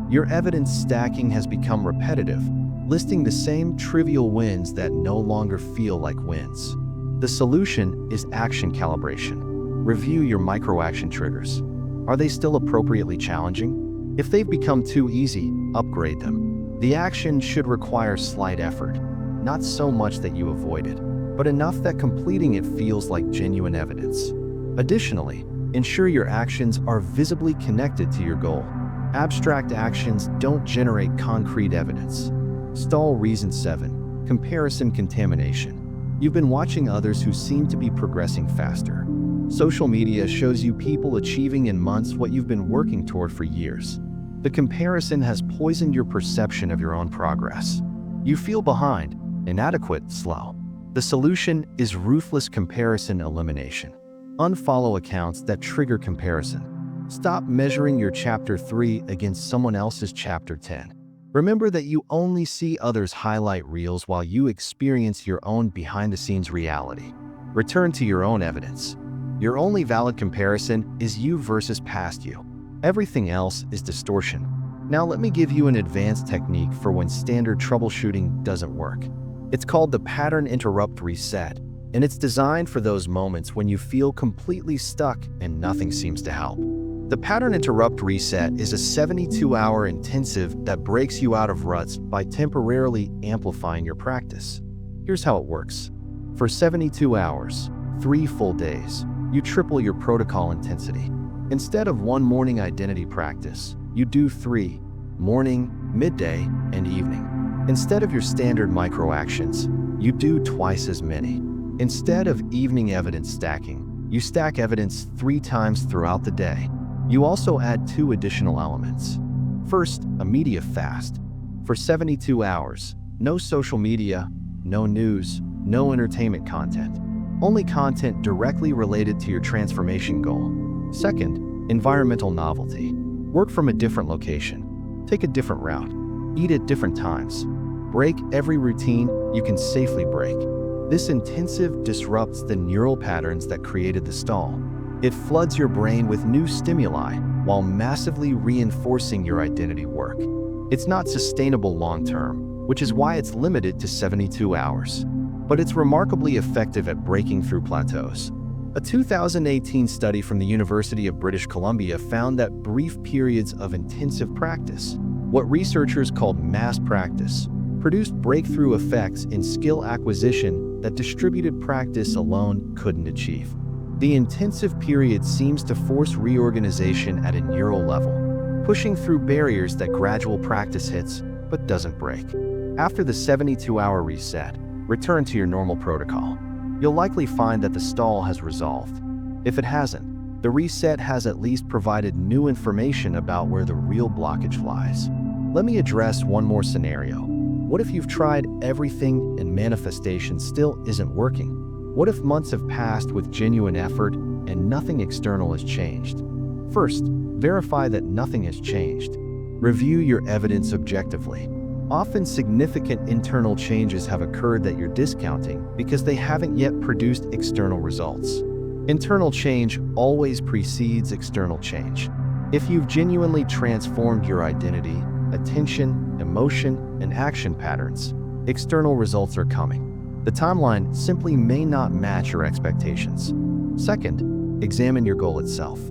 Your evidence stacking has become repetitive, listing the same trivial wins that no longer feel like wins. The solution is action calibration. Review your micro-action triggers. Are they still appropriately challenging? If they've become too easy, upgrade them. The action should require slight effort, not so much that you avoid it, but enough that completing it feels like genuine evidence. Additionally, ensure your actions are visibly connected to your goal. Abstract actions don't generate concrete evidence. Stall reason 7: comparison contamination. You've been watching others who seem to be progressing faster. Social media shows you people achieving in months what you've been working toward for years. The comparison has poisoned your perception of your own progress. You feel behind, inadequate, slow. The solution is ruthless comparison elimination. Unfollow accounts that trigger comparison. Stop measuring your chapter 3 against someone else's chapter 10. Remember that you only see others' highlight reels while you experience your own behind-the-scenes reality. Return to your own evidence. Your only valid comparison is you versus past you. Everything else is distortion. Now let me give you an advanced technique for when standard troubleshooting doesn't work. It's called the pattern interrupt reset, and it's designed for those moments when you feel completely stuck and nothing seems to help. The pattern interrupt reset is a 72-hour intensive that breaks you out of ruts by temporarily amplifying your practice. Here's how it works. For 72 hours, 3 full days, you triple your protocol intensity. Instead of 1 morning identity practice, you do 3, morning, midday, and evening. Instead of your standard micro actions, you do twice as many. Instead of evening evidence stacking, you stack evidence 3 times throughout the day. You also add 2 additional elements. First, a media fast. For 72 hours, no social media, no news, no entertainment content. Only content directly related to your transformation goal. Second, environmental novelty. Work from a different location. Take a different route. Eat at different times. Break every routine you can safely break. This intensive disrupts the neural patterns that created the stall. It floods your brain with new stimuli while massively reinforcing your identity work. It's not sustainable long-term, which is why it's limited to 72 hours. But it's remarkably effective at breaking through plateaus. A 2018 study from the University of British Columbia found that brief periods of intensive practice, what researchers called mass practice, produced breakthrough effects in skill acquisition that distributed practice alone couldn't achieve. The intensive period seems to force reorganization at a neural level, pushing through barriers that gradual practice hits but doesn't break. After the 72-hour reset, return to your normal protocol. You'll likely find that the stall has resolved. If it hasn't, the reset has at least provided new information about where the real blockage lies. Let me address one more scenario. What if you've tried everything and manifestation still isn't working? What if months have passed with genuine effort and nothing external has changed? First, verify that nothing has changed. Review your evidence objectively. Often significant internal changes have occurred that you're discounting because they haven't yet produced external results. Internal change always precedes external change. If you've genuinely transformed your identity, attention, emotion, and action patterns, external results are coming. The timeline simply may not match your expectations. Second, examine your goal itself.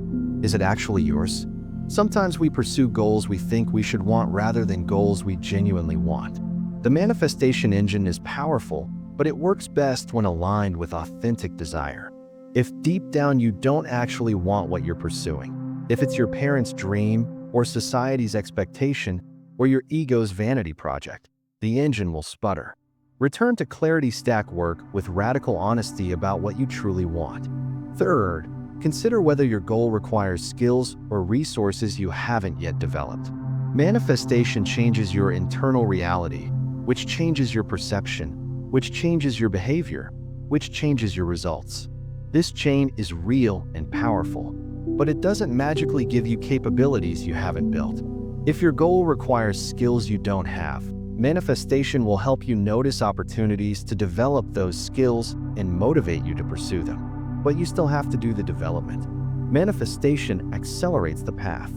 Is it actually yours? Sometimes we pursue goals we think we should want rather than goals we genuinely want. The manifestation engine is powerful, but it works best when aligned with authentic desire. If deep down you don't actually want what you're pursuing, if it's your parents' dream or society's expectation or your ego's vanity project, the engine will sputter. Return to clarity stack work with radical honesty about what you truly want. Third, consider whether your goal requires skills or resources you haven't yet developed. Manifestation changes your internal reality, which changes your perception, which changes your behavior, which changes your results. This chain is real and powerful, but it doesn't magically give you capabilities you haven't built. If your goal requires skills you don't have, manifestation will help you notice opportunities to develop those skills and motivate you to pursue them. But you still have to do the development. Manifestation accelerates the path.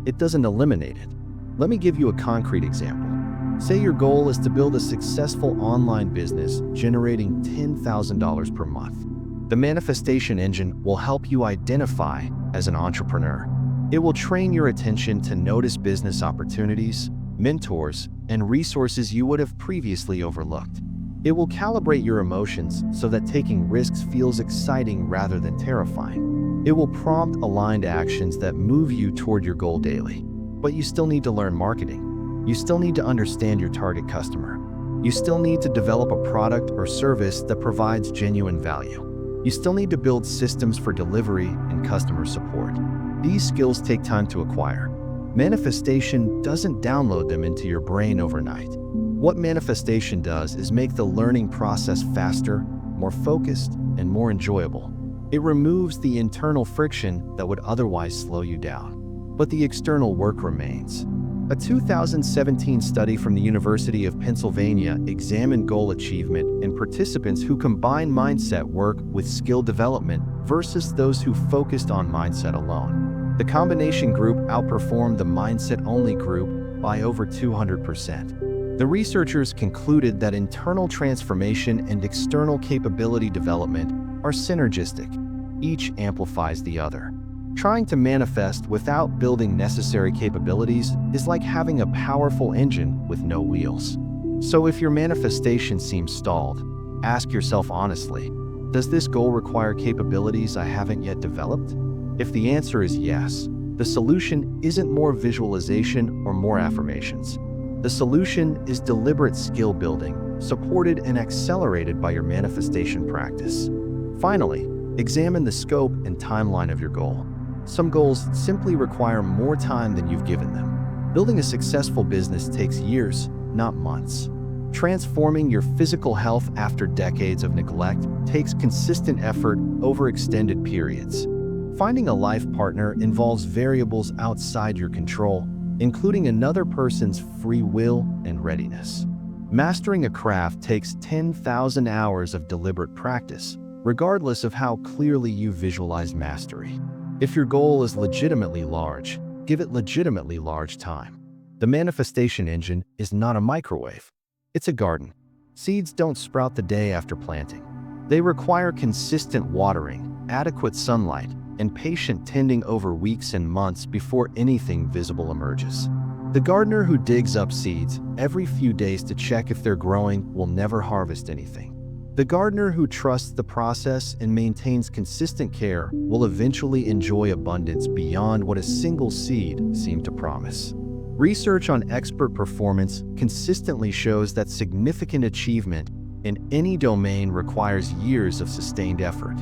It doesn't eliminate it. Let me give you a concrete example. Say your goal is to build a successful online business generating $10,000 per month. The manifestation engine will help you identify as an entrepreneur. It will train your attention to notice business opportunities, mentors, and resources you would have previously overlooked. It will calibrate your emotions so that taking risks feels exciting rather than terrifying. It will prompt aligned actions that move you toward your goal daily. But you still need to learn marketing. You still need to understand your target customer. You still need to develop a product or service that provides genuine value. You still need to build systems for delivery and customer support. These skills take time to acquire. Manifestation doesn't download them into your brain overnight. What manifestation does is make the learning process faster, more focused, and more enjoyable. It removes the internal friction that would otherwise slow you down. But the external work remains. A 2017 study from the University of Pennsylvania examined goal achievement in participants who combined mindset work with skill development versus those who focused on mindset alone. The combination group outperformed the mindset-only group by over 200%. The researchers concluded that internal transformation and external capability development are synergistic. Each amplifies the other. Trying to manifest without building necessary capabilities is like having a powerful engine with no wheels. So if your manifestation seems stalled, ask yourself honestly, does this goal require capabilities I haven't yet developed? If the answer is yes, the solution isn't more visualization or more affirmations. The solution is deliberate skill building, supported and accelerated by your manifestation practice. Finally, examine the scope and timeline of your goal. Some goals simply require more time than you've given them. Building a successful business takes years, not months. Transforming your physical health after decades of neglect takes consistent effort over extended periods. Finding a life partner involves variables outside your control, including another person's free will and readiness. Mastering a craft takes 10,000 hours of deliberate practice, regardless of how clearly you visualize mastery. If your goal is legitimately large, give it legitimately large time. The manifestation engine is not a microwave. It's a garden. Seeds don't sprout the day after planting. They require consistent watering, adequate sunlight, and patient tending over weeks and months before anything visible emerges. The gardener who digs up seeds every few days to check if they're growing will never harvest anything. The gardener who trusts the process and maintains consistent care will eventually enjoy abundance beyond what a single seed seemed to promise. Research on expert performance consistently shows that significant achievement in any domain requires years of sustained effort.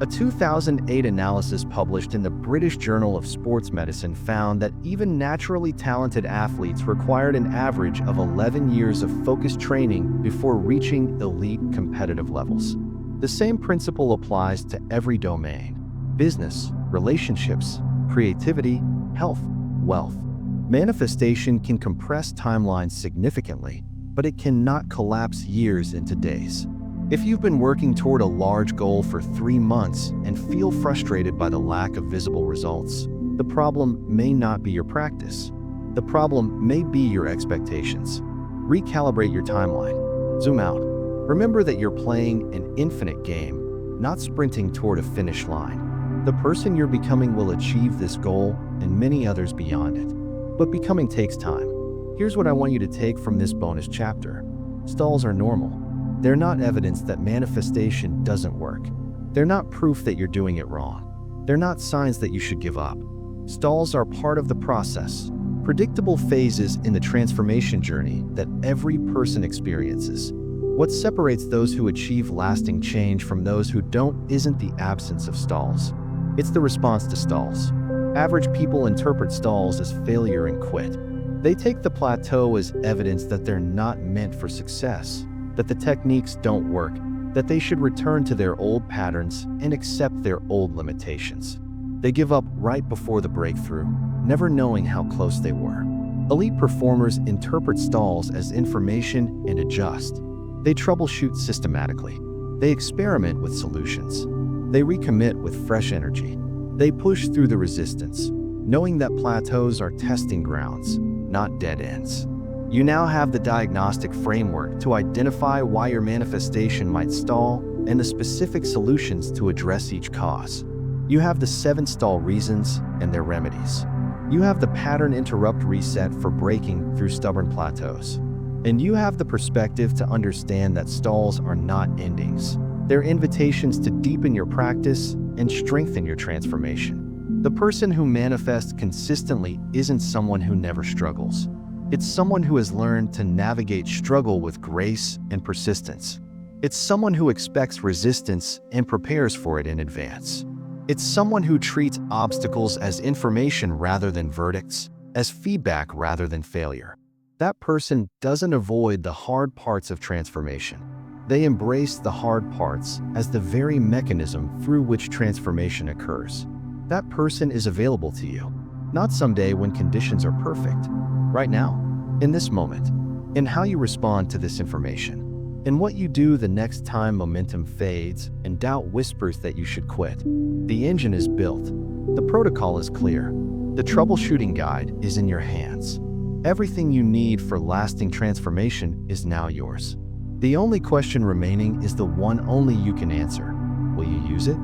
A 2008 analysis published in the British Journal of Sports Medicine found that even naturally talented athletes required an average of 11 years of focused training before reaching elite competitive levels. The same principle applies to every domain: business, relationships, creativity, health, wealth. Manifestation can compress timelines significantly, but it cannot collapse years into days. If you've been working toward a large goal for 3 months and feel frustrated by the lack of visible results, the problem may not be your practice. The problem may be your expectations. Recalibrate your timeline. Zoom out. Remember that you're playing an infinite game, not sprinting toward a finish line. The person you're becoming will achieve this goal and many others beyond it. But becoming takes time. Here's what I want you to take from this bonus chapter. Stalls are normal. They're not evidence that manifestation doesn't work. They're not proof that you're doing it wrong. They're not signs that you should give up. Stalls are part of the process, predictable phases in the transformation journey that every person experiences. What separates those who achieve lasting change from those who don't isn't the absence of stalls. It's the response to stalls. Average people interpret stalls as failure and quit. They take the plateau as evidence that they're not meant for success, that the techniques don't work, that they should return to their old patterns and accept their old limitations. They give up right before the breakthrough, never knowing how close they were. Elite performers interpret stalls as information and adjust. They troubleshoot systematically. They experiment with solutions. They recommit with fresh energy. They push through the resistance, knowing that plateaus are testing grounds, not dead ends. You now have the diagnostic framework to identify why your manifestation might stall and the specific solutions to address each cause. You have the 7 stall reasons and their remedies. You have the pattern interrupt reset for breaking through stubborn plateaus. And you have the perspective to understand that stalls are not endings. They're invitations to deepen your practice and strengthen your transformation. The person who manifests consistently isn't someone who never struggles. It's someone who has learned to navigate struggle with grace and persistence. It's someone who expects resistance and prepares for it in advance. It's someone who treats obstacles as information rather than verdicts, as feedback rather than failure. That person doesn't avoid the hard parts of transformation. They embrace the hard parts as the very mechanism through which transformation occurs. That person is available to you, not someday when conditions are perfect. Right now, in this moment, in how you respond to this information, in what you do the next time momentum fades and doubt whispers that you should quit. The engine is built. The protocol is clear. The troubleshooting guide is in your hands. Everything you need for lasting transformation is now yours. The only question remaining is the one only you can answer. Will you use it?